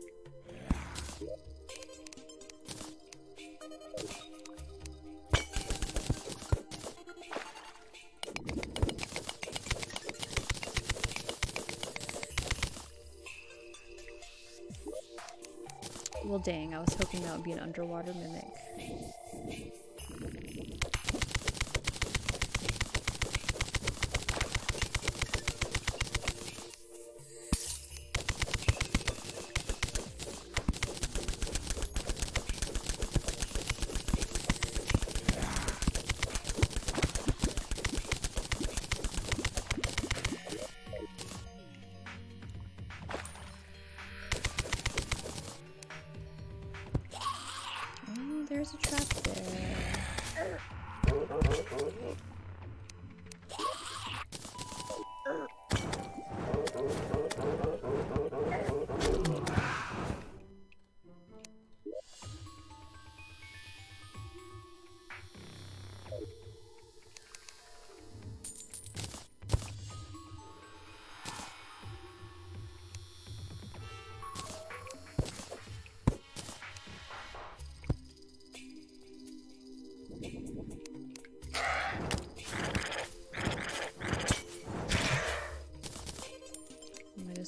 Well, dang, I was hoping that would be an underwater mimic. There's a trap there.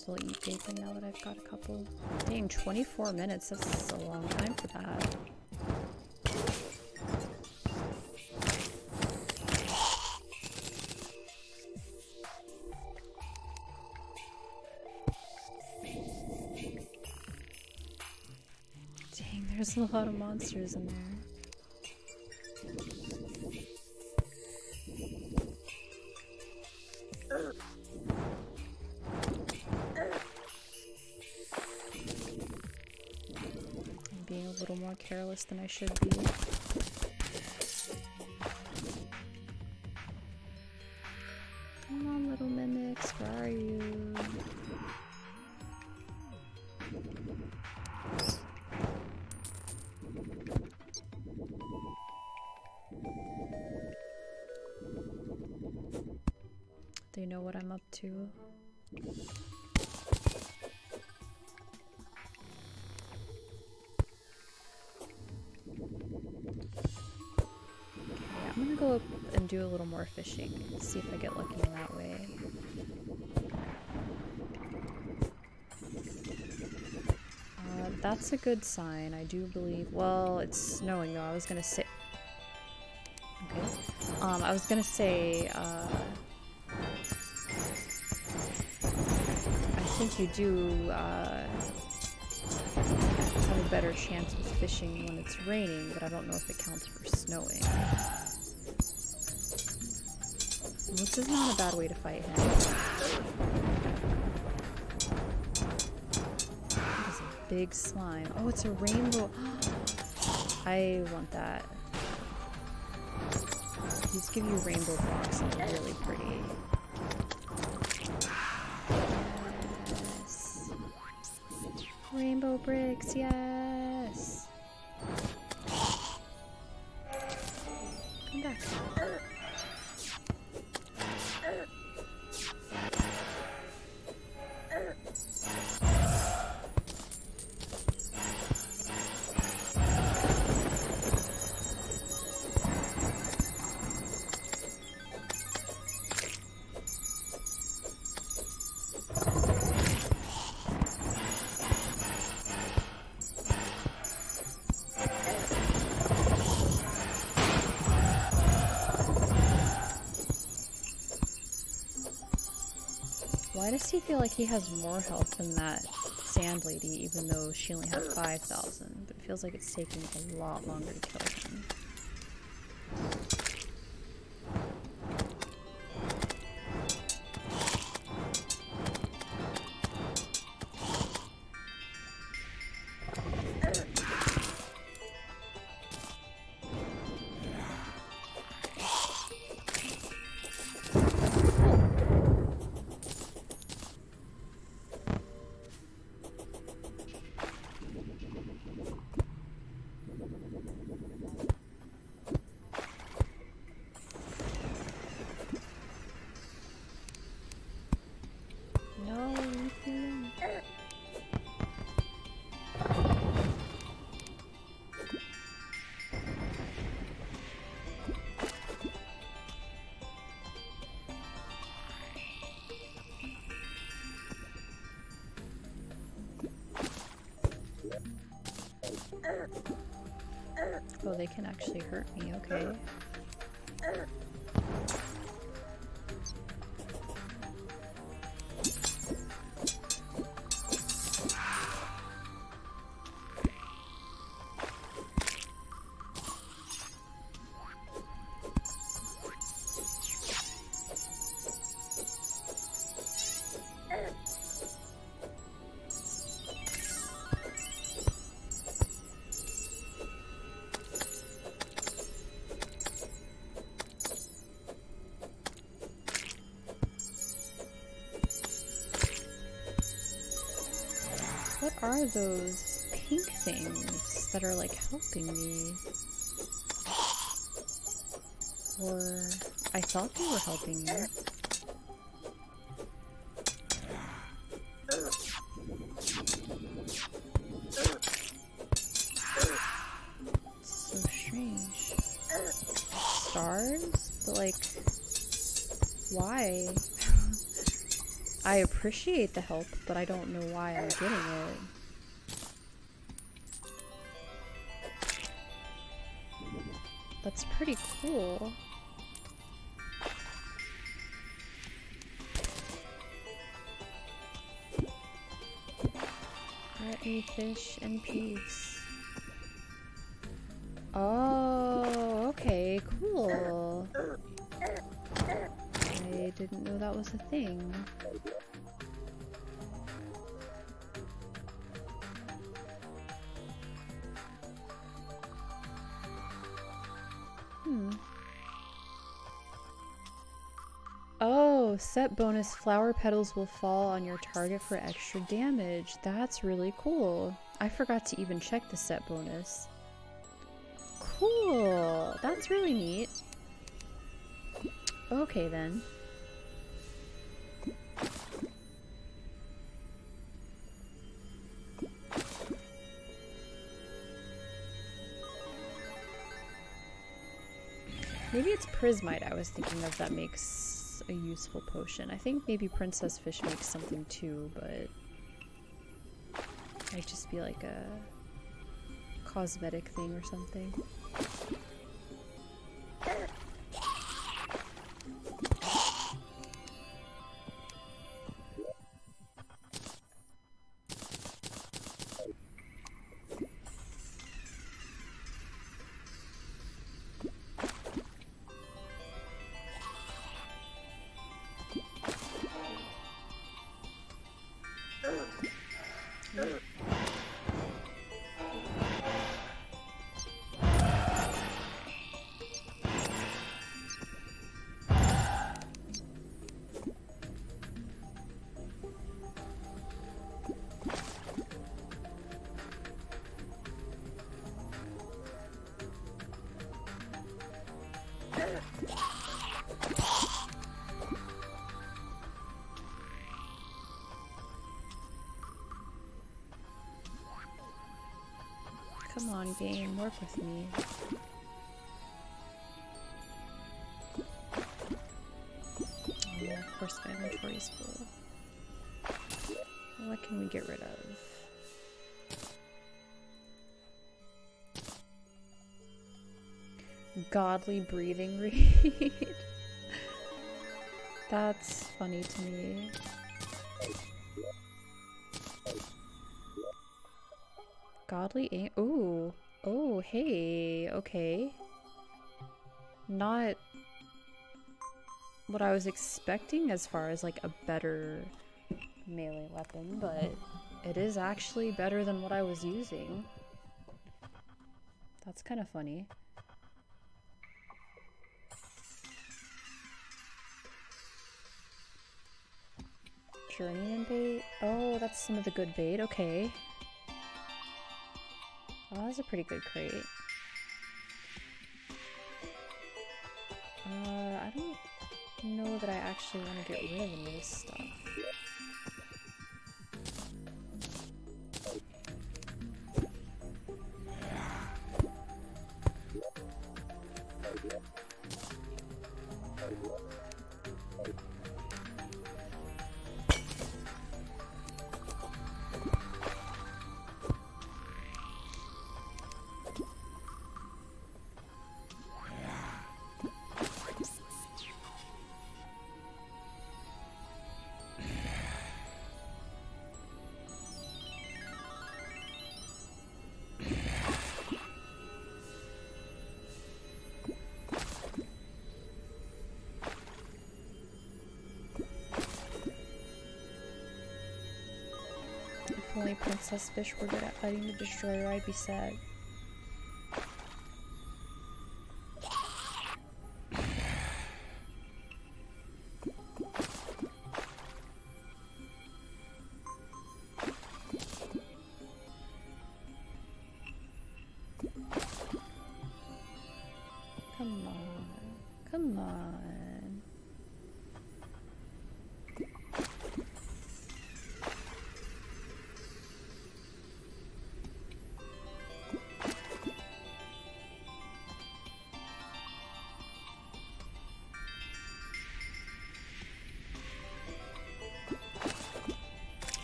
Will eat bacon now that I've got a couple. Dang, 24 minutes, that's a long time for that. Dang, there's a lot of monsters in there. being a little more careless than I should be. Come on, little mimics, where are you? They know what I'm up to. I'm gonna go up and do a little more fishing, see if I get lucky in that way. That's a good sign, I do believe. Well, it's snowing though, I was gonna say... Okay. I was gonna say, I think you do, have a better chance with fishing when it's raining, but I don't know if it counts for snowing. This is not a bad way to fight him. That is a big slime. Oh, it's a rainbow. I want that. These give you rainbow blocks and they're really pretty. Yes. Rainbow bricks, yes. Come back. Why does he feel like he has more health than that sand lady, even though she only had 5,000? But it feels like it's taking a lot longer to kill him. Oh, they can actually hurt me, okay. What are those pink things that are like helping me? Or I thought they were helping me. So strange. Stars? But like, why? I appreciate the help, but I don't know why I'm getting it. That's pretty cool. Let me fish in peace. Oh, okay, cool. I didn't know that was a thing. Oh, set bonus. Flower petals will fall on your target for extra damage. That's really cool. I forgot to even check the set bonus. Cool. That's really neat. Okay then. Maybe it's Prismite I was thinking of that makes a useful potion. I think maybe Princess Fish makes something too, but it might just be like a cosmetic thing or something. Come on, game, work with me. Oh, of course my inventory's full. What can we get rid of? Godly breathing reed. That's funny to me. Godly aim. Ooh. Oh, hey. Okay. Not what I was expecting as far as like a better melee weapon, but it is actually better than what I was using. That's kind of funny. Journeyman bait? Oh, that's some of the good bait. Okay. Oh, that's a pretty good crate. I don't know that I actually want to get rid of any of this stuff. If only Princess Fish were good at fighting the Destroyer, I'd be sad. Come on. Come on.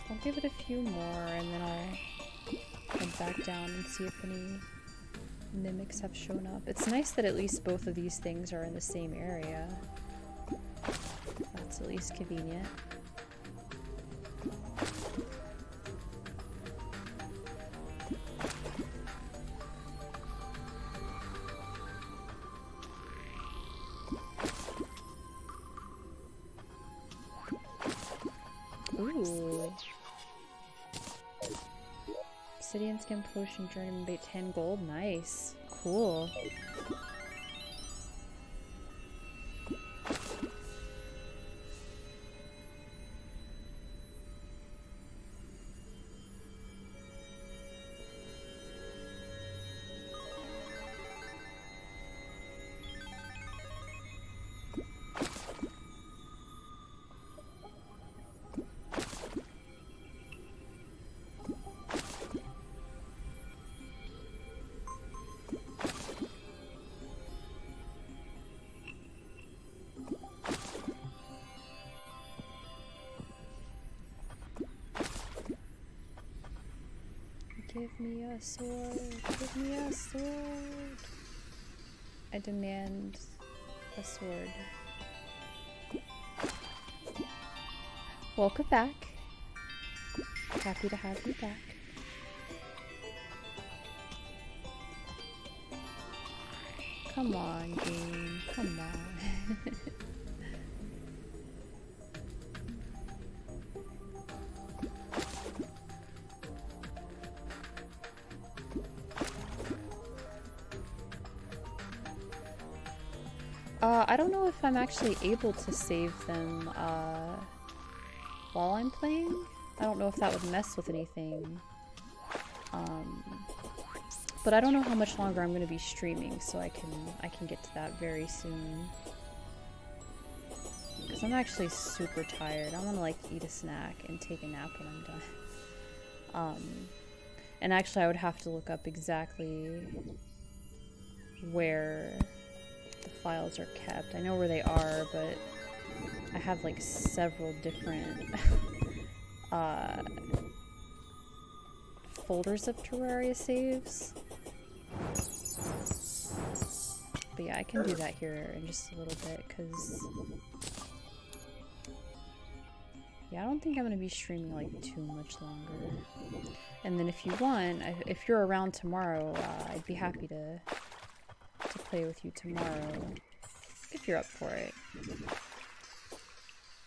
I'll give it a few more and then I'll head back down and see if any mimics have shown up. It's nice that at least both of these things are in the same area. That's at least convenient. Ooh. Obsidian skin potion, journeyman bait, 10 gold. Nice. Cool. Give me a sword. Give me a sword. I demand a sword. Welcome back. Happy to have you back. Come on, game. Come on. I don't know if I'm actually able to save them while I'm playing. I don't know if that would mess with anything. But I don't know how much longer I'm going to be streaming, so I can get to that very soon. Because I'm actually super tired. I want to like eat a snack and take a nap when I'm done. And actually I would have to look up exactly where the files are kept. I know where they are, but I have like several different folders of Terraria saves. But yeah, I can do that here in just a little bit, because yeah, I don't think I'm going to be streaming like too much longer. And then if you want, if you're around tomorrow, I'd be happy to play with you tomorrow, if you're up for it.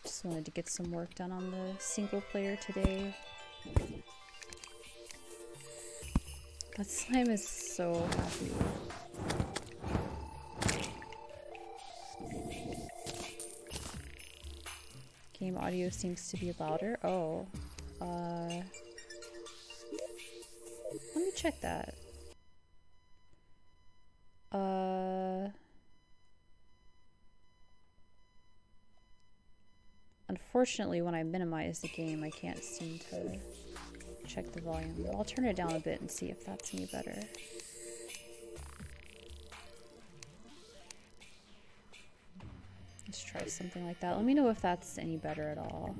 Just wanted to get some work done on the single player today. That slime is so happy. Game audio seems to be louder. Oh. Let me check that. Unfortunately, when I minimize the game, I can't seem to check the volume. But I'll turn it down a bit and see if that's any better. Let's try something like that. Let me know if that's any better at all.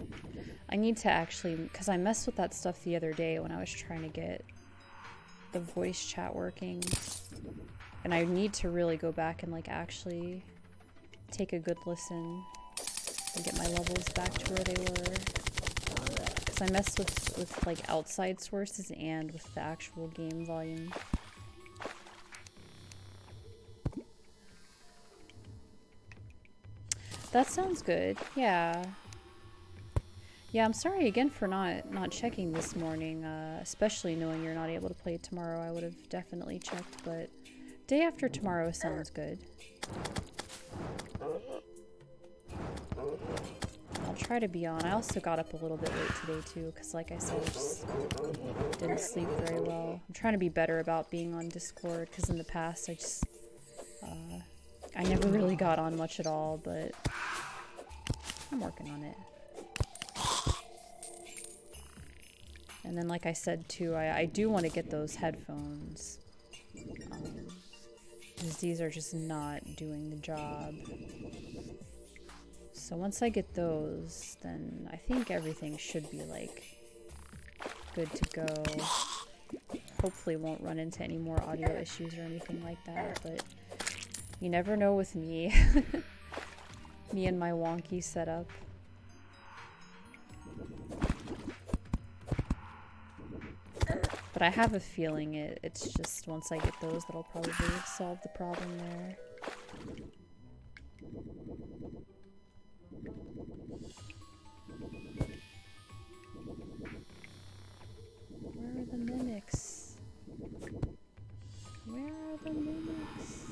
I need to actually, because I messed with that stuff the other day when I was trying to get the voice chat working. And I need to really go back and like actually take a good listen and get my levels back to where they were. Because I messed with like outside sources and with the actual game volume. That sounds good. Yeah. Yeah, I'm sorry again for not checking this morning, especially knowing you're not able to play tomorrow. I would have definitely checked, but day after tomorrow sounds good. I'll try to be on. I also got up a little bit late today too, because like I said, I just didn't sleep very well. I'm trying to be better about being on Discord, because in the past I just I never really got on much at all, but I'm working on it. And then like I said too, I do want to get those headphones, because these are just not doing the job. So once I get those, then I think everything should be like good to go. Hopefully won't run into any more audio issues or anything like that, but you never know with me. Me and my wonky setup. But I have a feeling it's just once I get those that'll probably solve the problem there. Where are the mimics? Where are the mimics?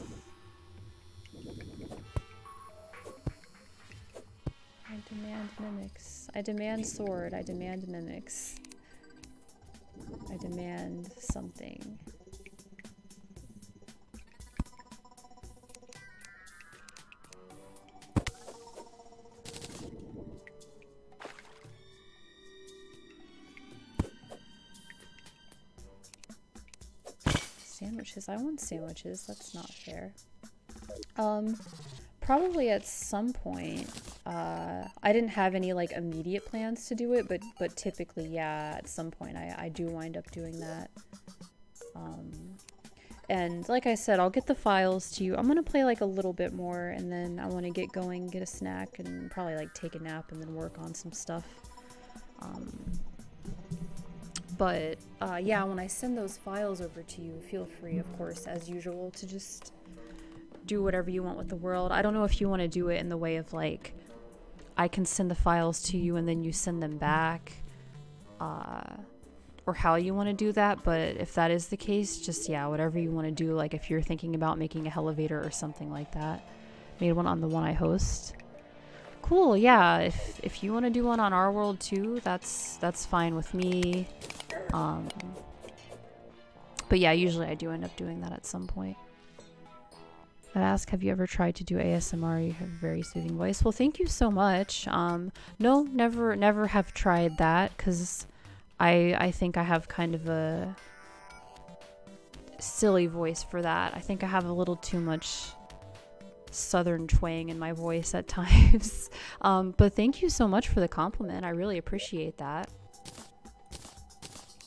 I demand mimics. I demand sword. I demand mimics. I demand something. Sandwiches. I want sandwiches. That's not fair. Probably at some point. I didn't have any like immediate plans to do it, but typically, yeah, at some point I do wind up doing that. And like I said, I'll get the files to you. I'm gonna play like a little bit more, and then I want to get going, get a snack, and probably like take a nap, and then work on some stuff. But yeah, when I send those files over to you, feel free, of course, as usual, to just do whatever you want with the world. I don't know if you want to do it in the way of like, I can send the files to you and then you send them back, or how you want to do that. But if that is the case, just, yeah, whatever you want to do. Like if you're thinking about making a elevator or something like that, made one on the one I host. Cool, yeah, if you want to do one on our world too, that's fine with me. But yeah, usually I do end up doing that at some point. I ask, have you ever tried to do ASMR? You have a very soothing voice. Well, thank you so much. No, never have tried that, because I think I have kind of a silly voice for that. I think I have a little too much southern twang in my voice at times. But thank you so much for the compliment. I really appreciate that.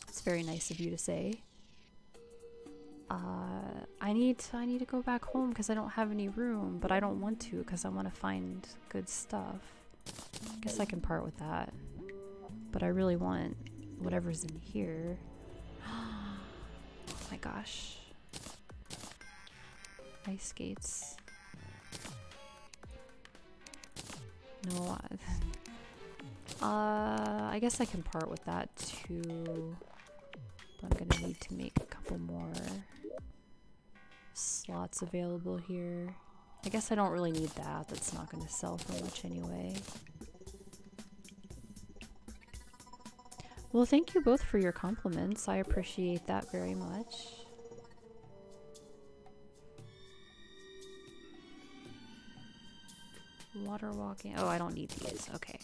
It's very nice of you to say. I need to go back home because I don't have any room, but I don't want to because I want to find good stuff. I guess I can part with that, but I really want whatever's in here. Oh my gosh. Ice skates. No, I guess I can part with that too, but I'm gonna need to make a couple more slots available here. I guess I don't really need that. That's not gonna sell for much anyway. Well, thank you both for your compliments. I appreciate that very much. Water walking. Oh, I don't need these. Okay.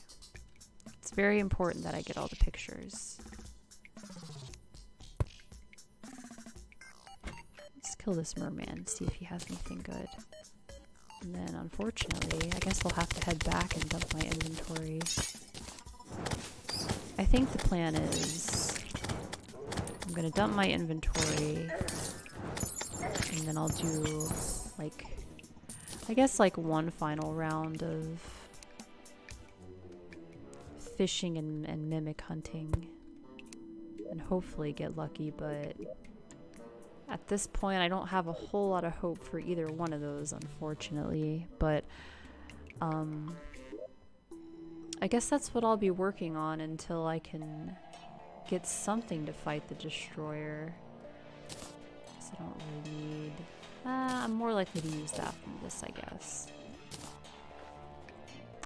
It's very important that I get all the pictures. Let's kill this merman, see if he has anything good. And then, unfortunately, I guess I'll have to head back and dump my inventory. I think the plan is I'm gonna dump my inventory, and then I'll do, like, I guess like one final round of fishing and mimic hunting, and hopefully get lucky, but at this point I don't have a whole lot of hope for either one of those, unfortunately. But I guess that's what I'll be working on until I can get something to fight the destroyer. Guess I don't really need... I'm more likely to use that than this, I guess.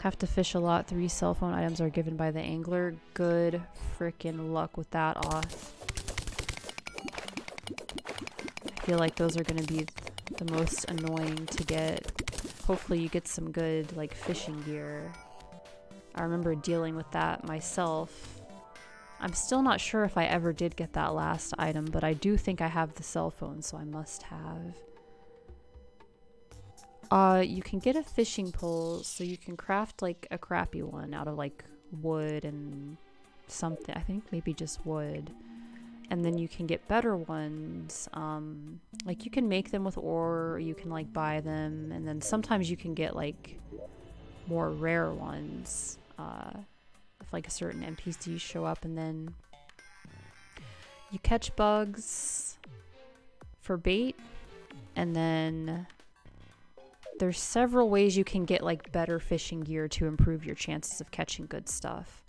Have to fish a lot. 3 cell phone items are given by the angler. Good frickin' luck with that, Oth. I feel like those are going to be the most annoying to get. Hopefully you get some good, like, fishing gear. I remember dealing with that myself. I'm still not sure if I ever did get that last item, but I do think I have the cell phone, so I must have. You can get a fishing pole, so you can craft like a crappy one out of like wood and something. I think maybe just wood. And then you can get better ones. Like you can make them with ore, or you can like buy them, and then sometimes you can get like more rare ones. If like a certain NPCs show up, and then you catch bugs for bait, and then there's several ways you can get like better fishing gear to improve your chances of catching good stuff.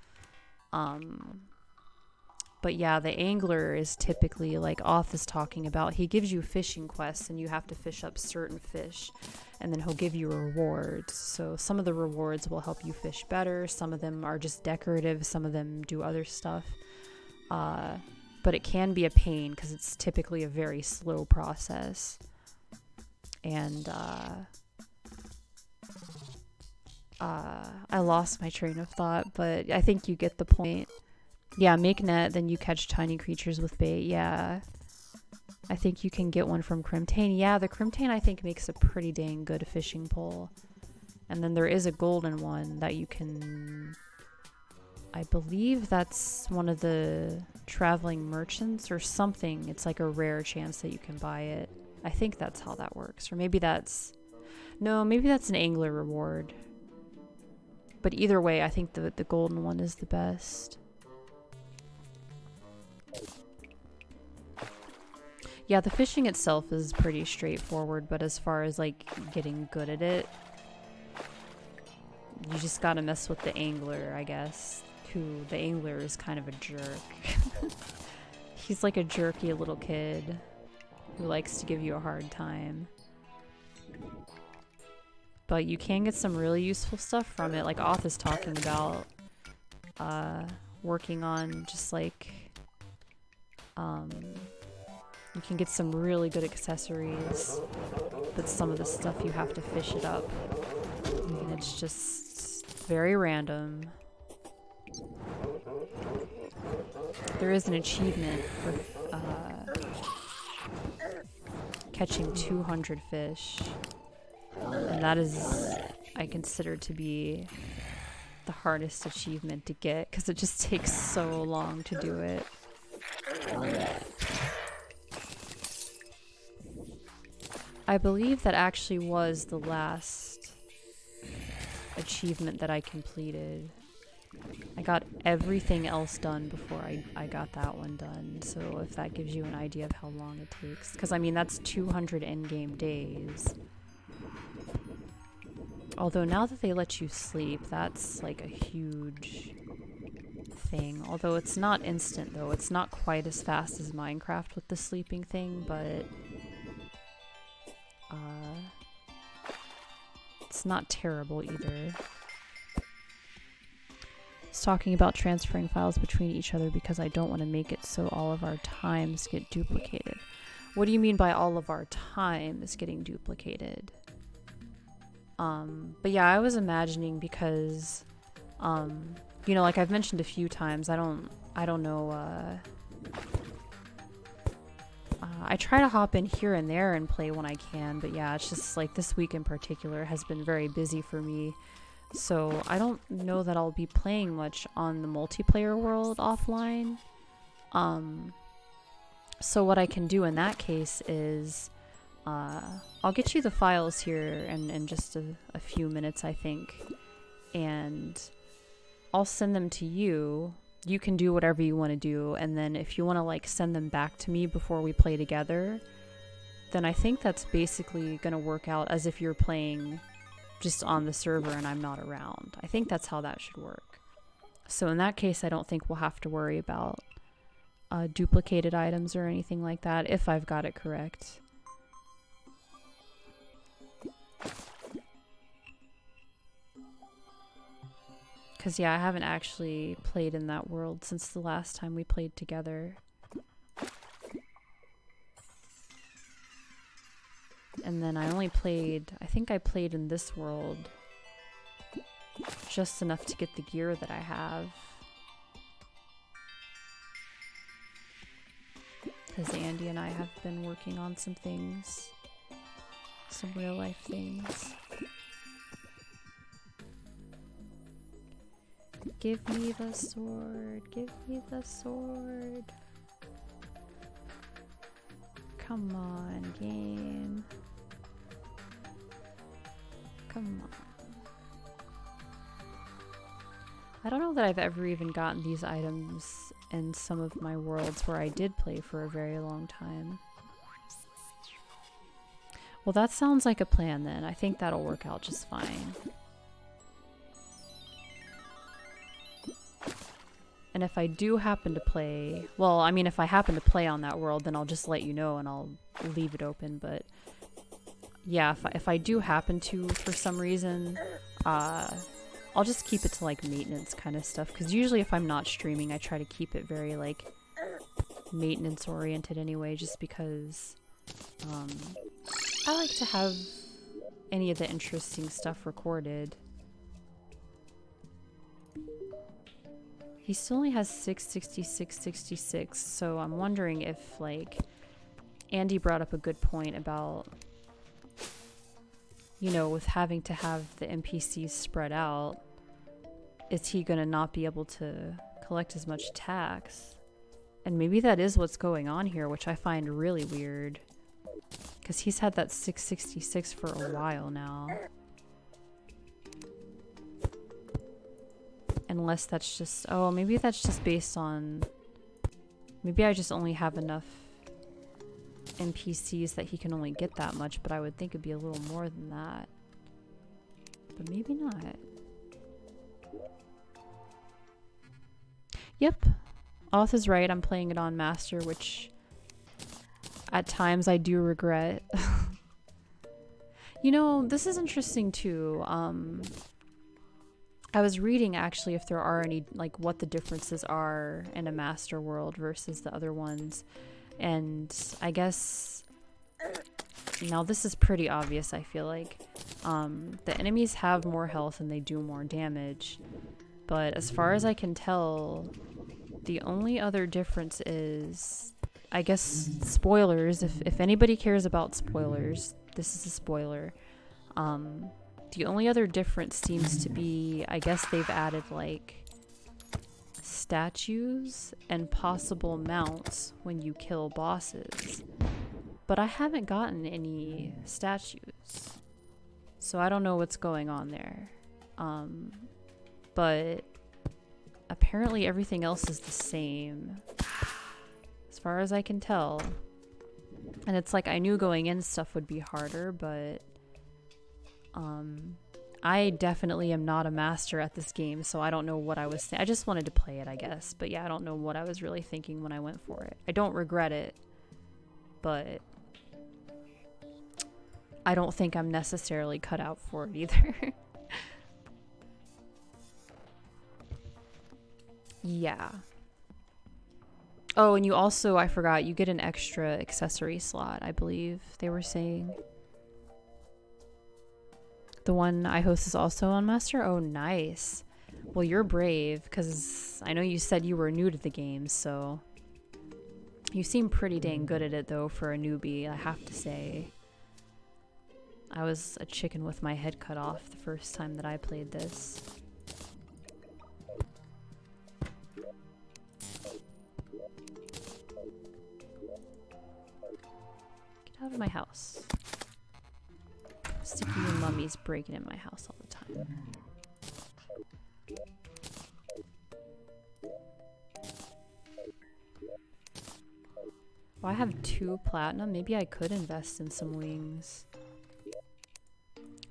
But yeah, the angler is typically, like Oth is talking about, he gives you fishing quests and you have to fish up certain fish, and then he'll give you rewards. So some of the rewards will help you fish better, some of them are just decorative, some of them do other stuff. But it can be a pain because it's typically a very slow process. And I lost my train of thought, but I think you get the point. Yeah, make net, then you catch tiny creatures with bait. Yeah, I think you can get one from Crimtane. Yeah, the Crimtane I think makes a pretty dang good fishing pole. And then there is a golden one that you can I believe that's one of the traveling merchants or something. It's like a rare chance that you can buy it. I think that's how that works. Or maybe that's... No, maybe that's an angler reward. But either way, I think the golden one is the best. Yeah, the fishing itself is pretty straightforward, but as far as like getting good at it, you just gotta mess with the angler, I guess. The angler is kind of a jerk. He's like a jerky little kid who likes to give you a hard time. But you can get some really useful stuff from it, like Oth is talking about working on just like you can get some really good accessories, but some of the stuff you have to fish it up. And it's just very random. There is an achievement for catching 200 fish. And that is, I consider to be the hardest achievement to get, because it just takes so long to do it. I believe that actually was the last achievement that I completed. I got everything else done before I got that one done, so if that gives you an idea of how long it takes. Because, I mean, that's 200 endgame days. Although now that they let you sleep, that's like a huge thing. Although it's not instant, though. It's not quite as fast as Minecraft with the sleeping thing, but it's not terrible either. It's talking about transferring files between each other because I don't want to make it so all of our times get duplicated. What do you mean by all of our times getting duplicated? But yeah, I was imagining because, you know, like I've mentioned a few times, I don't know, I try to hop in here and there and play when I can, but yeah, it's just like this week in particular has been very busy for me, so I don't know that I'll be playing much on the multiplayer world offline. So what I can do in that case is, I'll get you the files here in just a few minutes, I think, and I'll send them to you. You can do whatever you want to do, and then if you want to like send them back to me before we play together, then I think that's basically going to work out as if you're playing just on the server and I'm not around. I think that's how that should work. So in that case, I don't think we'll have to worry about duplicated items or anything like that, if I've got it correct. Because, yeah, I haven't actually played in that world since the last time we played together. And then I only played, I think I played in this world just enough to get the gear that I have. Because Andy and I have been working on some things. Some real life things. Give me the sword. Give me the sword. Come on, game. Come on. I don't know that I've ever even gotten these items in some of my worlds where I did play for a very long time. Well, that sounds like a plan then. I think that'll work out just fine. And if I do happen to play, well, I mean, if I happen to play on that world, then I'll just let you know and I'll leave it open. But yeah, if I do happen to, for some reason, I'll just keep it to like maintenance kind of stuff. Because usually if I'm not streaming, I try to keep it very like maintenance oriented anyway, just because I like to have any of the interesting stuff recorded. He still only has 666, so I'm wondering if, like, Andy brought up a good point about, you know, with having to have the NPCs spread out, is he gonna not be able to collect as much tax? And maybe that is what's going on here, which I find really weird. Because he's had that 666 for a while now. Unless that's just... Oh, maybe that's just based on... Maybe I just only have enough NPCs that he can only get that much, but I would think it'd be a little more than that. But maybe not. Yep. Oth is right. I'm playing it on Master, which at times I do regret. You know, this is interesting too. I was reading actually if there are any, like, what the differences are in a Master world versus the other ones. And I guess now this is pretty obvious, I feel like. The enemies have more health and they do more damage. But as far as I can tell, the only other difference is, I guess, spoilers. If anybody cares about spoilers, this is a spoiler. The only other difference seems to be, I guess they've added, like, statues and possible mounts when you kill bosses. But I haven't gotten any statues, so I don't know what's going on there. But apparently everything else is the same, as far as I can tell. And it's like, I knew going in stuff would be harder, but I definitely am not a master at this game, so I don't know what I was I just wanted to play it, I guess. But yeah, I don't know what I was really thinking when I went for it. I don't regret it, but I don't think I'm necessarily cut out for it either. Yeah. Oh, and you also, I forgot, you get an extra accessory slot, I believe they were saying. The one I host is also on Master? Oh, nice. Well, you're brave, because I know you said you were new to the game, so... You seem pretty dang good at it, though, for a newbie, I have to say. I was a chicken with my head cut off the first time that I played this. Get out of my house. Sticky mummies breaking in my house all the time. Well, I have 2 platinum. Maybe I could invest in some wings.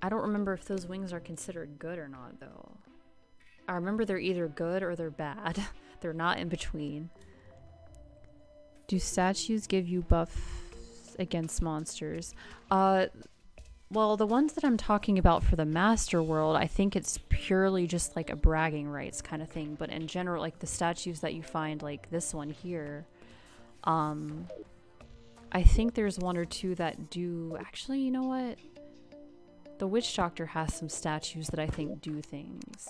I don't remember if those wings are considered good or not, though. I remember they're either good or they're bad. They're not in between. Do statues give you buffs against monsters? Well, the ones that I'm talking about for the Master World, I think it's purely just like a bragging rights kind of thing. But in general, like the statues that you find, like this one here, I think there's 1 or 2 that do... Actually, you know what? The Witch Doctor has some statues that I think do things.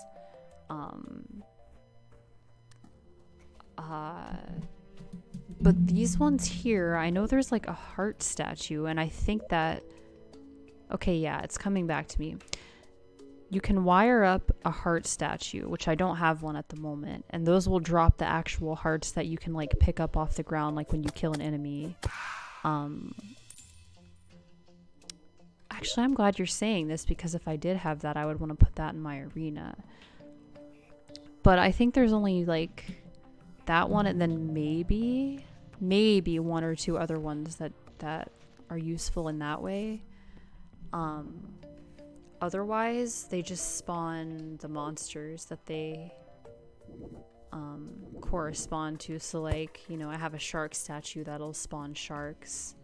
But these ones here, I know there's like a heart statue, and I think that... Okay, yeah, it's coming back to me. You can wire up a heart statue, which I don't have one at the moment, and those will drop the actual hearts that you can like pick up off the ground, like when you kill an enemy. Actually, I'm glad you're saying this, because if I did have that, I would want to put that in my arena. But I think there's only like that one, and then maybe 1 or 2 other ones that are useful in that way. Otherwise, they just spawn the monsters that they correspond to. So like, you know, I have a shark statue that'll spawn sharks.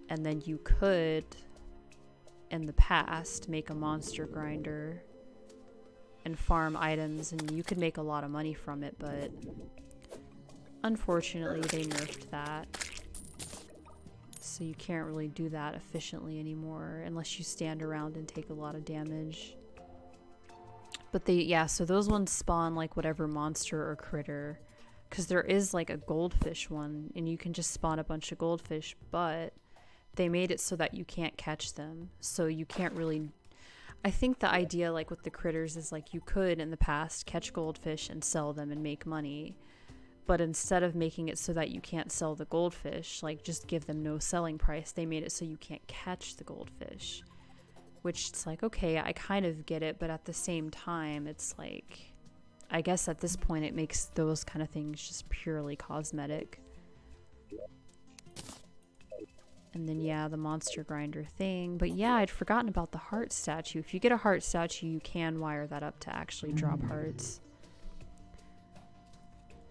And then you could, in the past, make a monster grinder and farm items, and you could make a lot of money from it, but unfortunately they nerfed that. So you can't really do that efficiently anymore unless you stand around and take a lot of damage. But so those ones spawn like whatever monster or critter. Because there is like a goldfish one, and you can just spawn a bunch of goldfish, but they made it so that you can't catch them. So you can't really... I think the idea, like with the critters, is like you could in the past catch goldfish and sell them and make money, but instead of making it so that you can't sell the goldfish, like just give them no selling price, they made it so you can't catch the goldfish. Which it's like, okay, I kind of get it, but at the same time, it's like, I guess at this point it makes those kind of things just purely cosmetic. And then, yeah, the monster grinder thing. But yeah, I'd forgotten about the heart statue. If you get a heart statue, you can wire that up to actually drop hearts.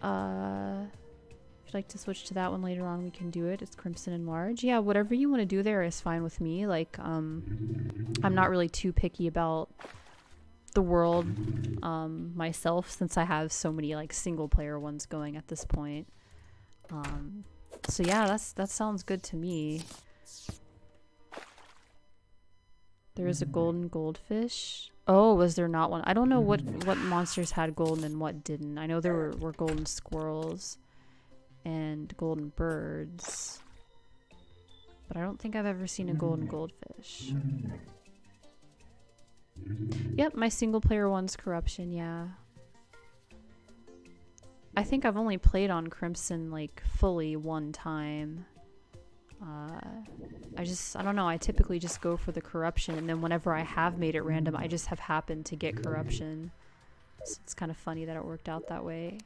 If you'd like to switch to that one later on, we can do it. It's Crimson and Large. Yeah, whatever you want to do there is fine with me. Like, I'm not really too picky about the world myself, since I have so many like single player ones going at this point. So yeah, that sounds good to me. There is a golden goldfish. Oh, was there not one? I don't know what monsters had golden and what didn't. I know there were golden squirrels and golden birds, but I don't think I've ever seen a golden goldfish. Yep, my single player one's Corruption, yeah. I think I've only played on Crimson like fully one time. I don't know, I typically just go for the Corruption, and then whenever I have made it random, I just have happened to get Corruption. So it's kind of funny that it worked out that way.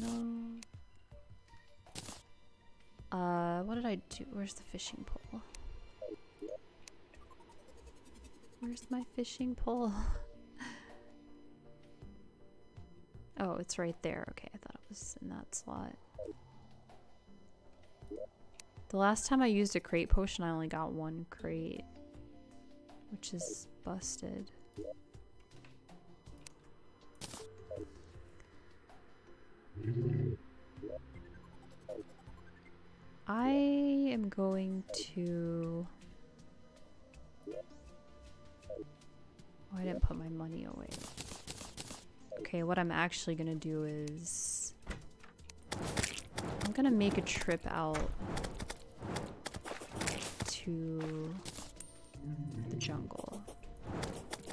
No. What did I do? Where's the fishing pole? Where's my fishing pole? Oh, it's right there. Okay, I thought it was in that slot. The last time I used a crate potion, I only got one crate, which is busted. I am going to... Oh, I didn't put my money away. Okay, what I'm actually gonna do is... I'm gonna make a trip out to the jungle.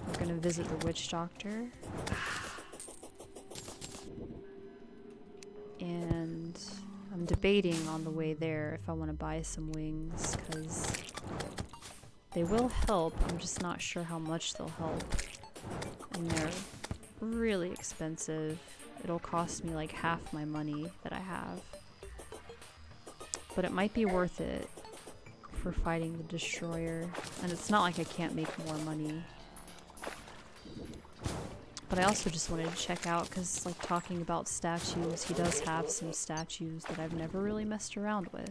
We're gonna visit the witch doctor. And I'm debating on the way there if I want to buy some wings, because they will help. I'm just not sure how much they'll help. And they're really expensive. It'll cost me like half my money that I have. But it might be worth it for fighting the destroyer. And it's not like I can't make more money. But I also just wanted to check out, because like talking about statues, he does have some statues that I've never really messed around with.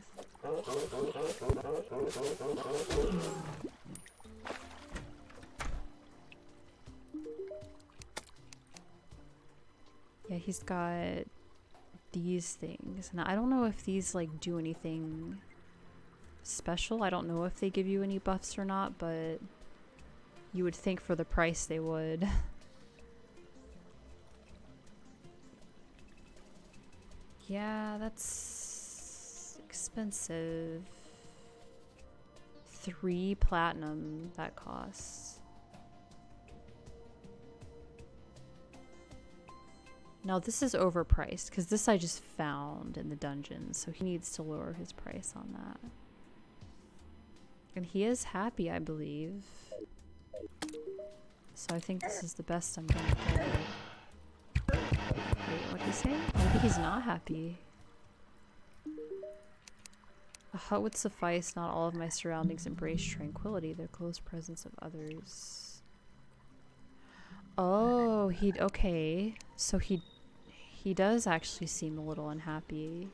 Yeah, he's got these things. And I don't know if these like do anything special. I don't know if they give you any buffs or not, but you would think for the price they would. Yeah, that's expensive. 3 platinum that costs. Now this is overpriced, because this I just found in the dungeon, so he needs to lower his price on that. And he is happy, I believe. So I think this is the best I'm gonna get. Wait, what'd he say? Maybe he's not happy. A hut would suffice. Not all of my surroundings embrace tranquility. The close presence of others. Oh, okay. So he does actually seem a little unhappy.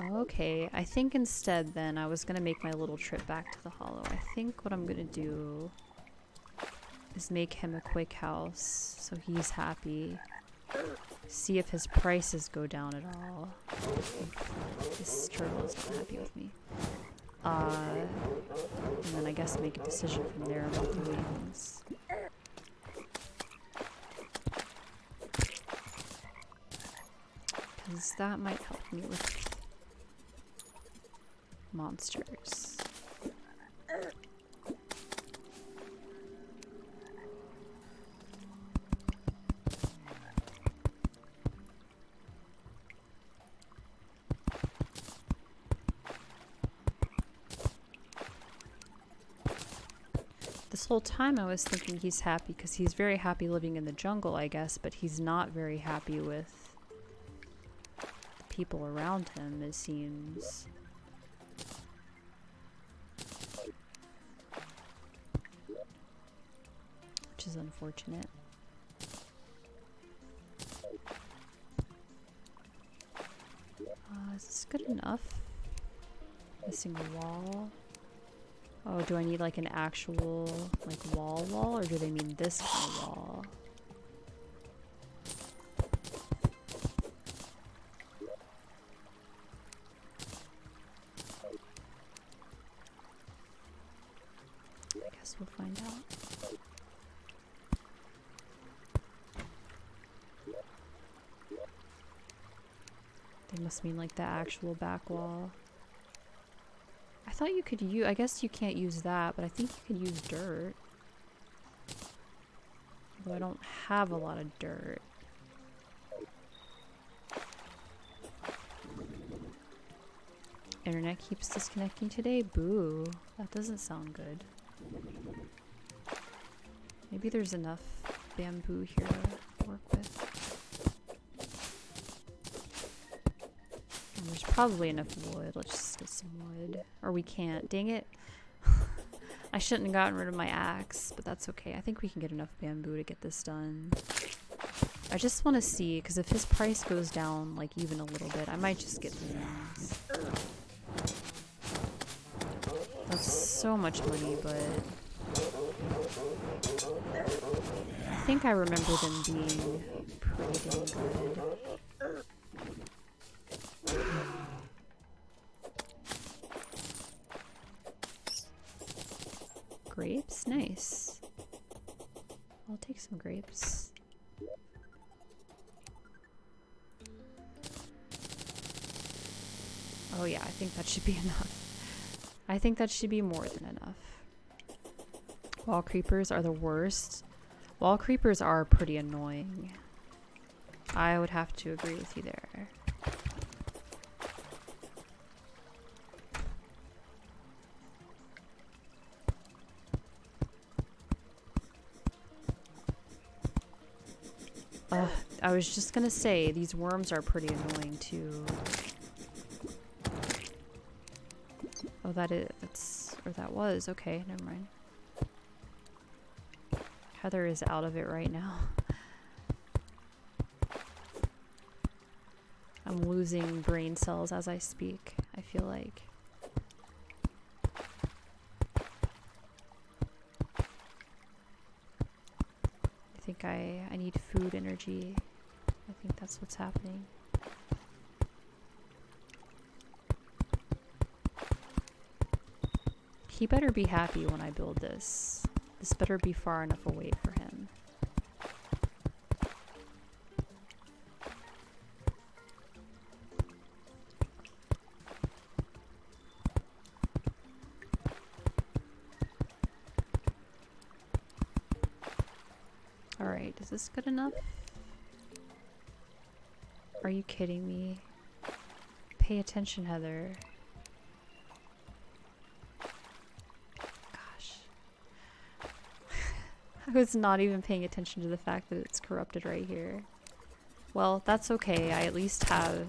Okay, I think instead then I was gonna make my little trip back to the Hollow. I think what I'm gonna do is make him a quick house so he's happy. See if his prices go down at all. This turtle is not happy with me. And then I guess make a decision from there about the wings. Because that might help me with monsters. This whole time I was thinking he's happy because he's very happy living in the jungle, I guess, but he's not very happy with the people around him, it seems. Which is unfortunate. Is this good enough? Missing a wall. Oh, do I need like an actual like wall, or do they mean this kind of wall? I guess we'll find out. They must mean like the actual back wall. I thought you could use, I guess you can't use that, but I think you could use dirt. Although I don't have a lot of dirt. Internet keeps disconnecting today? Boo. That doesn't sound good. Maybe there's enough bamboo here to work with. There's probably enough wood. Let's just get some wood. Or we can't. Dang it. I shouldn't have gotten rid of my axe, but that's okay. I think we can get enough bamboo to get this done. I just want to see, because if his price goes down, like, even a little bit, I might just get things. That's so much money, but I think I remember them being pretty dang good. Grapes? Nice. I'll take some grapes. Oh yeah, I think that should be enough. I think that should be more than enough. Wall creepers are the worst. Wall creepers are pretty annoying. I would have to agree with you there. I was just gonna say, these worms are pretty annoying too. Oh, that was, okay, never mind. Heather is out of it right now. I'm losing brain cells as I speak, I feel like. I think I need food energy. I think that's what's happening. He better be happy when I build this. This better be far enough away for him. Alright, is this good enough? Are you kidding me? Pay attention, Heather. Gosh. I was not even paying attention to the fact that it's corrupted right here. Well, that's okay. I at least have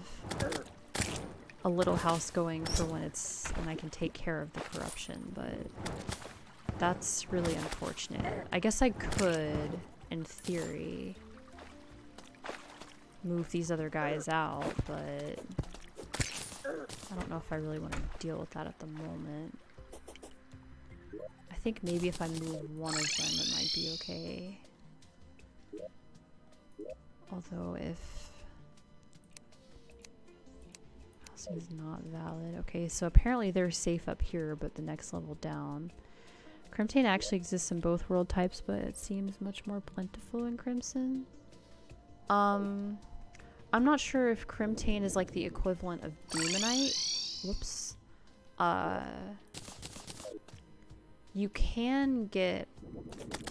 a little house going for when I can take care of the corruption, but that's really unfortunate. I guess I could, in theory, move these other guys out, but I don't know if I really want to deal with that at the moment. I think maybe if I move one of them, it might be okay. Although if housing is not valid. Okay, so apparently they're safe up here, but the next level down. Crimtane actually exists in both world types, but it seems much more plentiful in Crimson. I'm not sure if Crimtane is like the equivalent of Demonite. Whoops. you can get,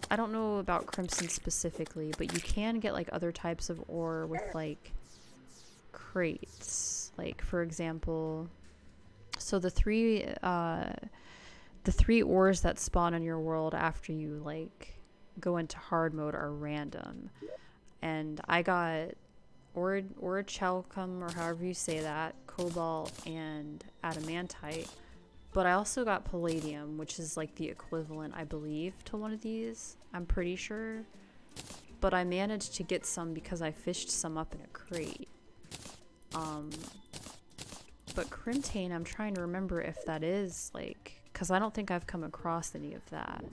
I don't know about crimson specifically, but you can get like other types of ore with like crates. Like for example, so the three ores that spawn in your world after you like go into hard mode are random. And I got orichalcum, or however you say that, cobalt and adamantite. But I also got palladium, which is like the equivalent, I believe, to one of these. I'm pretty sure. But I managed to get some because I fished some up in a crate. But crimtane, I'm trying to remember if that is like, because I don't think I've come across any of that.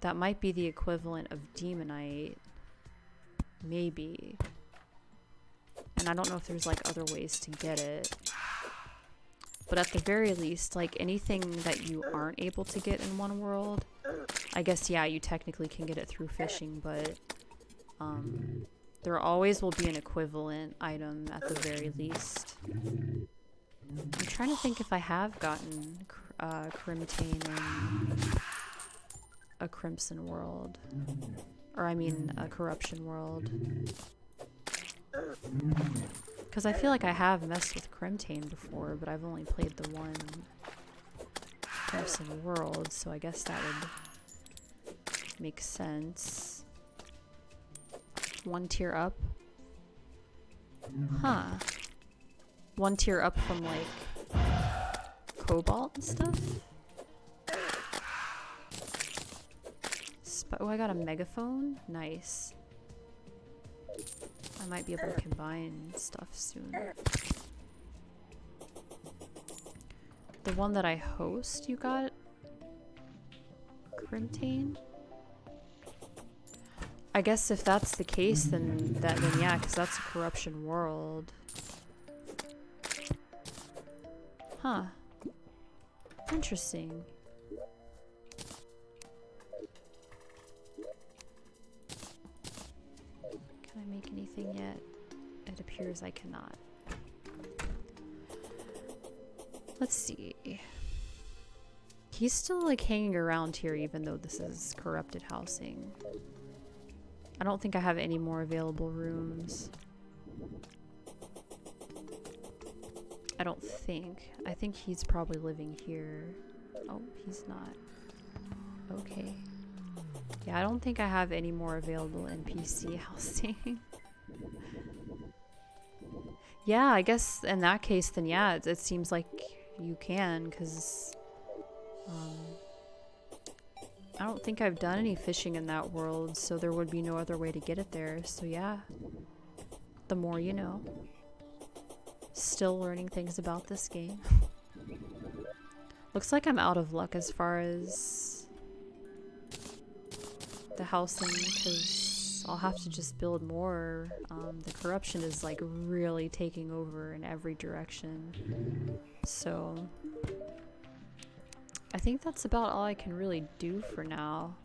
That might be the equivalent of demonite. Maybe. And I don't know if there's like other ways to get it. But at the very least, like anything that you aren't able to get in one world, I guess, yeah, you technically can get it through fishing, but there always will be an equivalent item at the very least. I'm trying to think if I have gotten crimtane in a crimson world. Or I mean a corruption world. Because I feel like I have messed with crimtane before, but I've only played the one crimson world, so I guess that would make sense. One tier up. Huh. One tier up from like cobalt and stuff? Oh, I got a megaphone? Nice. I might be able to combine stuff soon. The one that I host, you got crimtane? I guess if that's the case, then yeah, because that's a corruption world. Huh. Interesting. Can I make anything yet? It appears I cannot. Let's see. He's still like hanging around here even though this is corrupted housing. I don't think I have any more available rooms. I don't think. I think he's probably living here. Oh, he's not. Okay. Yeah, I don't think I have any more available NPC housing. Yeah, I guess in that case, then yeah, it seems like you can, because I don't think I've done any fishing in that world, so there would be no other way to get it there. So yeah, the more you know. Still learning things about this game. Looks like I'm out of luck as far as the housing, because I'll have to just build more. The corruption is like really taking over in every direction. So I think that's about all I can really do for now.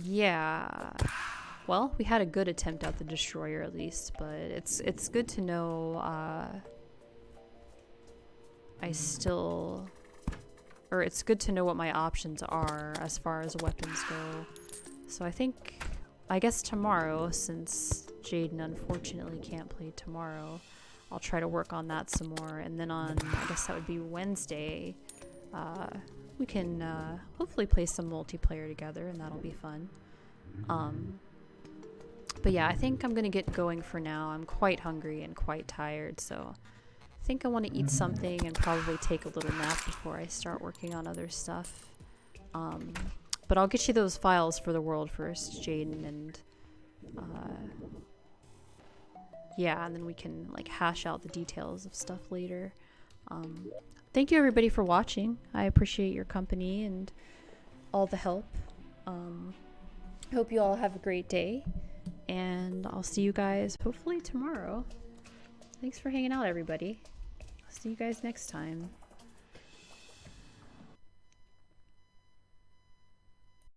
Yeah. Well, we had a good attempt at the destroyer at least, but it's good to know it's good to know what my options are as far as weapons go. So I guess tomorrow, since Jaden unfortunately can't play tomorrow, I'll try to work on that some more, and then on, I guess that would be Wednesday, we can hopefully play some multiplayer together, and that'll be fun. But yeah, I think I'm gonna get going for now. I'm quite hungry and quite tired, so I think I want to eat something and probably take a little nap before I start working on other stuff. But I'll get you those files for the world first, Jaden, and yeah, and then we can like hash out the details of stuff later. Thank you everybody for watching. I appreciate your company and all the help. Hope you all have a great day, and I'll see you guys hopefully tomorrow. Thanks for hanging out, everybody. I'll see you guys next time.